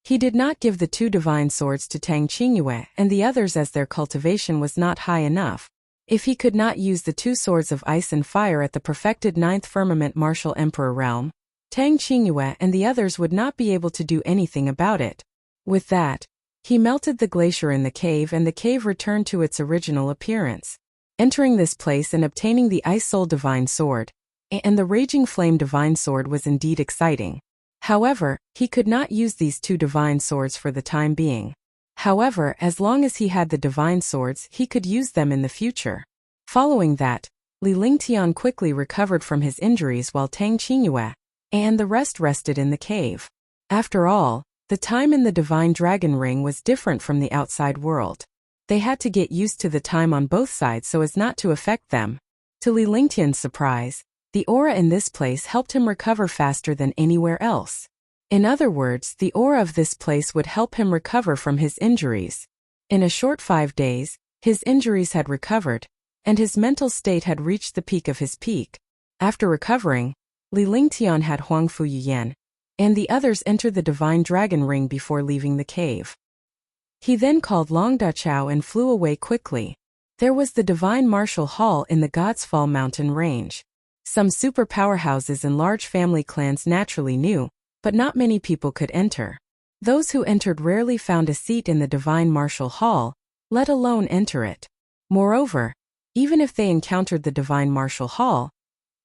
He did not give the 2 divine swords to Tang Qingyue and the others as their cultivation was not high enough. If he could not use the two swords of ice and fire at the perfected ninth firmament martial emperor realm, Tang Qingyue and the others would not be able to do anything about it. With that, he melted the glacier in the cave and the cave returned to its original appearance. Entering this place and obtaining the Ice Soul Divine Sword, and the Raging Flame Divine Sword was indeed exciting. However, he could not use these two divine swords for the time being. However, as long as he had the divine swords, he could use them in the future. Following that, Li Lingtian quickly recovered from his injuries while Tang Qingyue and the rest rested in the cave. After all, the time in the Divine Dragon Ring was different from the outside world. They had to get used to the time on both sides so as not to affect them. To Li Lingtian's surprise, the aura in this place helped him recover faster than anywhere else. In other words, the aura of this place would help him recover from his injuries. In a short 5 days, his injuries had recovered, and his mental state had reached the peak of his peak. After recovering, Li Lingtian had Huangfu Yuyan and the others enter the Divine Dragon Ring before leaving the cave. He then called Long Da Chao and flew away quickly. There was the Divine Martial Hall in the God's Fall mountain range. Some super powerhouses and large family clans naturally knew, but not many people could enter. Those who entered rarely found a seat in the Divine Martial Hall, let alone enter it. Moreover, even if they encountered the Divine Martial Hall,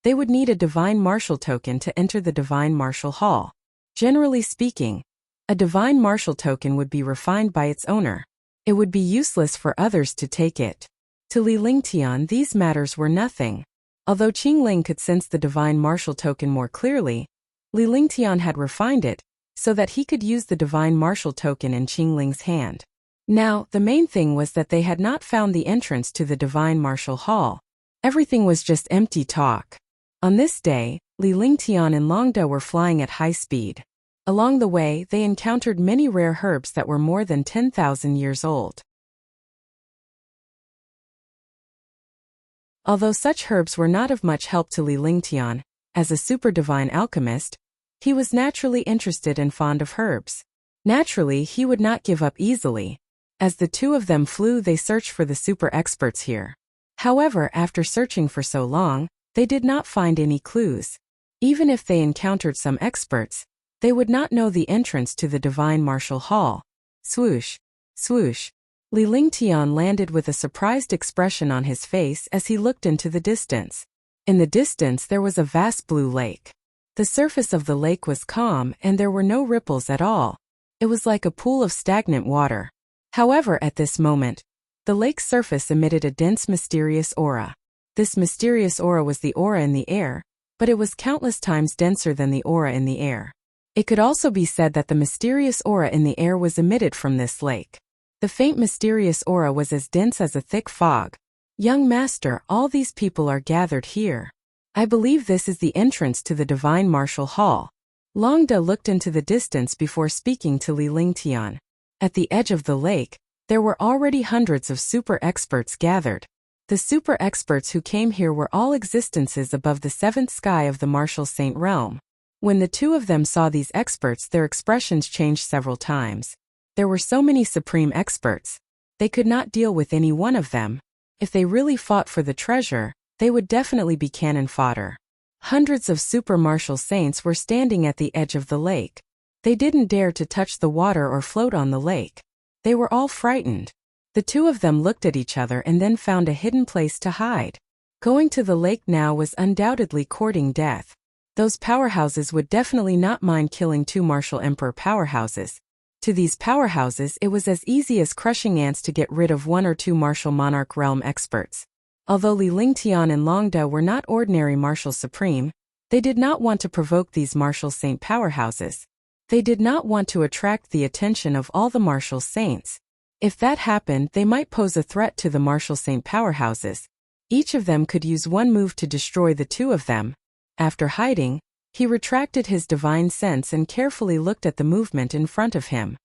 they would need a Divine Martial token to enter the Divine Martial Hall. Generally speaking, a Divine Martial token would be refined by its owner. It would be useless for others to take it. To Li Lingtian, these matters were nothing. Although Qingling could sense the Divine Martial token more clearly, Li Lingtian had refined it so that he could use the Divine Martial token in Qingling's hand. Now, the main thing was that they had not found the entrance to the Divine Martial Hall. Everything was just empty talk. On this day, Li Lingtian and Longda were flying at high speed. Along the way, they encountered many rare herbs that were more than 10,000 years old. Although such herbs were not of much help to Li Lingtian, as a super divine alchemist, he was naturally interested and fond of herbs. Naturally, he would not give up easily. As the two of them flew, they searched for the super experts here. However, after searching for so long, they did not find any clues. Even if they encountered some experts, they would not know the entrance to the Divine Martial Hall. Swoosh, swoosh. Li Lingtian landed with a surprised expression on his face as he looked into the distance. In the distance there was a vast blue lake. The surface of the lake was calm and there were no ripples at all. It was like a pool of stagnant water. However, at this moment, the lake's surface emitted a dense mysterious aura. This mysterious aura was the aura in the air, but it was countless times denser than the aura in the air. It could also be said that the mysterious aura in the air was emitted from this lake. The faint mysterious aura was as dense as a thick fog. Young master, all these people are gathered here. I believe this is the entrance to the Divine Martial Hall. Longda looked into the distance before speaking to Li Lingtian. At the edge of the lake, there were already hundreds of super experts gathered. The super experts who came here were all existences above the seventh sky of the Martial Saint realm. When the two of them saw these experts, their expressions changed several times. There were so many supreme experts. They could not deal with any one of them. If they really fought for the treasure, they would definitely be cannon fodder. Hundreds of super martial saints were standing at the edge of the lake. They didn't dare to touch the water or float on the lake. They were all frightened. The two of them looked at each other and then found a hidden place to hide. Going to the lake now was undoubtedly courting death. Those powerhouses would definitely not mind killing two martial emperor powerhouses. To these powerhouses, it was as easy as crushing ants to get rid of one or two martial monarch realm experts. Although Li Lingtian and Longda were not ordinary martial supreme, they did not want to provoke these martial saint powerhouses. They did not want to attract the attention of all the martial saints. If that happened, they might pose a threat to the martial saint powerhouses. Each of them could use one move to destroy the two of them. After hiding, he retracted his divine sense and carefully looked at the movement in front of him.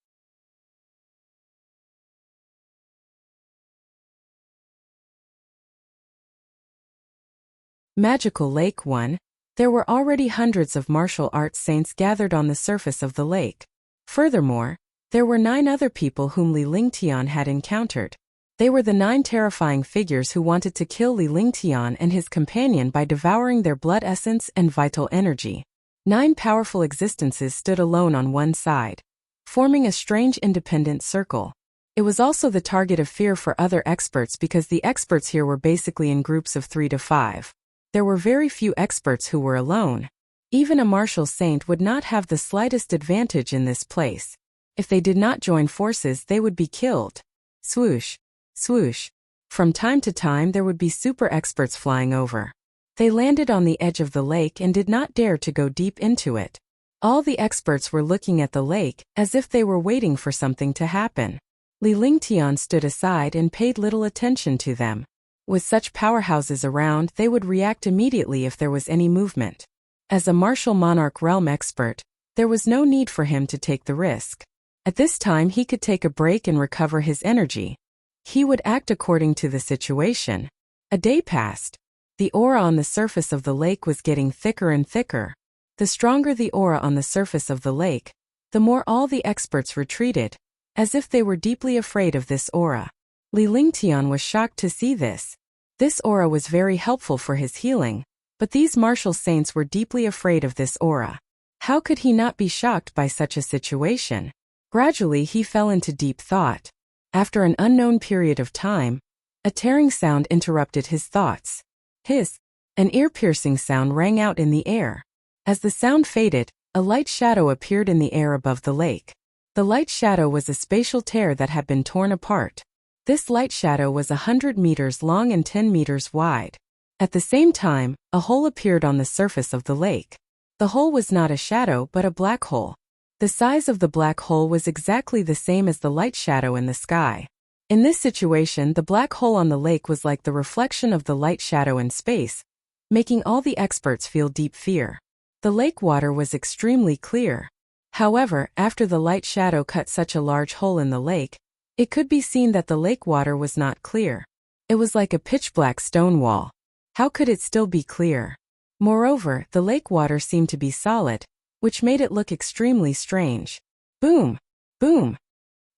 Magical Lake 1. There were already hundreds of martial arts saints gathered on the surface of the lake. Furthermore, there were 9 other people whom Li Lingtian had encountered. They were the 9 terrifying figures who wanted to kill Li Lingtian and his companion by devouring their blood essence and vital energy. 9 powerful existences stood alone on one side, forming a strange independent circle. It was also the target of fear for other experts because the experts here were basically in groups of 3 to 5. There were very few experts who were alone. Even a martial saint would not have the slightest advantage in this place. If they did not join forces, they would be killed. Swoosh, swoosh. From time to time there would be super experts flying over. They landed on the edge of the lake and did not dare to go deep into it. All the experts were looking at the lake, as if they were waiting for something to happen. Li Lingtian stood aside and paid little attention to them. With such powerhouses around, they would react immediately if there was any movement. As a martial monarch realm expert, there was no need for him to take the risk. At this time he could take a break and recover his energy. He would act according to the situation. A day passed. The aura on the surface of the lake was getting thicker and thicker. The stronger the aura on the surface of the lake, the more all the experts retreated, as if they were deeply afraid of this aura. Li Lingtian was shocked to see this. This aura was very helpful for his healing, but these martial saints were deeply afraid of this aura. How could he not be shocked by such a situation? Gradually he fell into deep thought. After an unknown period of time, a tearing sound interrupted his thoughts. Hiss! An ear-piercing sound rang out in the air. As the sound faded, a light shadow appeared in the air above the lake. The light shadow was a spatial tear that had been torn apart. This light shadow was 100 meters long and 10 meters wide. At the same time, a hole appeared on the surface of the lake. The hole was not a shadow but a black hole. The size of the black hole was exactly the same as the light shadow in the sky. In this situation, the black hole on the lake was like the reflection of the light shadow in space, making all the experts feel deep fear. The lake water was extremely clear. However, after the light shadow cut such a large hole in the lake, it could be seen that the lake water was not clear. It was like a pitch-black stone wall. How could it still be clear? Moreover, the lake water seemed to be solid, which made it look extremely strange. Boom! Boom!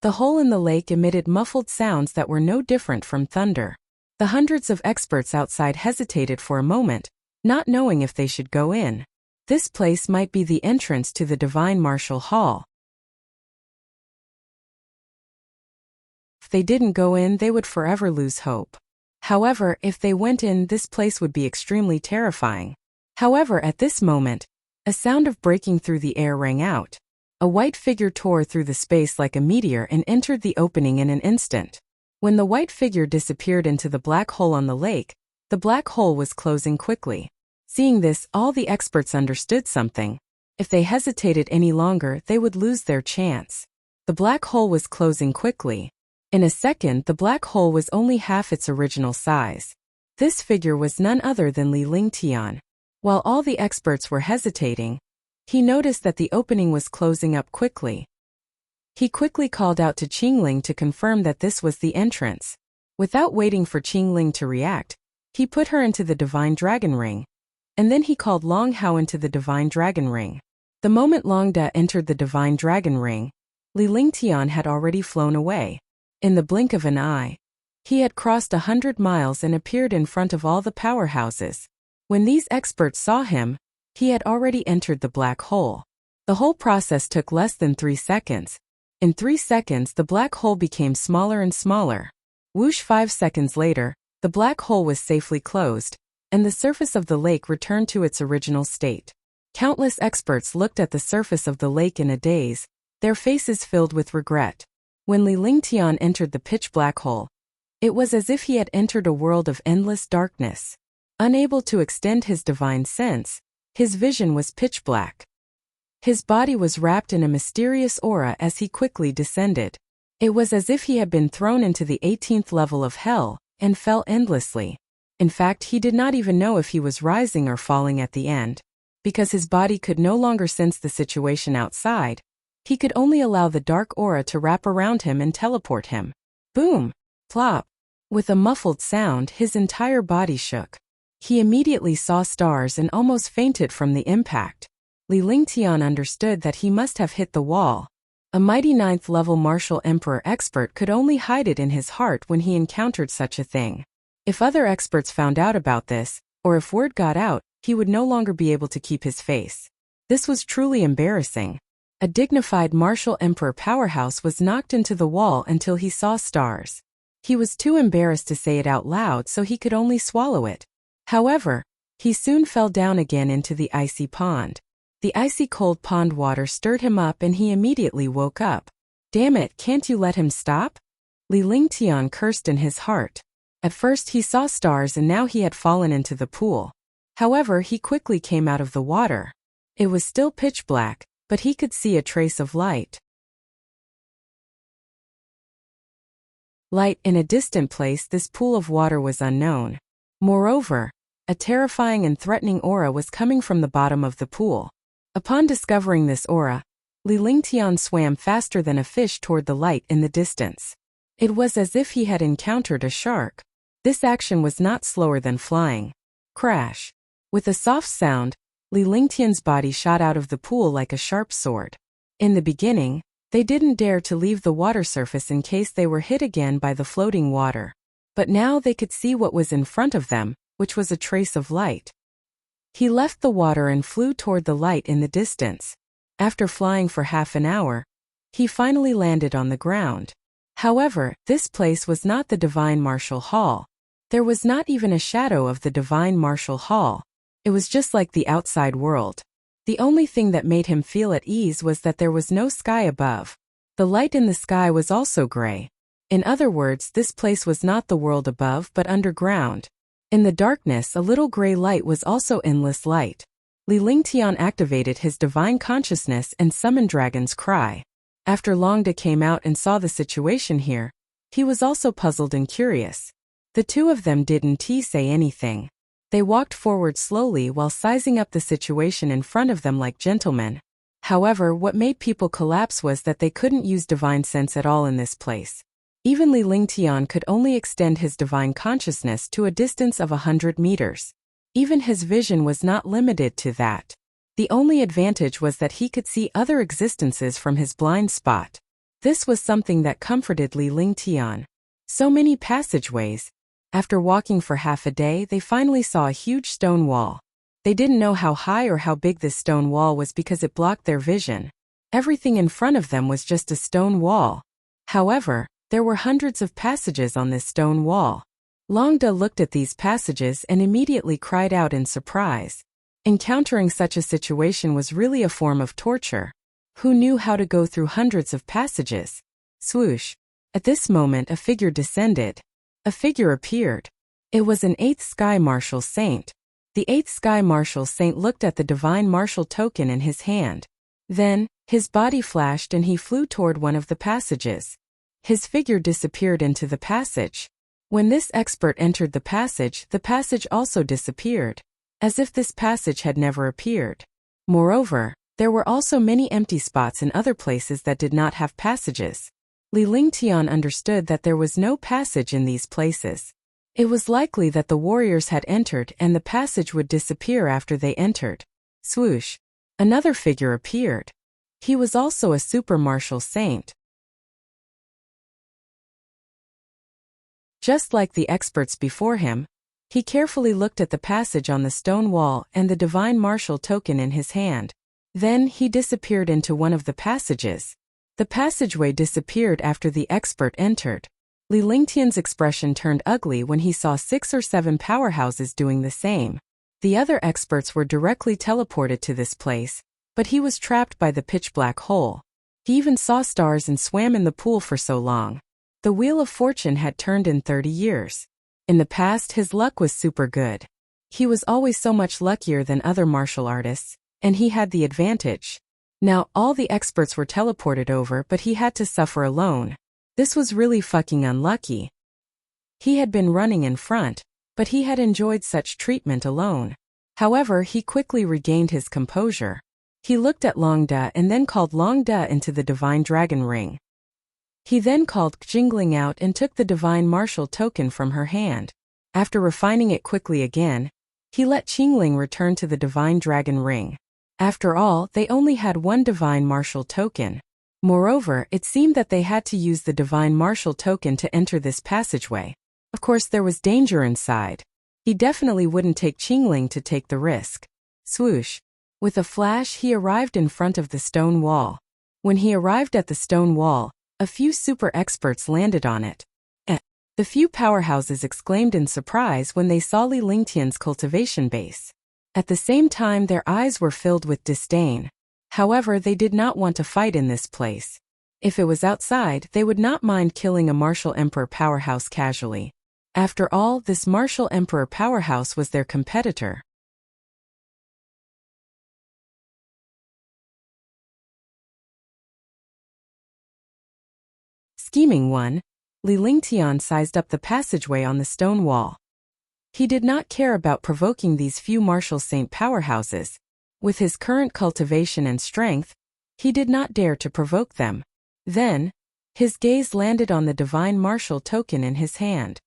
The hole in the lake emitted muffled sounds that were no different from thunder. The hundreds of experts outside hesitated for a moment, not knowing if they should go in. This place might be the entrance to the Divine Martial Hall. If they didn't go in, they would forever lose hope. However, if they went in, this place would be extremely terrifying. However, at this moment, a sound of breaking through the air rang out. A white figure tore through the space like a meteor and entered the opening in an instant. When the white figure disappeared into the black hole on the lake, the black hole was closing quickly. Seeing this, all the experts understood something. If they hesitated any longer, they would lose their chance. The black hole was closing quickly. In a second, the black hole was only half its original size. This figure was none other than Li Lingtian. While all the experts were hesitating, he noticed that the opening was closing up quickly. He quickly called out to Qingling to confirm that this was the entrance. Without waiting for Qingling to react, he put her into the Divine Dragon Ring. And then he called Long Hao into the Divine Dragon Ring. The moment Long Da entered the Divine Dragon Ring, Li Lingtian had already flown away. In the blink of an eye, he had crossed 100 miles and appeared in front of all the powerhouses. When these experts saw him, he had already entered the black hole. The whole process took less than 3 seconds. In 3 seconds, the black hole became smaller and smaller. Whoosh! 5 seconds later, the black hole was safely closed, and the surface of the lake returned to its original state. Countless experts looked at the surface of the lake in a daze, their faces filled with regret. When Li Lingtian entered the pitch-black hole, it was as if he had entered a world of endless darkness. Unable to extend his divine sense, his vision was pitch-black. His body was wrapped in a mysterious aura as he quickly descended. It was as if he had been thrown into the 18th level of hell and fell endlessly. In fact, he did not even know if he was rising or falling at the end. Because his body could no longer sense the situation outside, he could only allow the dark aura to wrap around him and teleport him. Boom! Plop! With a muffled sound, his entire body shook. He immediately saw stars and almost fainted from the impact. Li Lingtian understood that he must have hit the wall. A mighty 9th-level martial emperor expert could only hide it in his heart when he encountered such a thing. If other experts found out about this, or if word got out, he would no longer be able to keep his face. This was truly embarrassing. A dignified martial emperor powerhouse was knocked into the wall until he saw stars. He was too embarrassed to say it out loud, so he could only swallow it. However, he soon fell down again into the icy pond. The icy cold pond water stirred him up and he immediately woke up. Damn it, can't you let him stop? Li Lingtian cursed in his heart. At first he saw stars and now he had fallen into the pool. However, he quickly came out of the water. It was still pitch black, but he could see a trace of light. Light in a distant place. This pool of water was unknown. Moreover, a terrifying and threatening aura was coming from the bottom of the pool. Upon discovering this aura, Li Lingtian swam faster than a fish toward the light in the distance. It was as if he had encountered a shark. This action was not slower than flying. Crash. With a soft sound, Li Lingtian's body shot out of the pool like a sharp sword. In the beginning, they didn't dare to leave the water surface in case they were hit again by the floating water. But now they could see what was in front of them, which was a trace of light. He left the water and flew toward the light in the distance. After flying for half an hour, he finally landed on the ground. However, this place was not the Divine Martial Hall. There was not even a shadow of the Divine Martial Hall. It was just like the outside world. The only thing that made him feel at ease was that there was no sky above. The light in the sky was also gray. In other words, this place was not the world above but underground. In the darkness, a little gray light was also endless light. Li Lingtian activated his divine consciousness and summoned Dragon's Cry. After Longda came out and saw the situation here, he was also puzzled and curious. The two of them didn't say anything. They walked forward slowly while sizing up the situation in front of them like gentlemen. However, what made people collapse was that they couldn't use divine sense at all in this place. Even Li Lingtian could only extend his divine consciousness to a distance of 100 meters. Even his vision was not limited to that. The only advantage was that he could see other existences from his blind spot. This was something that comforted Li Lingtian. So many passageways. After walking for half a day, they finally saw a huge stone wall. They didn't know how high or how big this stone wall was because it blocked their vision. Everything in front of them was just a stone wall. However, there were hundreds of passages on this stone wall. Longda looked at these passages and immediately cried out in surprise. Encountering such a situation was really a form of torture. Who knew how to go through hundreds of passages? Swoosh. At this moment, a figure descended. A figure appeared. It was an 8th Sky Martial Saint. The 8th Sky Martial Saint looked at the Divine Martial Token in his hand. Then, his body flashed and he flew toward one of the passages. His figure disappeared into the passage. When this expert entered the passage also disappeared, as if this passage had never appeared. Moreover, there were also many empty spots in other places that did not have passages. Li Lingtian understood that there was no passage in these places. It was likely that the warriors had entered and the passage would disappear after they entered. Swoosh. Another figure appeared. He was also a super martial saint. Just like the experts before him, he carefully looked at the passage on the stone wall and the Divine Martial Token in his hand. Then he disappeared into one of the passages. The passageway disappeared after the expert entered. Li Lingtian's expression turned ugly when he saw 6 or 7 powerhouses doing the same. The other experts were directly teleported to this place, but he was trapped by the pitch-black hole. He even saw stars and swam in the pool for so long. The Wheel of Fortune had turned in 30 years. In the past, his luck was super good. He was always so much luckier than other martial artists, and he had the advantage. Now, all the experts were teleported over, but he had to suffer alone. This was really fucking unlucky. He had been running in front, but he had enjoyed such treatment alone. However, he quickly regained his composure. He looked at Longda and then called Longda into the Divine Dragon Ring. He then called Jingling out and took the Divine Martial Token from her hand. After refining it quickly again, he let Qingling return to the Divine Dragon Ring. After all, they only had one Divine Martial Token. Moreover, it seemed that they had to use the divine martial token to enter this passageway. Of course, there was danger inside. He definitely wouldn't take Qingling to take the risk. Swoosh. With a flash, he arrived in front of the stone wall. When he arrived at the stone wall, a few super experts landed on it. The few powerhouses exclaimed in surprise when they saw Li Lingtian's cultivation base. At the same time, their eyes were filled with disdain. However, they did not want to fight in this place. If it was outside, they would not mind killing a martial emperor powerhouse casually. After all, this martial emperor powerhouse was their competitor. Scheming 1. Li Lingtian sized up the passageway on the stone wall. He did not care about provoking these few martial saint powerhouses. With his current cultivation and strength, he did not dare to provoke them. Then, his gaze landed on the divine martial token in his hand.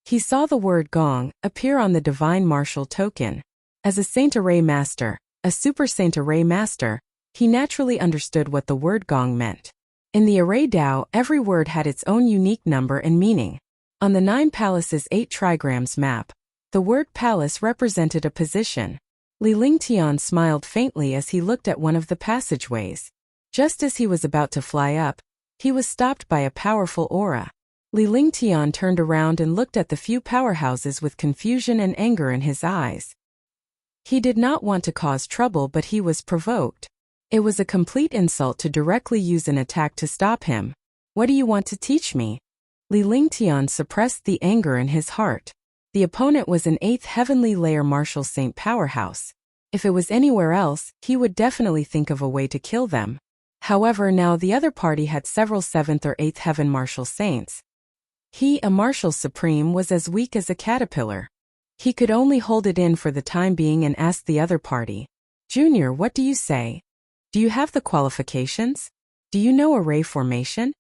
He saw the word Gong appear on the divine martial token. As a Saint Array Master, a Super Saint Array Master, he naturally understood what the word Gong meant. In the Array Dao, every word had its own unique number and meaning. On the 9 Palaces 8 trigrams map, the word palace represented a position. Li Lingtian smiled faintly as he looked at one of the passageways. Just as he was about to fly up, he was stopped by a powerful aura. Li Lingtian turned around and looked at the few powerhouses with confusion and anger in his eyes. He did not want to cause trouble, but he was provoked. It was a complete insult to directly use an attack to stop him. What do you want to teach me? Li Lingtian suppressed the anger in his heart. The opponent was an 8th heavenly layer martial saint powerhouse. If it was anywhere else, he would definitely think of a way to kill them. However, now the other party had several 7th or 8th heaven martial saints. He, a martial supreme, was as weak as a caterpillar. He could only hold it in for the time being and ask the other party, "Junior, what do you say? Do you have the qualifications? Do you know array formation?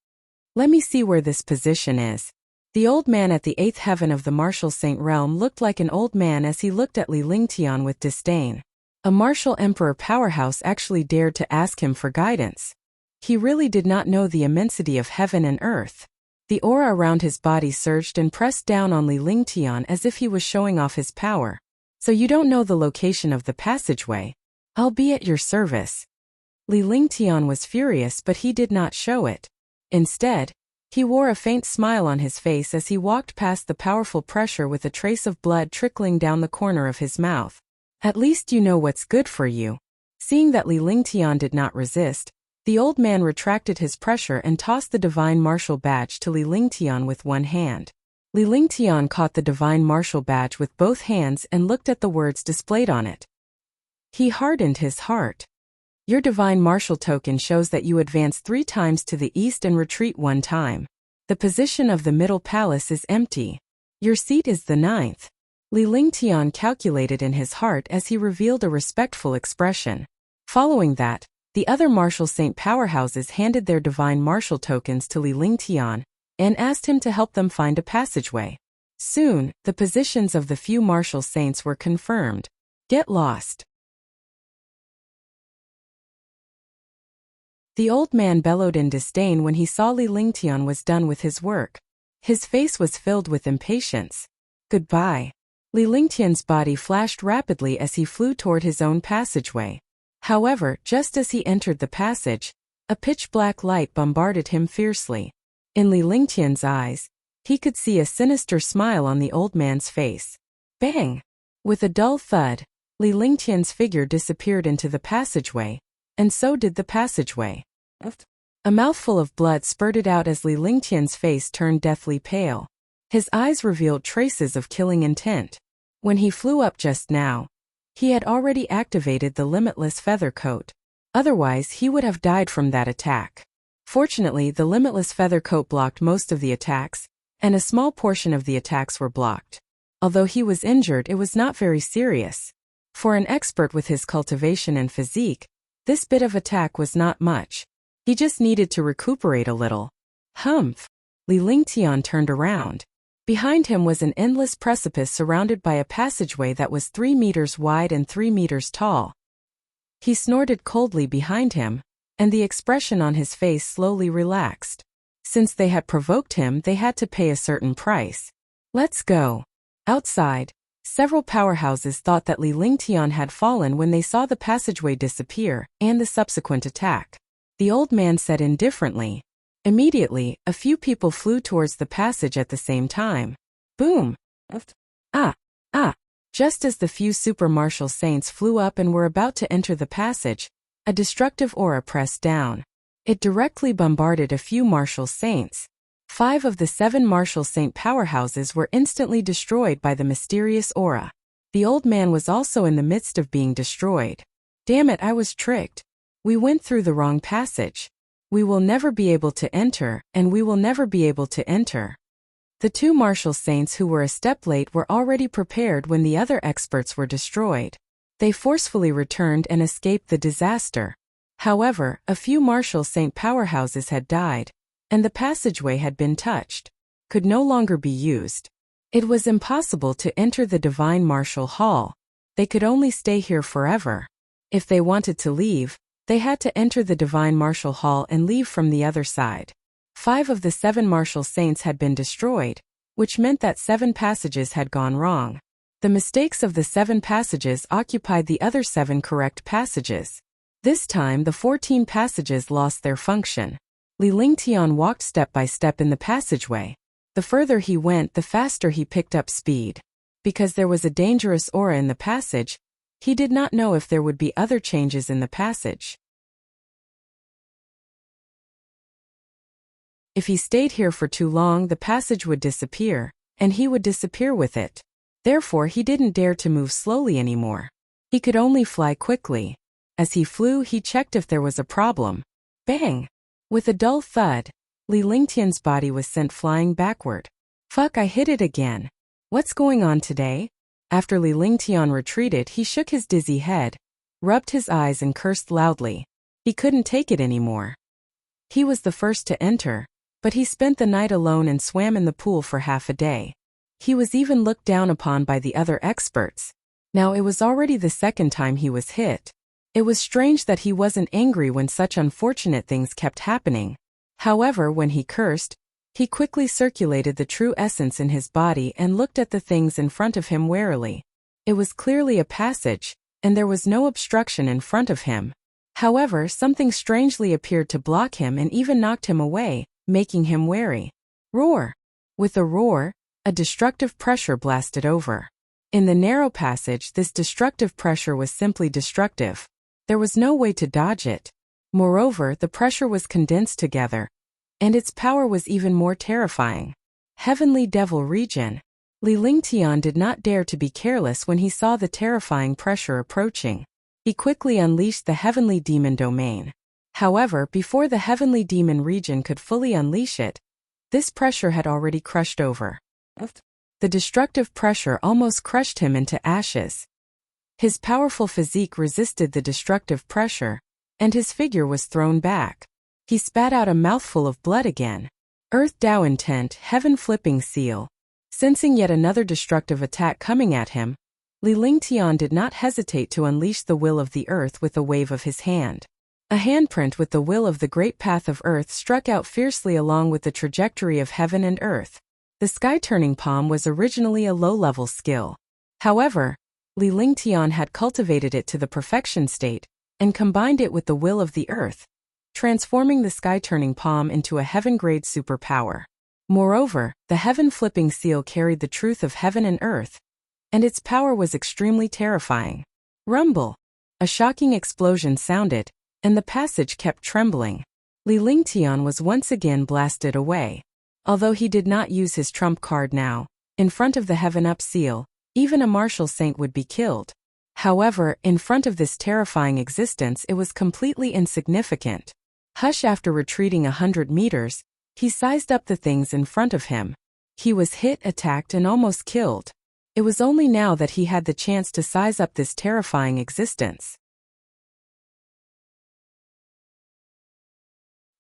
Let me see where this position is." The old man at the 8th heaven of the martial saint realm looked like an old man as he looked at Li Lingtian with disdain. A martial emperor powerhouse actually dared to ask him for guidance. He really did not know the immensity of heaven and earth. The aura around his body surged and pressed down on Li Lingtian as if he was showing off his power. "So you don't know the location of the passageway? I'll be at your service." Li Lingtian was furious, but he did not show it. Instead, he wore a faint smile on his face as he walked past the powerful pressure with a trace of blood trickling down the corner of his mouth. "At least you know what's good for you." Seeing that Li Lingtian did not resist, the old man retracted his pressure and tossed the divine martial badge to Li Lingtian with one hand. Li Lingtian caught the divine martial badge with both hands and looked at the words displayed on it. He hardened his heart. "Your divine martial token shows that you advance 3 times to the east and retreat 1 time. The position of the middle palace is empty. Your seat is the 9th. Li Lingtian calculated in his heart as he revealed a respectful expression. Following that, the other martial saint powerhouses handed their divine martial tokens to Li Lingtian and asked him to help them find a passageway. Soon, the positions of the few martial saints were confirmed. Get lost. The old man bellowed in disdain when he saw Li Lingtian was done with his work. His face was filled with impatience. Goodbye. Li Lingtian's body flashed rapidly as he flew toward his own passageway. However, just as he entered the passage, a pitch-black light bombarded him fiercely. In Li Lingtian's eyes, he could see a sinister smile on the old man's face. Bang! With a dull thud, Li Lingtian's figure disappeared into the passageway, and so did the passageway. A mouthful of blood spurted out as Li Lingtian's face turned deathly pale. His eyes revealed traces of killing intent. When he flew up just now, he had already activated the limitless feather coat. Otherwise, he would have died from that attack. Fortunately, the limitless feather coat blocked most of the attacks, and a small portion of the attacks were blocked. Although he was injured, it was not very serious. For an expert with his cultivation and physique, this bit of attack was not much. He just needed to recuperate a little. Humph! Li Lingtian turned around. Behind him was an endless precipice surrounded by a passageway that was 3 meters wide and 3 meters tall. He snorted coldly behind him, and the expression on his face slowly relaxed. Since they had provoked him, they had to pay a certain price. Let's go. Outside, several powerhouses thought that Li Lingtian had fallen when they saw the passageway disappear and the subsequent attack. The old man said indifferently. Immediately, a few people flew towards the passage at the same time. Boom! Just as the few super martial saints flew up and were about to enter the passage, a destructive aura pressed down. It directly bombarded a few martial saints. 5 of the 7 martial saint powerhouses were instantly destroyed by the mysterious aura. The old man was also in the midst of being destroyed. Damn it, I was tricked. We went through the wrong passage. We will never be able to enter, and we will never be able to enter. The 2 martial saints who were a step late were already prepared when the other experts were destroyed. They forcefully returned and escaped the disaster. However, a few martial saint powerhouses had died, and the passageway had been touched, could no longer be used. It was impossible to enter the Divine Martial Hall. They could only stay here forever. If they wanted to leave, they had to enter the Divine Martial Hall and leave from the other side. 5 of the 7 martial saints had been destroyed, which meant that 7 passages had gone wrong. The mistakes of the 7 passages occupied the other 7 correct passages. This time the 14 passages lost their function. Li Lingtian walked step by step in the passageway. The further he went, the faster he picked up speed. Because there was a dangerous aura in the passage, he did not know if there would be other changes in the passage. If he stayed here for too long, the passage would disappear, and he would disappear with it. Therefore, he didn't dare to move slowly anymore. He could only fly quickly. As he flew, he checked if there was a problem. Bang! With a dull thud, Li Lingtian's body was sent flying backward. Fuck, I hit it again. What's going on today? After Li Lingtian retreated, he shook his dizzy head, rubbed his eyes and cursed loudly. He couldn't take it anymore. He was the first to enter, but he spent the night alone and swam in the pool for half a day. He was even looked down upon by the other experts. Now it was already the second time he was hit. It was strange that he wasn't angry when such unfortunate things kept happening. However, when he cursed, he quickly circulated the true essence in his body and looked at the things in front of him warily. It was clearly a passage, and there was no obstruction in front of him. However, something strangely appeared to block him and even knocked him away, making him wary. Roar! With a roar, a destructive pressure blasted over. In the narrow passage, this destructive pressure was simply destructive. There was no way to dodge it. Moreover, the pressure was condensed together, and its power was even more terrifying. Heavenly Devil Region. Li Lingtian did not dare to be careless when he saw the terrifying pressure approaching. He quickly unleashed the Heavenly Demon Domain. However, before the Heavenly Demon Region could fully unleash it, this pressure had already crushed over. The destructive pressure almost crushed him into ashes. His powerful physique resisted the destructive pressure, and his figure was thrown back. He spat out a mouthful of blood again. Earth Dao Intent, Heaven Flipping Seal. Sensing yet another destructive attack coming at him, Li Lingtian did not hesitate to unleash the will of the earth with a wave of his hand. A handprint with the will of the great path of earth struck out fiercely along with the trajectory of heaven and earth. The sky-turning palm was originally a low-level skill. However, Li Lingtian had cultivated it to the perfection state and combined it with the will of the earth, transforming the sky-turning palm into a heaven-grade superpower. Moreover, the heaven-flipping seal carried the truth of heaven and earth, and its power was extremely terrifying. Rumble! A shocking explosion sounded, and the passage kept trembling. Li Lingtian was once again blasted away. Although he did not use his trump card now, in front of the Heaven Up seal, even a martial saint would be killed. However, in front of this terrifying existence it was completely insignificant. Hush! After retreating 100 meters, he sized up the things in front of him. He was hit, attacked, and almost killed. It was only now that he had the chance to size up this terrifying existence.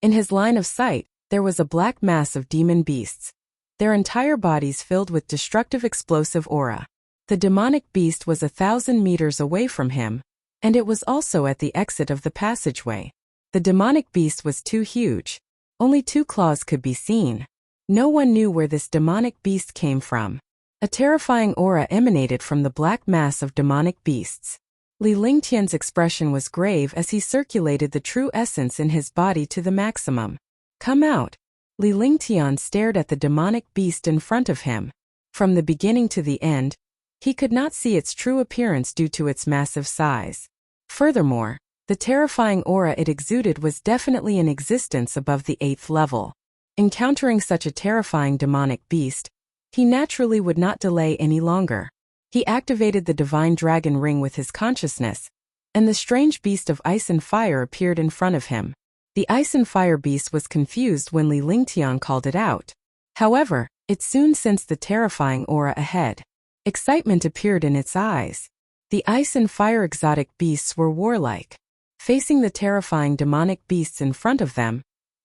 In his line of sight, there was a black mass of demon beasts, their entire bodies filled with destructive explosive aura. The demonic beast was 1,000 meters away from him, and it was also at the exit of the passageway. The demonic beast was too huge. Only 2 claws could be seen. No one knew where this demonic beast came from. A terrifying aura emanated from the black mass of demonic beasts. Li Lingtian's expression was grave as he circulated the true essence in his body to the maximum. Come out. Li Lingtian stared at the demonic beast in front of him. From the beginning to the end, he could not see its true appearance due to its massive size. Furthermore, the terrifying aura it exuded was definitely in existence above the 8th level. Encountering such a terrifying demonic beast, he naturally would not delay any longer. He activated the divine dragon ring with his consciousness, and the strange beast of ice and fire appeared in front of him. The ice and fire beast was confused when Li Lingtian called it out. However, it soon sensed the terrifying aura ahead. Excitement appeared in its eyes. The ice and fire exotic beasts were warlike. Facing the terrifying demonic beasts in front of them,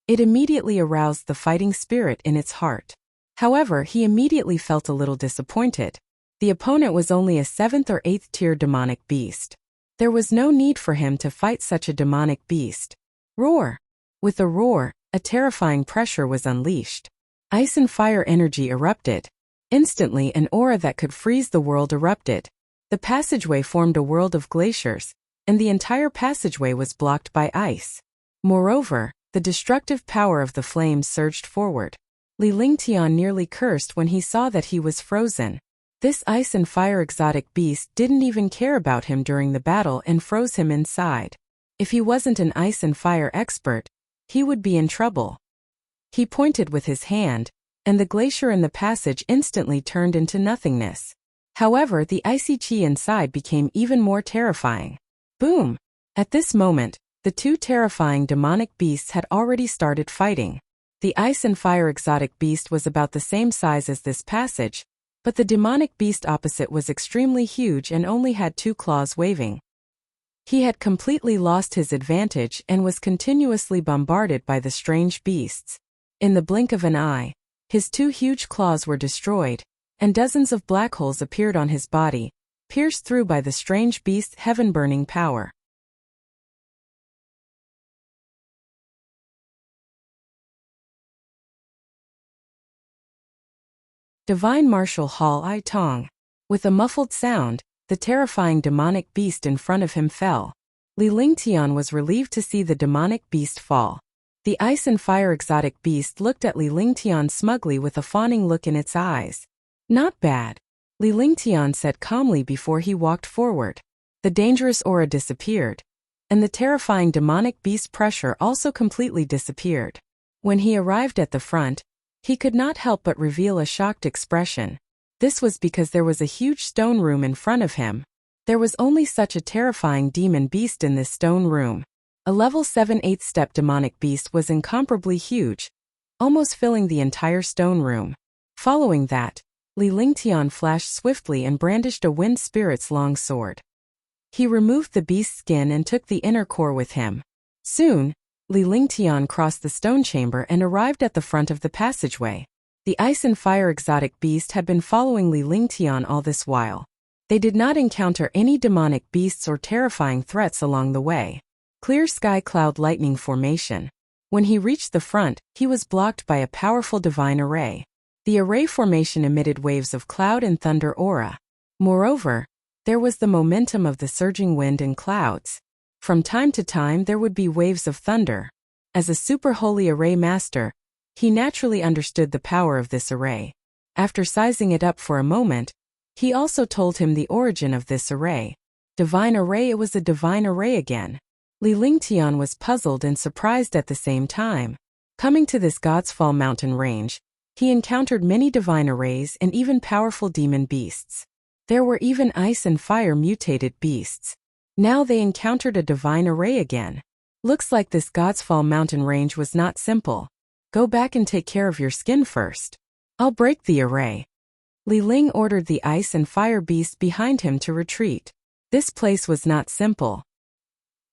it immediately aroused the fighting spirit in its heart. However, he immediately felt a little disappointed. The opponent was only a 7th or 8th tier demonic beast. There was no need for him to fight such a demonic beast. Roar! With a roar, a terrifying pressure was unleashed. Ice and fire energy erupted. Instantly, an aura that could freeze the world erupted. The passageway formed a world of glaciers, and the entire passageway was blocked by ice. Moreover, the destructive power of the flames surged forward. Li Lingtian nearly cursed when he saw that he was frozen. This ice and fire exotic beast didn't even care about him during the battle and froze him inside. If he wasn't an ice and fire expert, he would be in trouble. He pointed with his hand, and the glacier in the passage instantly turned into nothingness. However, the icy chi inside became even more terrifying. Boom! At this moment, the 2 terrifying demonic beasts had already started fighting. The ice and fire exotic beast was about the same size as this passage, but the demonic beast opposite was extremely huge and only had 2 claws waving. He had completely lost his advantage and was continuously bombarded by the strange beasts. In the blink of an eye, his 2 huge claws were destroyed, and dozens of black holes appeared on his body, pierced through by the strange beast's heaven-burning power. Divine Martial Hall I Tong. With a muffled sound, the terrifying demonic beast in front of him fell. Li Lingtian was relieved to see the demonic beast fall. The ice and fire exotic beast looked at Li Lingtian smugly with a fawning look in its eyes. Not bad, Li Lingtian said calmly before he walked forward. The dangerous aura disappeared, and the terrifying demonic beast pressure also completely disappeared. When he arrived at the front, he could not help but reveal a shocked expression. This was because there was a huge stone room in front of him. There was only such a terrifying demon beast in this stone room. A level 7 8th step demonic beast was incomparably huge, almost filling the entire stone room. Following that, Li Lingtian flashed swiftly and brandished a wind spirit's long sword. He removed the beast's skin and took the inner core with him. Soon, Li Lingtian crossed the stone chamber and arrived at the front of the passageway. The ice and fire exotic beast had been following Li Lingtian all this while. They did not encounter any demonic beasts or terrifying threats along the way. Clear sky cloud lightning formation. When he reached the front, he was blocked by a powerful divine array. The array formation emitted waves of cloud and thunder aura. Moreover, there was the momentum of the surging wind and clouds. From time to time there would be waves of thunder. As a super holy array master, he naturally understood the power of this array. After sizing it up for a moment, he also told him the origin of this array. Divine array. It was a divine array again. Li Lingtian was puzzled and surprised at the same time. Coming to this God's Fall mountain range, he encountered many divine arrays and even powerful demon beasts. There were even ice and fire mutated beasts. Now they encountered a divine array again. Looks like this God's Fall mountain range was not simple. Go back and take care of your skin first. I'll break the array. Li Ling ordered the ice and fire beast behind him to retreat. This place was not simple.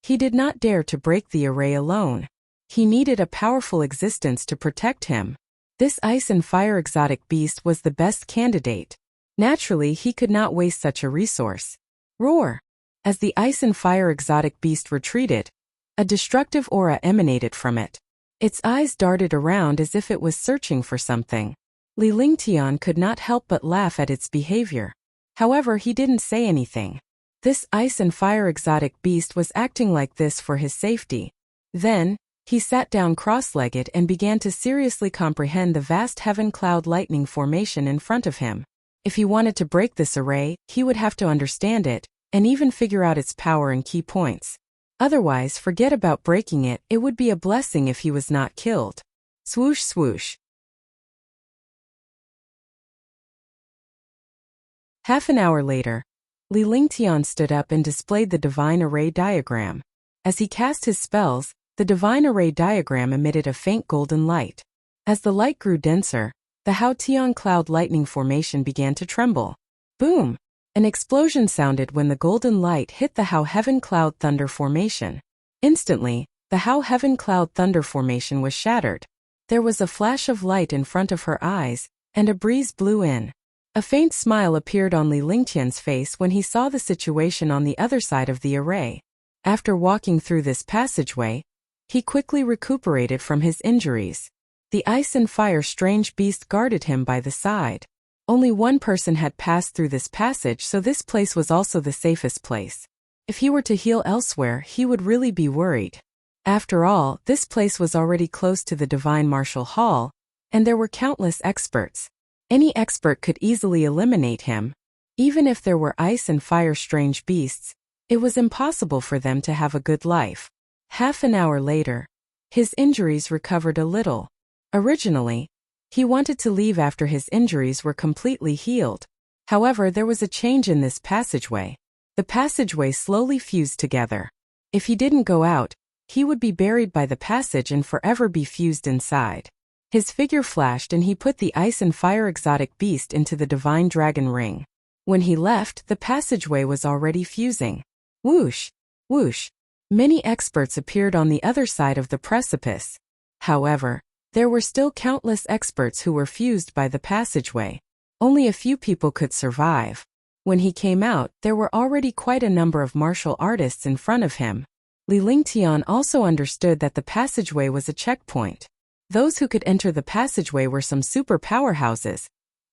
He did not dare to break the array alone. He needed a powerful existence to protect him. This ice and fire exotic beast was the best candidate. Naturally, he could not waste such a resource. Roar! As the ice and fire exotic beast retreated, A destructive aura emanated from it. Its eyes darted around as if it was searching for something. Li Lingtian could not help but laugh at its behavior. However, he didn't say anything. This ice and fire exotic beast was acting like this for his safety. Then, he sat down cross-legged and began to seriously comprehend the vast heaven cloud lightning formation in front of him. If he wanted to break this array, he would have to understand it, and even figure out its power and key points. Otherwise, forget about breaking it, it would be a blessing if he was not killed. Swoosh swoosh. Half an hour later, Li Lingtian stood up and displayed the divine array diagram. As he cast his spells, the divine array diagram emitted a faint golden light. As the light grew denser, the Hao Tian cloud lightning formation began to tremble. Boom! An explosion sounded when the golden light hit the Hao Heaven Cloud Thunder Formation. Instantly, the Hao Heaven Cloud Thunder Formation was shattered. There was a flash of light in front of her eyes, and a breeze blew in. A faint smile appeared on Li Lingtian's face when he saw the situation on the other side of the array. After walking through this passageway, he quickly recuperated from his injuries. The ice and fire strange beast guarded him by the side. Only one person had passed through this passage, so this place was also the safest place. If he were to heal elsewhere, he would really be worried. After all, this place was already close to the Divine Martial Hall, and there were countless experts. Any expert could easily eliminate him. Even if there were ice and fire strange beasts, it was impossible for them to have a good life. Half an hour later, his injuries recovered a little. Originally, he wanted to leave after his injuries were completely healed. However, there was a change in this passageway. The passageway slowly fused together. If he didn't go out, he would be buried by the passage and forever be fused inside. His figure flashed and he put the ice and fire exotic beast into the divine dragon ring. When he left, the passageway was already fusing. Whoosh! Whoosh! Many experts appeared on the other side of the precipice. However, there were still countless experts who were fused by the passageway. Only a few people could survive. When he came out, there were already quite a number of martial artists in front of him. Li Lingtian also understood that the passageway was a checkpoint. Those who could enter the passageway were some super powerhouses,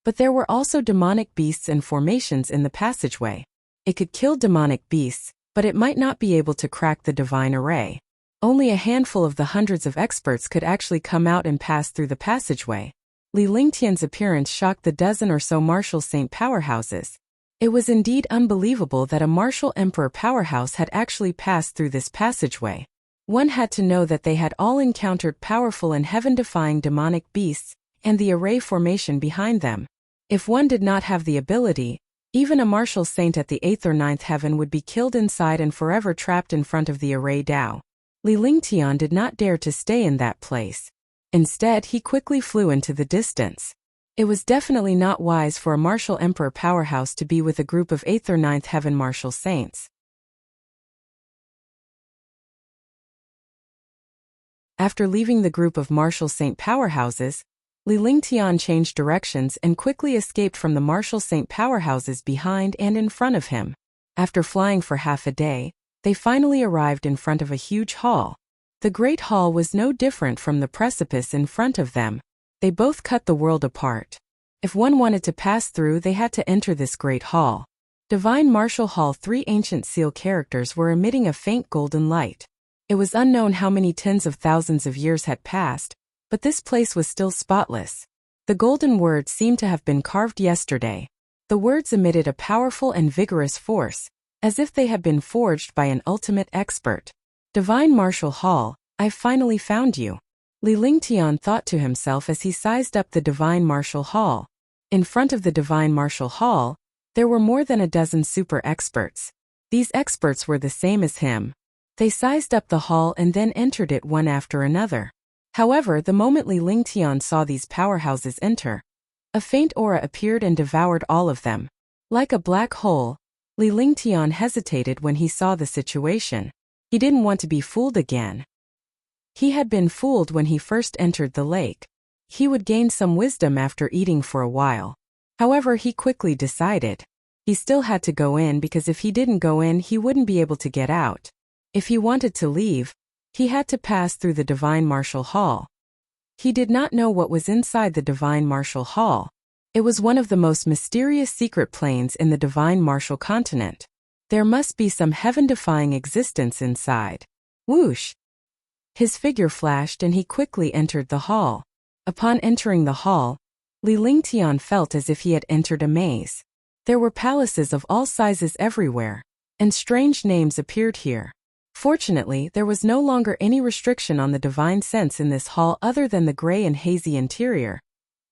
but there were also demonic beasts and formations in the passageway. It could kill demonic beasts, but it might not be able to crack the divine array. Only a handful of the hundreds of experts could actually come out and pass through the passageway. Li Lingtian's appearance shocked the dozen or so martial saint powerhouses. It was indeed unbelievable that a martial emperor powerhouse had actually passed through this passageway. One had to know that they had all encountered powerful and heaven-defying demonic beasts, and the array formation behind them. If one did not have the ability, even a martial saint at the 8th or 9th heaven would be killed inside and forever trapped in front of the array Dao. Li Lingtian did not dare to stay in that place. Instead, he quickly flew into the distance. It was definitely not wise for a martial emperor powerhouse to be with a group of 8th or 9th heaven martial saints. After leaving the group of martial saint powerhouses, Li Lingtian changed directions and quickly escaped from the martial saint powerhouses behind and in front of him. After flying for half a day, they finally arrived in front of a huge hall. The Great Hall was no different from the precipice in front of them. They both cut the world apart. If one wanted to pass through, they had to enter this Great Hall. Divine Martial Hall. 3 ancient seal characters were emitting a faint golden light. It was unknown how many tens of thousands of years had passed, but this place was still spotless. The golden words seemed to have been carved yesterday. The words emitted a powerful and vigorous force, as if they had been forged by an ultimate expert. Divine Martial Hall, I've finally found you. Li Lingtian thought to himself as he sized up the Divine Martial Hall. In front of the Divine Martial Hall, there were more than a dozen super experts. These experts were the same as him. They sized up the hall and then entered it one after another. However, the moment Li Lingtian saw these powerhouses enter, a faint aura appeared and devoured all of them. Like a black hole, Li Lingtian hesitated when he saw the situation. He didn't want to be fooled again. He had been fooled when he first entered the lake. He would gain some wisdom after eating for a while. However, he quickly decided. He still had to go in because if he didn't go in, he wouldn't be able to get out. If he wanted to leave, He had to pass through the Divine Martial Hall. He did not know what was inside the Divine Martial Hall. It was one of the most mysterious secret planes in the Divine Martial Continent. There must be some heaven-defying existence inside. Whoosh! His figure flashed and he quickly entered the hall. Upon entering the hall, Li Lingtian felt as if he had entered a maze. There were palaces of all sizes everywhere, and strange names appeared here. Fortunately, there was no longer any restriction on the divine sense in this hall other than the gray and hazy interior.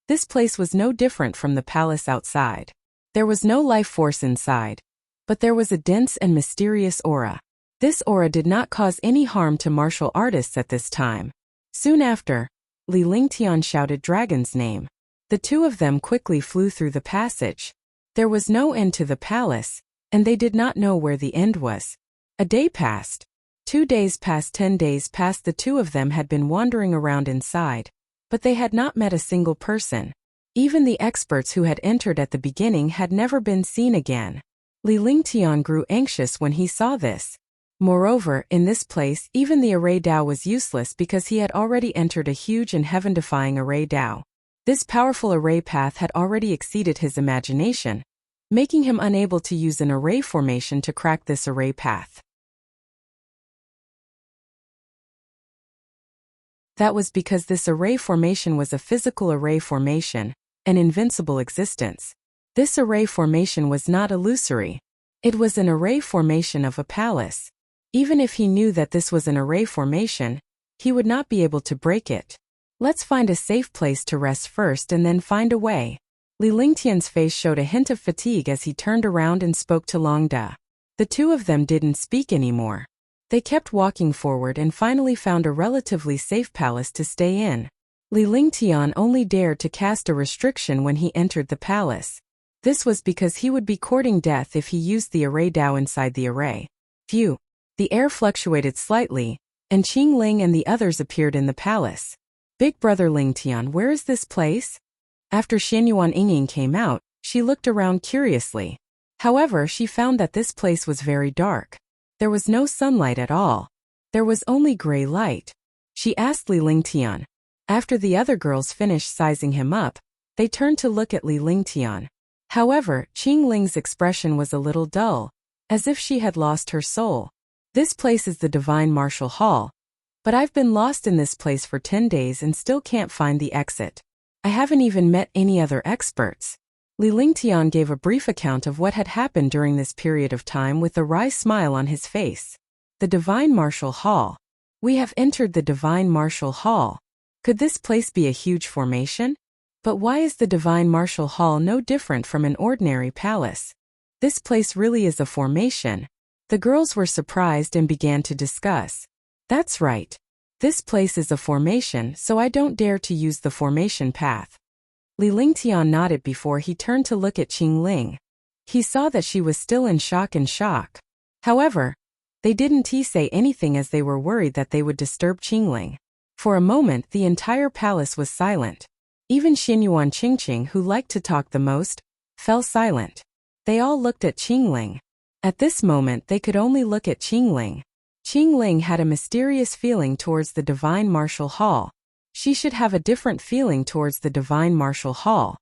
This place was no different from the palace outside. There was no life force inside, but there was a dense and mysterious aura. This aura did not cause any harm to martial artists at this time. Soon after, Li Lingtian shouted Dragon's name. The two of them quickly flew through the passage. There was no end to the palace, and they did not know where the end was. A day passed. 2 days passed, 10 days passed. The two of them had been wandering around inside, but they had not met a single person. Even the experts who had entered at the beginning had never been seen again. Li Lingtian grew anxious when he saw this. Moreover, in this place, even the array Dao was useless because he had already entered a huge and heaven-defying array Dao. This powerful array path had already exceeded his imagination, making him unable to use an array formation to crack this array path. That was because this array formation was a physical array formation, an invincible existence. This array formation was not illusory. It was an array formation of a palace. Even if he knew that this was an array formation, he would not be able to break it. Let's find a safe place to rest first and then find a way. Li Lingtian's face showed a hint of fatigue as he turned around and spoke to Long Da. The two of them didn't speak anymore. They kept walking forward and finally found a relatively safe palace to stay in. Li Lingtian only dared to cast a restriction when he entered the palace. This was because he would be courting death if he used the array Dao inside the array. Phew! The air fluctuated slightly, and Qing Ling and the others appeared in the palace. Big brother Lingtian, where is this place? After Xianyuan Yingying came out, she looked around curiously. However, she found that this place was very dark. There was no sunlight at all. There was only gray light. She asked Li Lingtian. After the other girls finished sizing him up, they turned to look at Li Lingtian. However, Qing Ling's expression was a little dull, as if she had lost her soul. This place is the Divine Martial Hall, but I've been lost in this place for 10 days and still can't find the exit. I haven't even met any other experts. Li Lingtian gave a brief account of what had happened during this period of time with a wry smile on his face. The Divine Martial Hall. We have entered the Divine Martial Hall. Could this place be a huge formation? But why is the Divine Martial Hall no different from an ordinary palace? This place really is a formation. The girls were surprised and began to discuss. That's right. This place is a formation, so I don't dare to use the formation path. Li Lingtian nodded before he turned to look at Qing Ling. He saw that she was still in shock. However, they didn't say anything as they were worried that they would disturb Qing Ling. For a moment, the entire palace was silent. Even Xianyuan Qingqing, who liked to talk the most, fell silent. They all looked at Qing Ling. At this moment, they could only look at Qing Ling. Qing Ling had a mysterious feeling towards the Divine Martial Hall. She should have a different feeling towards the Divine Martial Hall.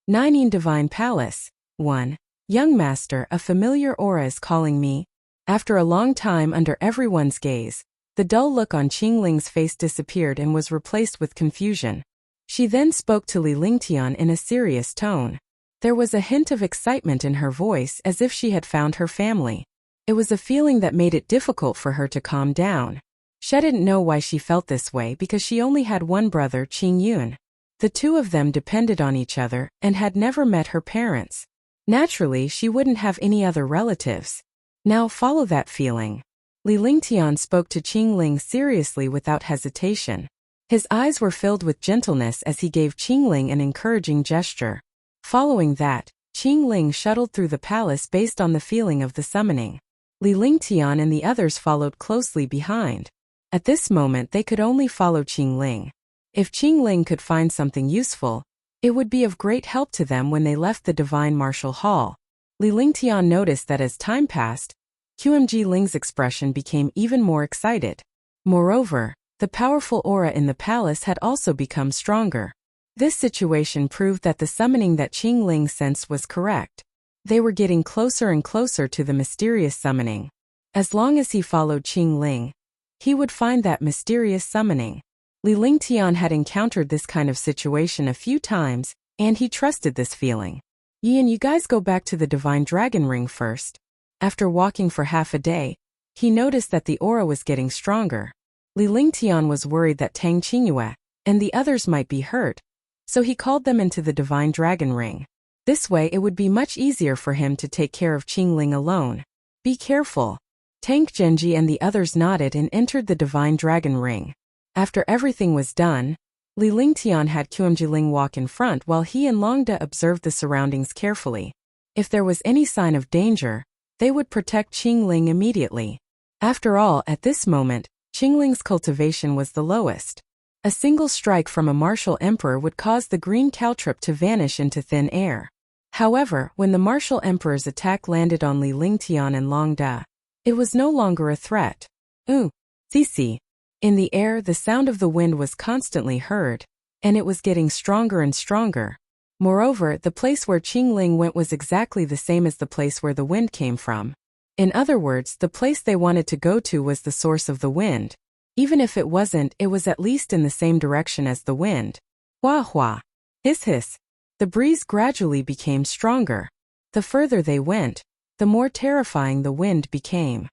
Nining Divine Palace. 1. Young Master, a familiar aura is calling me. After a long time under everyone's gaze, the dull look on Qing Ling's face disappeared and was replaced with confusion. She then spoke to Li Lingtian in a serious tone. There was a hint of excitement in her voice as if she had found her family. It was a feeling that made it difficult for her to calm down. She didn't know why she felt this way because she only had one brother, Qing Yun. The two of them depended on each other and had never met her parents. Naturally, she wouldn't have any other relatives. Now follow that feeling. Li Lingtian spoke to Qing Ling seriously without hesitation. His eyes were filled with gentleness as he gave Qing Ling an encouraging gesture. Following that, Qing Ling shuttled through the palace based on the feeling of the summoning. Li Lingtian and the others followed closely behind. At this moment they could only follow Qing Ling. If Qing Ling could find something useful, It would be of great help to them when they left the divine martial hall. Li Lingtian noticed that as time passed, QMG Ling's expression became even more excited. Moreover, the powerful aura in the palace had also become stronger. This situation proved that the summoning that Qing Ling sensed was correct. They were getting closer and closer to the mysterious summoning. As long as he followed Qing Ling, he would find that mysterious summoning. Li Lingtian had encountered this kind of situation a few times, and he trusted this feeling. Yin, you guys go back to the Divine Dragon Ring first. After walking for half a day, he noticed that the aura was getting stronger. Li Lingtian was worried that Tang Qingyue and the others might be hurt, so he called them into the Divine Dragon Ring. This way it would be much easier for him to take care of Qing Ling alone. Be careful. Tang Genji and the others nodded and entered the Divine Dragon Ring. After everything was done, Li Lingtian had QMG Ling walk in front while he and Longda observed the surroundings carefully. If there was any sign of danger, they would protect Qing Ling immediately. After all, at this moment, Qing Ling's cultivation was the lowest. A single strike from a martial emperor would cause the green caltrip to vanish into thin air. However, when the martial emperor's attack landed on Li Lingtian and Longda, it was no longer a threat. Cici. In the air, the sound of the wind was constantly heard, and it was getting stronger and stronger. Moreover, the place where Qing Ling went was exactly the same as the place where the wind came from. In other words, the place they wanted to go to was the source of the wind. Even if it wasn't, it was at least in the same direction as the wind. Hua hua. Hiss hiss. The breeze gradually became stronger. The further they went, the more terrifying the wind became.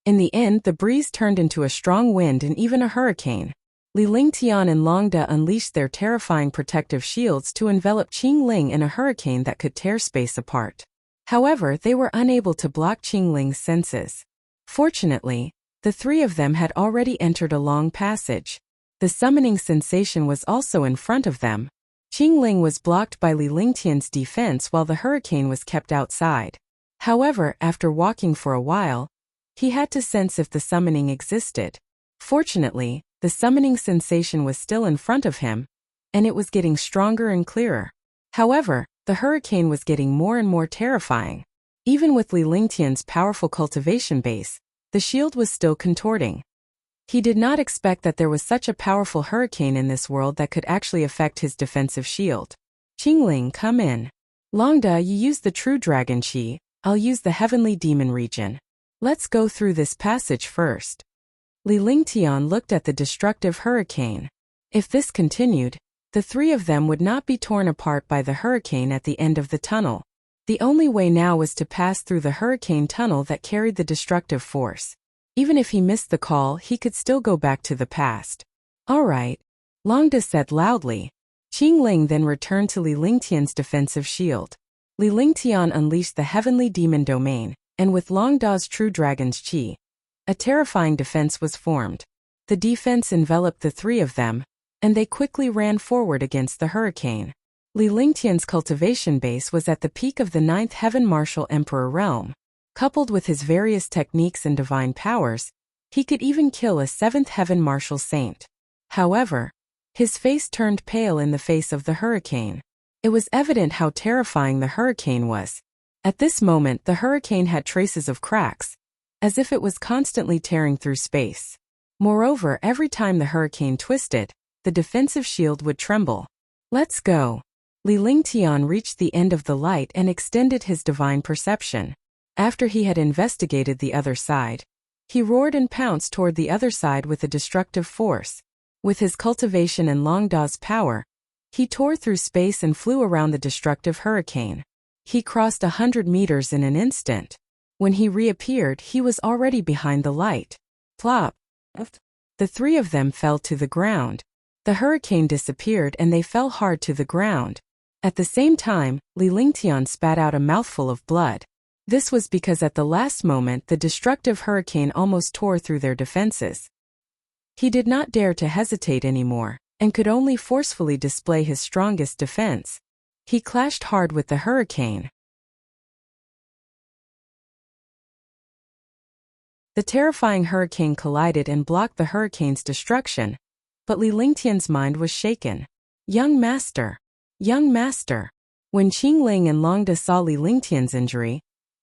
In the end, the breeze turned into a strong wind and even a hurricane. Li Lingtian and Longda unleashed their terrifying protective shields to envelop Qing Ling in a hurricane that could tear space apart. However, they were unable to block Qing Ling's senses. Fortunately, the three of them had already entered a long passage. The summoning sensation was also in front of them. Qing Ling was blocked by Li Lingtian's defense while the hurricane was kept outside. However, after walking for a while, he had to sense if the summoning existed. Fortunately, the summoning sensation was still in front of him, and it was getting stronger and clearer. However, the hurricane was getting more and more terrifying. Even with Li Lingtian's powerful cultivation base, the shield was still contorting. He did not expect that there was such a powerful hurricane in this world that could actually affect his defensive shield. Qing Ling, come in. Longda, you use the true dragon chi, I'll use the heavenly demon region. Let's go through this passage first. Li Lingtian looked at the destructive hurricane. If this continued, the three of them would not be torn apart by the hurricane at the end of the tunnel. The only way now was to pass through the hurricane tunnel that carried the destructive force. Even if he missed the call, he could still go back to the past. All right, Longda said loudly. Qing Ling then returned to Li Lingtian's defensive shield. Li Lingtian unleashed the heavenly demon domain, and with Longda's true dragon's chi, a terrifying defense was formed. The defense enveloped the three of them, and they quickly ran forward against the hurricane. Li Lingtian's cultivation base was at the peak of the 9th Heaven Martial Emperor realm. Coupled with his various techniques and divine powers, he could even kill a 7th Heaven Martial Saint. However, his face turned pale in the face of the hurricane. It was evident how terrifying the hurricane was. At this moment, the hurricane had traces of cracks, as if it was constantly tearing through space. Moreover, every time the hurricane twisted, the defensive shield would tremble. Let's go. Li Lingtian reached the end of the light and extended his divine perception. After he had investigated the other side, he roared and pounced toward the other side with a destructive force. With his cultivation and Longda's power, he tore through space and flew around the destructive hurricane. He crossed 100 meters in an instant. When he reappeared, he was already behind the light. Plop! The three of them fell to the ground. The hurricane disappeared and they fell hard to the ground. At the same time, Li Lingtian spat out a mouthful of blood. This was because at the last moment the destructive hurricane almost tore through their defenses. He did not dare to hesitate anymore, and could only forcefully display his strongest defense. He clashed hard with the hurricane. The terrifying hurricane collided and blocked the hurricane's destruction, But Li Lingtian's mind was shaken. Young master. Young master. When Qingling and Longda saw Li Lingtian's injury,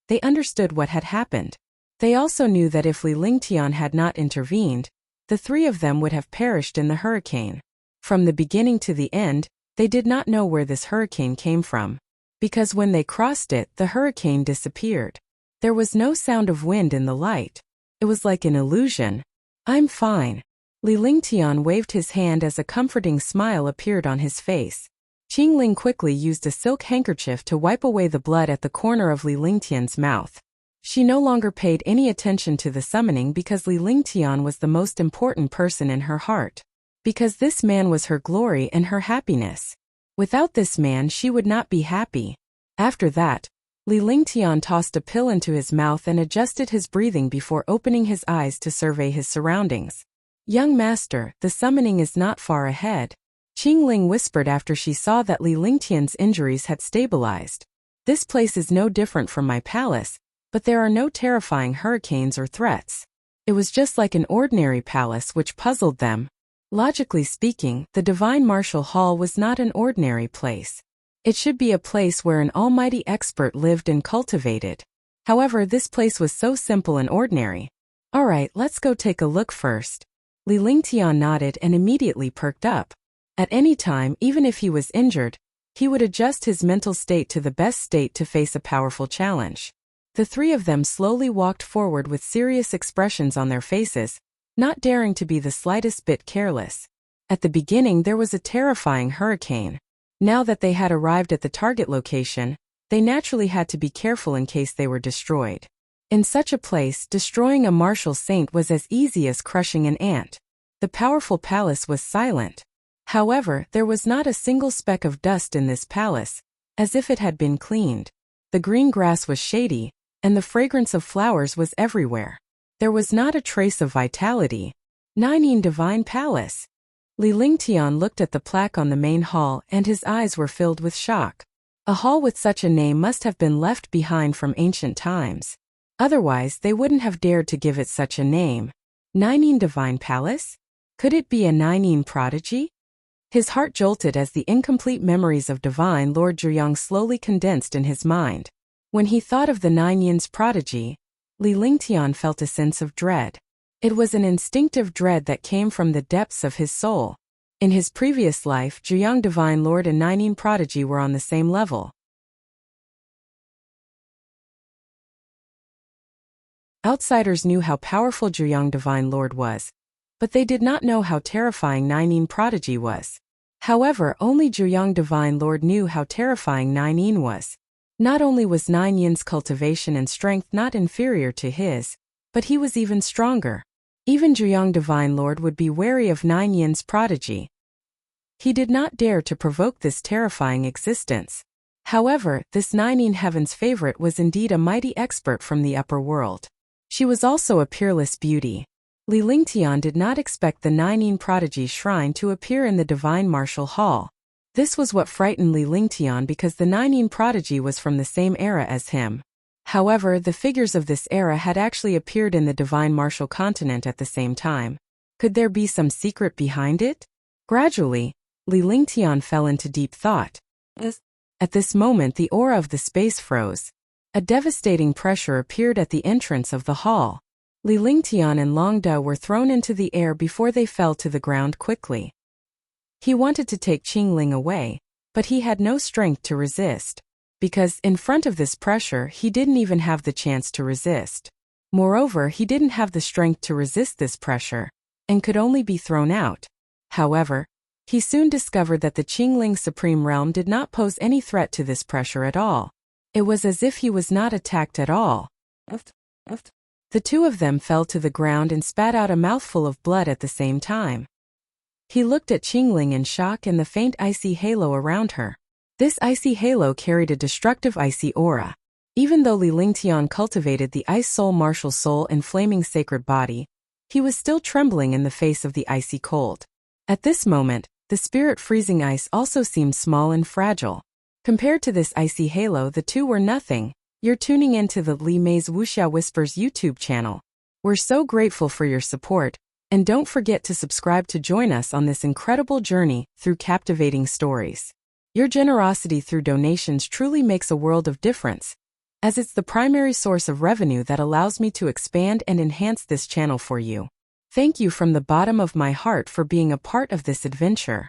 they understood what had happened. They also knew that if Li Lingtian had not intervened, the three of them would have perished in the hurricane. From the beginning to the end, they did not know where this hurricane came from, because when they crossed it, the hurricane disappeared. There was no sound of wind in the light. It was like an illusion. I'm fine. Li Lingtian waved his hand as a comforting smile appeared on his face. Qingling quickly used a silk handkerchief to wipe away the blood at the corner of Li Lingtian's mouth. She no longer paid any attention to the summoning because Li Lingtian was the most important person in her heart. Because this man was her glory and her happiness. Without this man she would not be happy. After that, Li Lingtian tossed a pill into his mouth and adjusted his breathing before opening his eyes to survey his surroundings. Young master, the summoning is not far ahead. Qingling whispered after she saw that Li Lingtian's injuries had stabilized. This place is no different from my palace, but there are no terrifying hurricanes or threats. It was just like an ordinary palace which puzzled them. Logically speaking, the Divine Martial Hall was not an ordinary place. It should be a place where an almighty expert lived and cultivated. However, this place was so simple and ordinary. Alright, let's go take a look first. Li Lingtian nodded and immediately perked up. At any time, even if he was injured, he would adjust his mental state to the best state to face a powerful challenge. The three of them slowly walked forward with serious expressions on their faces, not daring to be the slightest bit careless. At the beginning there was a terrifying hurricane. Now that they had arrived at the target location, they naturally had to be careful in case they were destroyed. In such a place, destroying a martial saint was as easy as crushing an ant. The powerful palace was silent. However, there was not a single speck of dust in this palace, as if it had been cleaned. The green grass was shady, and the fragrance of flowers was everywhere. There was not a trace of vitality. Ninein Divine Palace. Li Lingtian looked at the plaque on the main hall and his eyes were filled with shock. A hall with such a name must have been left behind from ancient times. Otherwise, they wouldn't have dared to give it such a name. Ninein Divine Palace? Could it be a Ninein prodigy? His heart jolted as the incomplete memories of Divine Lord Zhuyang slowly condensed in his mind. When he thought of the Ninein's prodigy, Li Lingtian felt a sense of dread. It was an instinctive dread that came from the depths of his soul. In his previous life, Zhuyang Divine Lord and Ninein prodigy were on the same level. Outsiders knew how powerful Zhuyang Divine Lord was, but they did not know how terrifying Ninein prodigy was. However, only Zhuyang Divine Lord knew how terrifying Ninein was. Not only was Ninein's cultivation and strength not inferior to his, but he was even stronger. Even Zhuyang Divine Lord would be wary of Ninein's prodigy. He did not dare to provoke this terrifying existence. However, this Ninein Heaven's favorite was indeed a mighty expert from the upper world. She was also a peerless beauty. Li Lingtian did not expect the Ninein prodigy shrine to appear in the Divine Martial Hall. This was what frightened Li Lingtian because the Ninein prodigy was from the same era as him. However, the figures of this era had actually appeared in the Divine Martial Continent at the same time. Could there be some secret behind it? Gradually, Li Lingtian fell into deep thought. At this moment the aura of the space froze. A devastating pressure appeared at the entrance of the hall. Li Lingtian and Longda were thrown into the air before they fell to the ground quickly. He wanted to take Qingling away, but he had no strength to resist. Because, in front of this pressure, he didn't even have the chance to resist. Moreover, he didn't have the strength to resist this pressure, and could only be thrown out. However, he soon discovered that the Qingling Supreme Realm did not pose any threat to this pressure at all. It was as if he was not attacked at all. The two of them fell to the ground and spat out a mouthful of blood at the same time. He looked at Qingling in shock and the faint icy halo around her. This icy halo carried a destructive icy aura. Even though Li Lingtian cultivated the Ice Soul Martial Soul and Flaming Sacred Body, he was still trembling in the face of the icy cold. At this moment, the spirit freezing ice also seemed small and fragile. Compared to this icy halo, the two were nothing. You're tuning into the Li Mei's Wuxia Whispers YouTube channel. We're so grateful for your support, And don't forget to subscribe to join us on this incredible journey through captivating stories. Your generosity through donations truly makes a world of difference, as it's the primary source of revenue that allows me to expand and enhance this channel for you. Thank you from the bottom of my heart for being a part of this adventure.